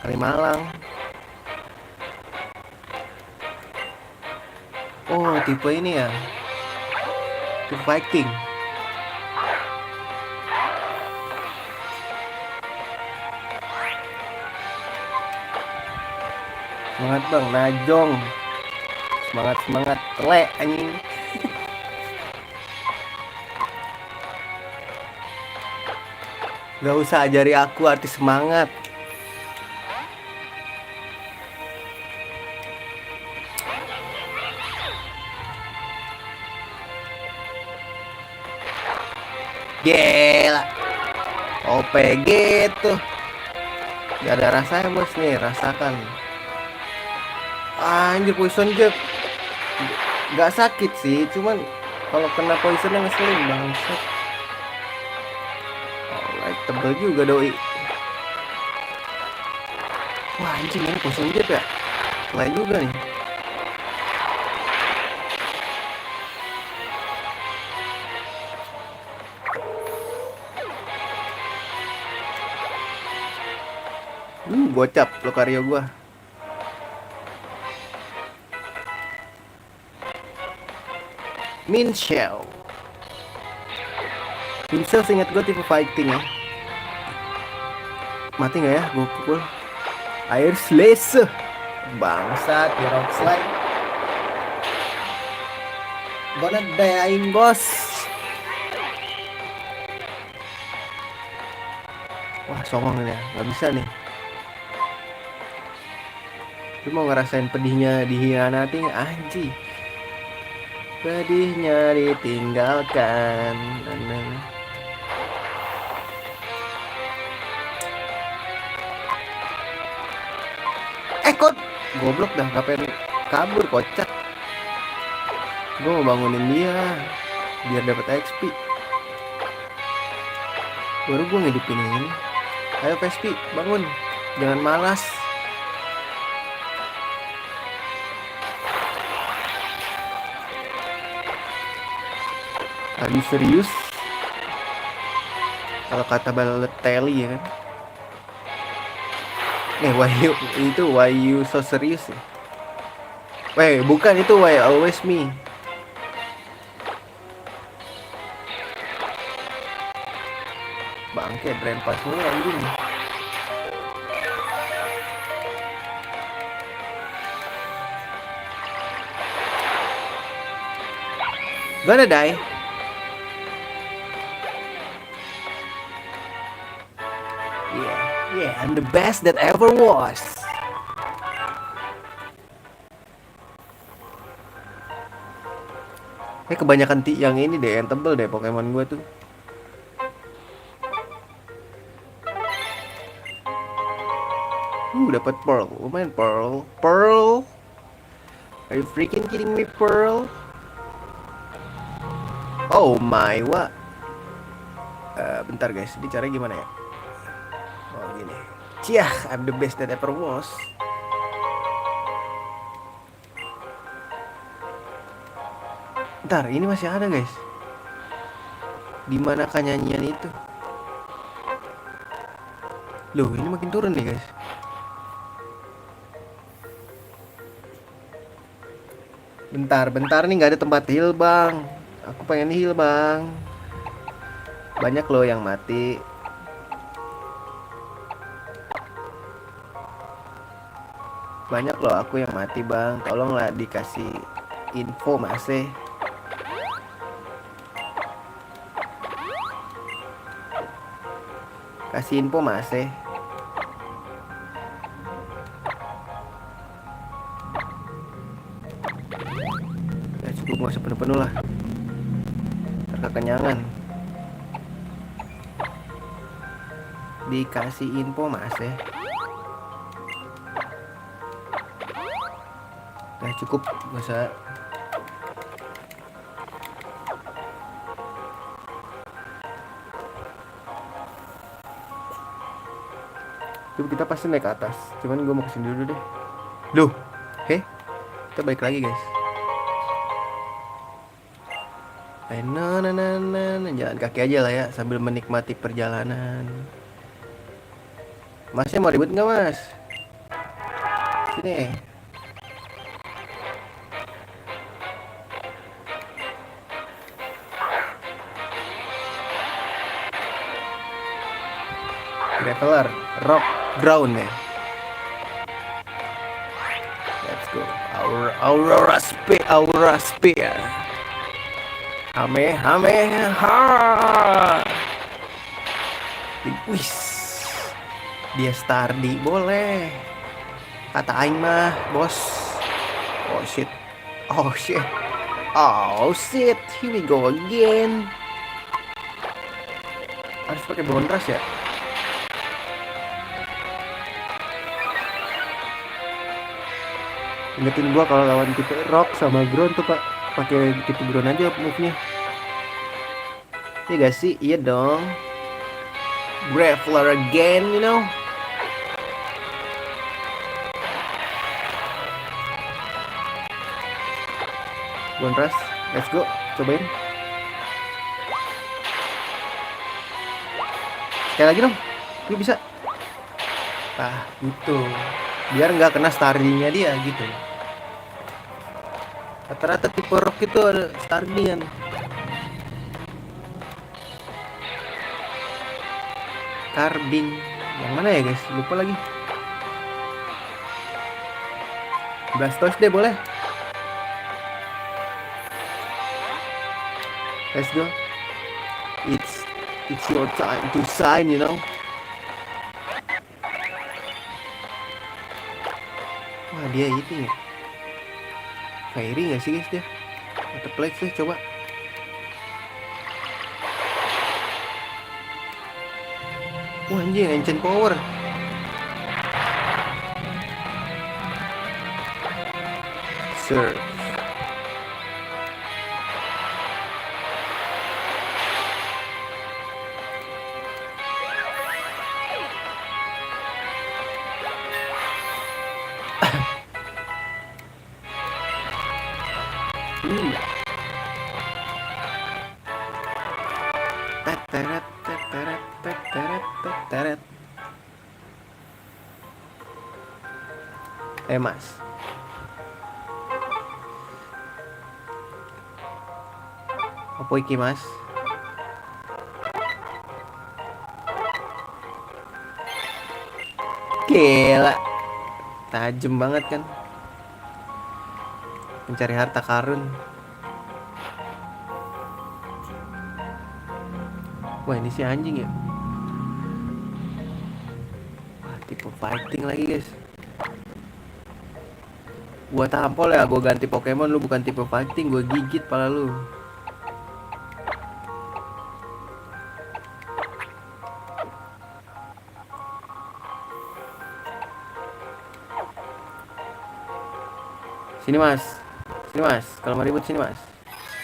Kali Malang. Oh, tipe ini ya. Tipe Viking. Semangat bang, Najong. Semangat telek anjing. Gak usah ajari aku arti semangat. Gila. OPG tuh. Gak ada rasanya bos nih, rasakan. Anjir poison jab. Gak sakit sih, cuman kalau kena poisonnya ngeselin bangsat. Alright, tebel juga doi. Wah anjing ini poison jab ya. Lain juga nih. Gocap Lucario gua. Minshell seingat gue tipe fighting ya. Mati nggak ya gue pukul. Air Slash bangsat ya, rock slide banget dayain bos. Wah songong ini ya, nggak bisa nih. Lu mau ngerasain pedihnya dihianati anjing. Pedihnya ditinggalkan. Kok goblok dah, ngapain kabur kocak. Gue mau bangunin dia biar dapat XP. Baru gue ngidupin ini. Ayo PSP bangun, jangan malas. Lagi serius kalau kata Balotelli ya kan. Why you so serious ya? Bukan itu why always me. Bangke brand pass mulu anjing. Gonna die. Yeah, I'm the best that ever was. Kebanyakan yang ini deh, yang tebel deh Pokemon gue tuh. Dapat Pearl, lumayan Pearl. Are you freaking kidding me, Pearl? Oh my, what? Bentar guys, ini caranya gimana ya? Oh gini. Ciah, I'm the best that ever was. Bentar, ini masih ada guys. Dimana kan nyanyian itu? Loh, ini makin turun nih guys. Bentar nih, nggak ada tempat heal bang. Aku pengen heal bang. Banyak loh yang mati. Banyak loh aku yang mati bang. Tolonglah dikasih info masih. Kasih info masih. Ya cukup, gak usah penuh-penuh lah. Kekenyangan. Dikasih info masih. Nah cukup, gak usah. Coba kita pasti naik ke atas. Cuman gue mau kesini dulu deh. Loh, kita balik lagi guys. Jalan kaki aja lah ya sambil menikmati perjalanan. Masnya mau ribut nggak mas? Sini. Graveler, rock ground ya. Let's go. Aurora Spear. Hame ha. Wis. Dia Stardy boleh. Kata aing mah, bos. Oh shit. Here we go again. Harus pakai bonus ya. Ingetin gua kalau lawan tipe rock sama ground tuh pak, pakai tipe ground aja move-nya. Iya gak sih? Iya dong. Graveler again, you know. Bonus, let's go, cobain. Sekali lagi dong, lu bisa. Ah, gitu. Biar nggak kena starlingnya dia gitu. Rata-rata tipe rock itu ada starlingan. Carbing. Yang mana ya guys? Lupa lagi. Blastoise deh boleh. Let's go. It's your time to shine, you know. Wah dia ini ya. Fairy nggak sih guys dia? Atau Plex deh coba. Wah anjing, ancient power. Sir. Mas. Apa iki mas? Gila. Tajem banget kan. Mencari harta karun. Wah ini si anjing ya. Wah tipe fighting lagi guys. Gua tampol ya, gua ganti Pokemon, lu bukan tipe fighting, gua gigit pala lu. Sini mas, kalau mau ribut sini mas,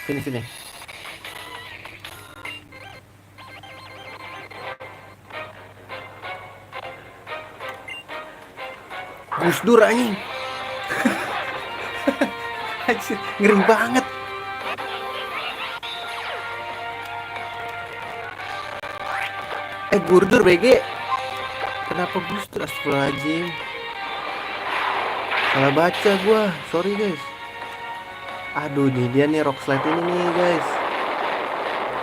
sini. Gus Dur anjing. Ngeri banget. Gurdur BG. Kenapa Gus Dur? Astagfirullahaladzim. Salah baca gua. Sorry guys. Aduh nih dia nih rock slide ini nih guys.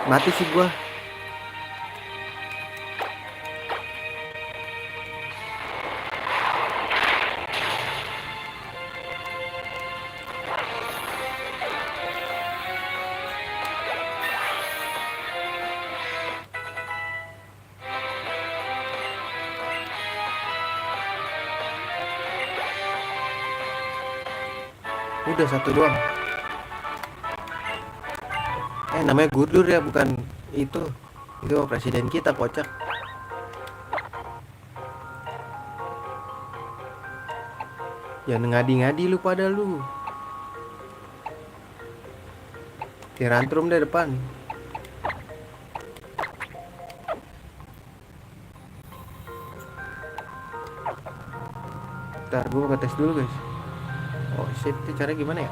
Mati sih gua. Udah satu doang. Namanya Gurdur ya, bukan itu. Itu presiden kita kocak. Jangan ngadi-ngadi lu pada lu. Tirantrum deh depan. Ntar gue mau tes dulu guys. Oh shit, itu caranya gimana ya?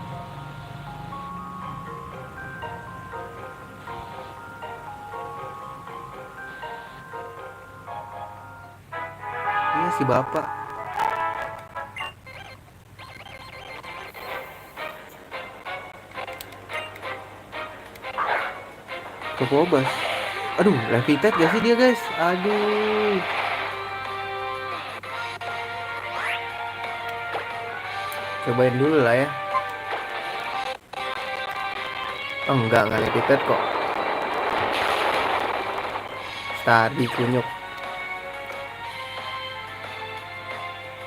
Iya si bapak. Kokobas. Aduh, levitate gak sih dia guys? Aduh. Cobain dulu lah ya. Oh enggak levitate kok. Tadi kunyuk.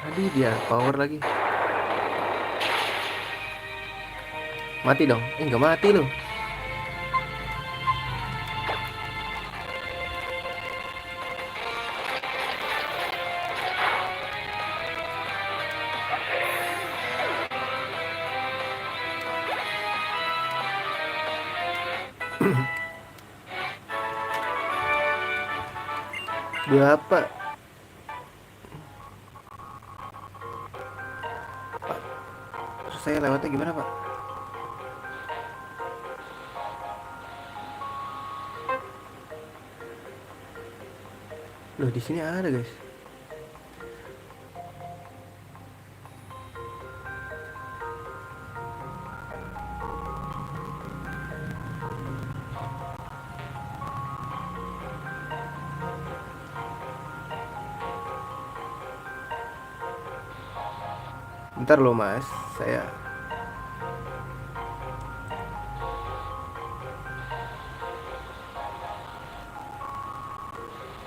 Aduh dia power lagi. Mati dong. Enggak mati loh. Berapa? Pak, terus saya lewatnya gimana, Pak? Loh, di sini ada, guys. Bentar loh, Mas. Saya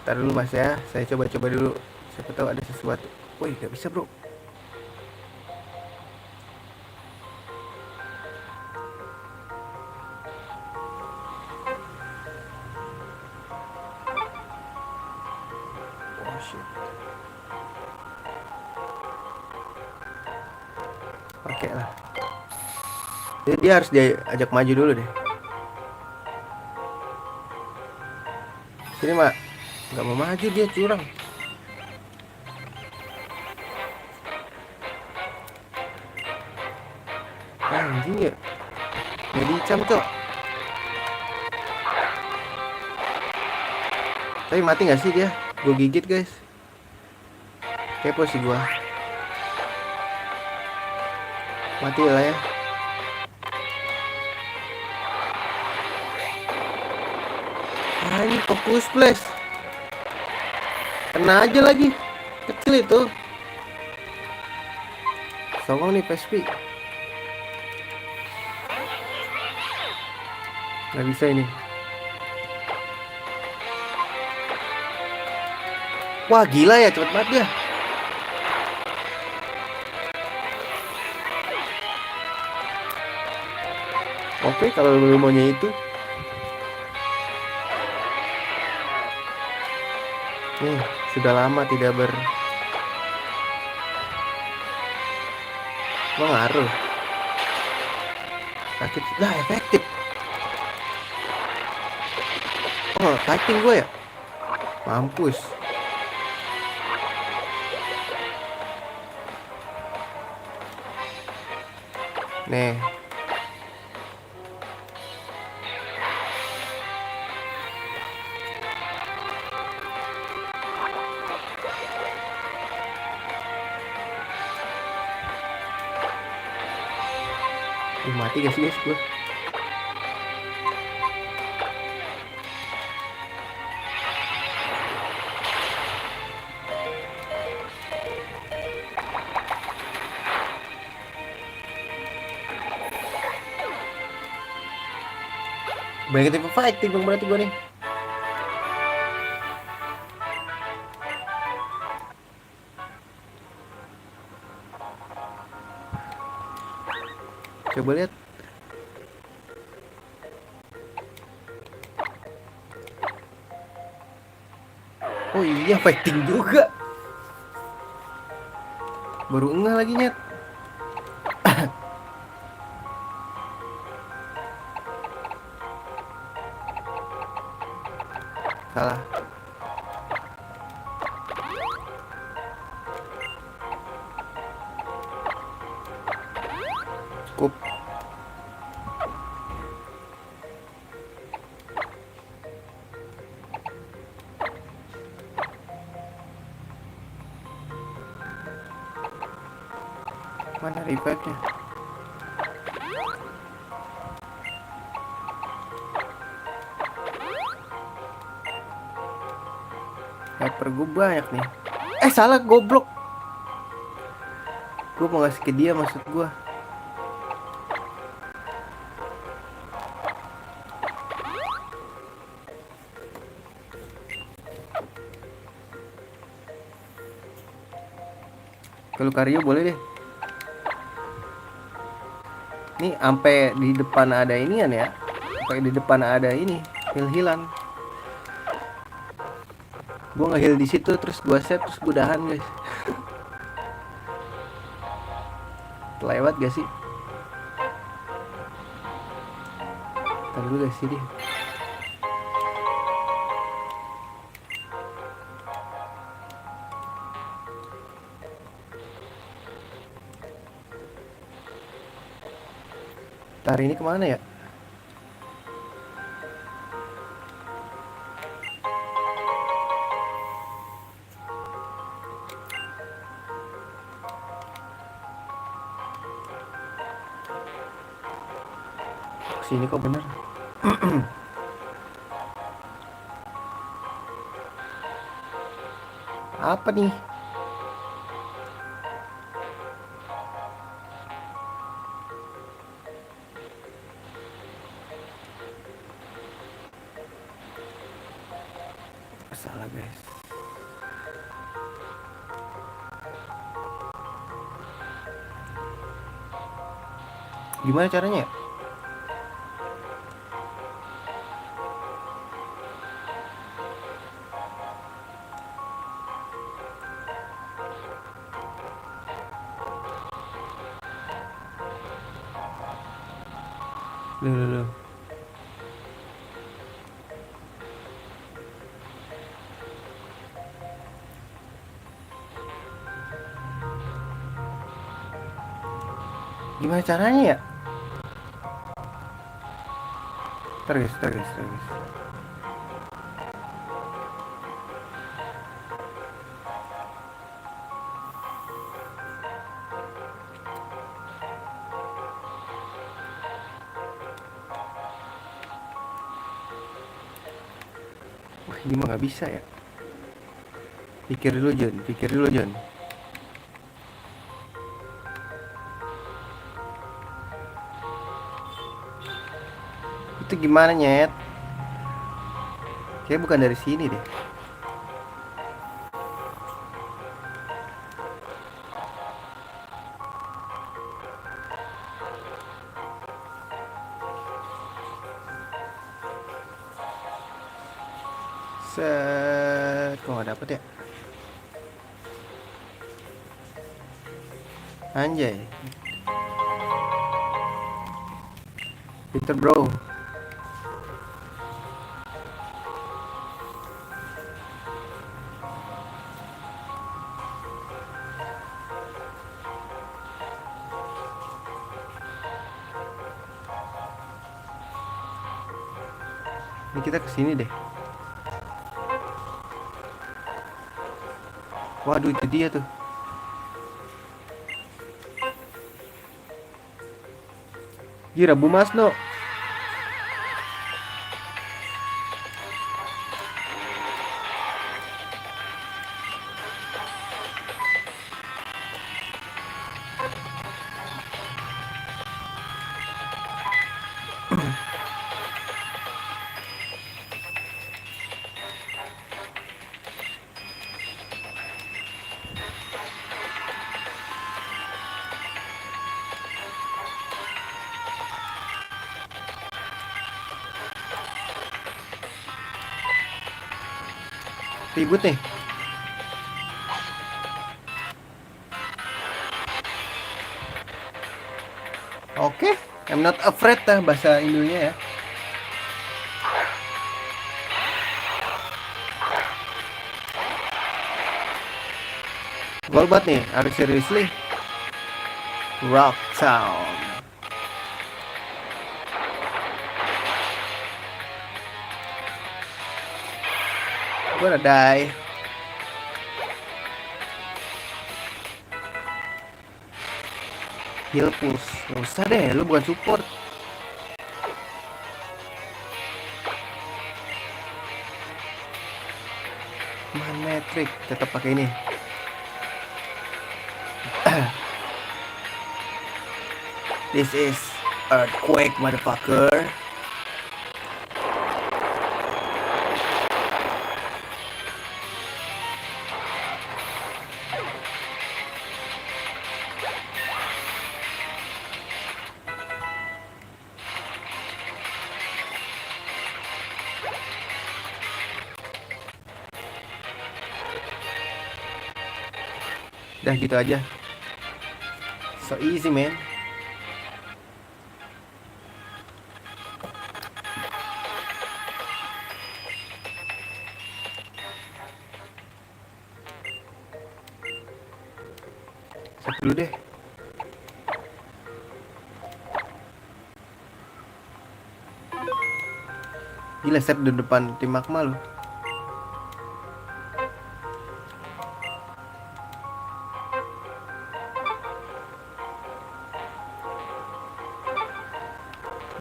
Ntar dulu, Mas, ya. Saya coba-coba dulu. Siapa tahu ada sesuatu. Woi, gak bisa, bro. Oh shit. Pakai lah. Dia harus diajak maju dulu deh. Sini, Mak. Gak mau maju, dia curang. Anjing ya. Gak dicam, Cok. Tapi mati gak sih dia? Gue gigit, guys. Kepo sih gue. Mati lah ya. Ini fokus flash. Kena aja lagi. Kecil itu. Songong nih PSP. Gak bisa ini. Wah, gila ya, cepet banget dia. Oke, kalau lu maunya itu. Nih, sudah lama tidak ngaruh. Sakit. Lah, efektif. Oh, typing gue ya. Mampus. Nih. Mati gak sih, guys, gue? Banyak tipe fighting bang berarti gue nih. Coba lihat. Oh iya, fighting juga. Baru enggak lagi, nyet. Salah. Cukup. Mana revive-nya? Hyper gue banyak nih. Salah, goblok. Gue mau ngasih ke dia, maksud gue. Kalau Lucario boleh deh. Nih sampai di depan ada inian ya. Sampai di depan ada ini, heal-healan. Gue nge-heal di situ terus gue set terus gue dahan, guys. Lewat gak sih? Ntar dulu guys, sini. Matahari ini kemana ya? Sini kok bener. Apa nih? Salah guys. Gimana caranya ya? Loh. Gimana caranya ya? Terus. Wah, ini mah nggak bisa ya. Pikir dulu John. Itu gimana nyet? Kayaknya bukan dari sini deh. Set, kok nggak dapet ya? Anjay. Peter bro. Ini kita kesini deh. Waduh, itu dia tuh. Gila, Bu Masno. Ribut nih. Oke, I'm not afraid bahasa Indonya ya. Gol banget nih, are you seriously? Rock Town. Gua udah die. Heal push. Gak usah deh, lu bukan support. Man metric, tetap pakai ini. This is earthquake, motherfucker. Udah gitu aja. So easy, man. Satu dulu deh. Gila, set di depan tim Magma loh.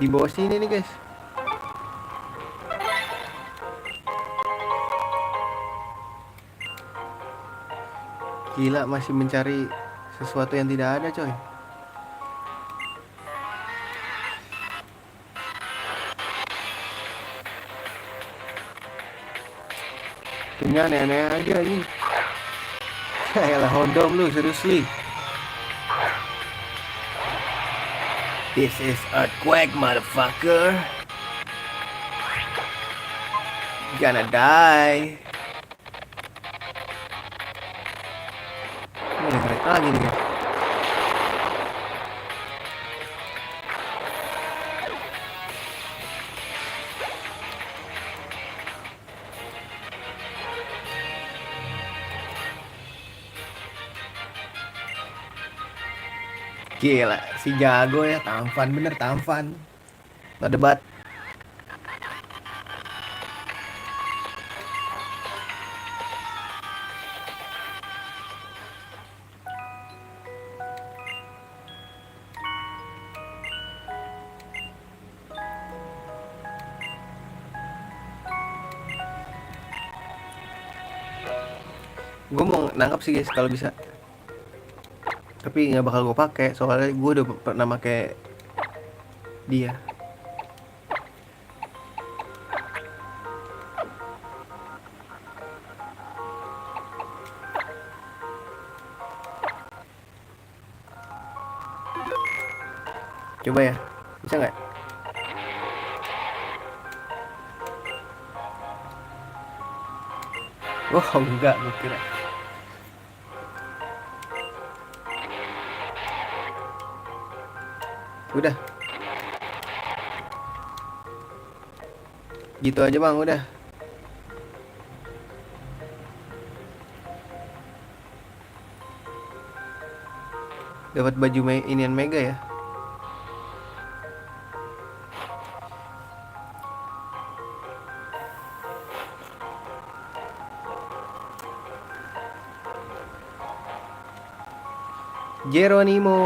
Di bawah sini nih guys. Gila, masih mencari sesuatu yang tidak ada coy. Timnya aneh-aneh aja ini. Yaelah, Hondom lu, seriously. This is earthquake, motherfucker. Gonna die. Ini mereka lagi nih guys. Gila, si jago ya, tampan bener, tampan. Nggak debat. Gue mau nangkap sih guys kalau bisa, tapi nggak bakal gue pakai soalnya gue udah pernah pakai dia. Coba ya, bisa nggak? Oh enggak, gue kira. Udah. Gitu aja bang, udah. Dapat baju inian Mega ya. Jeronimo.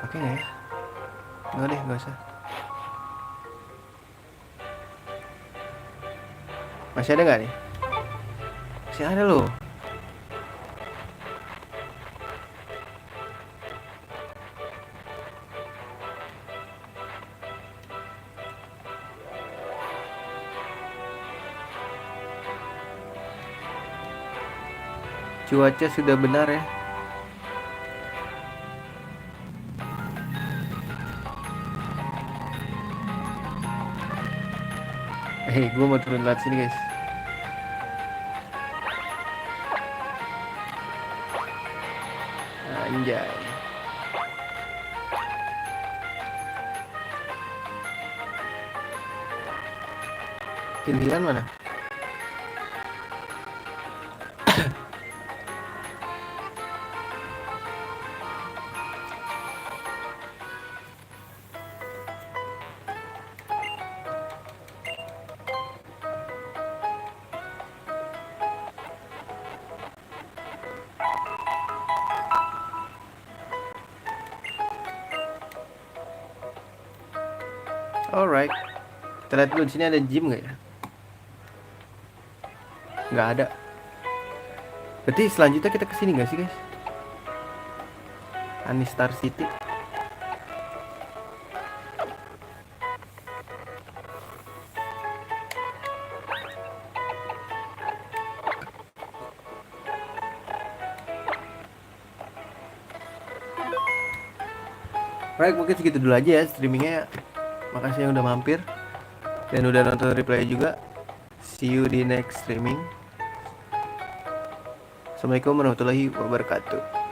Oke nggak ya? Nggak deh, nggak usah. Masih ada nggak nih? Masih ada loh. Cuaca sudah benar ya. Gue mau turun lewat sini guys. Anjay. Pilihan mana? Alright. Kita lihat dulu di sini ada gym nggak ya? Nggak ada. Berarti selanjutnya kita kesini nggak sih guys? Anistar City. Alright, mungkin segitu dulu aja ya streamingnya. Makasih yang udah mampir dan udah nonton replay juga. See you di next streaming. Assalamualaikum warahmatullahi wabarakatuh.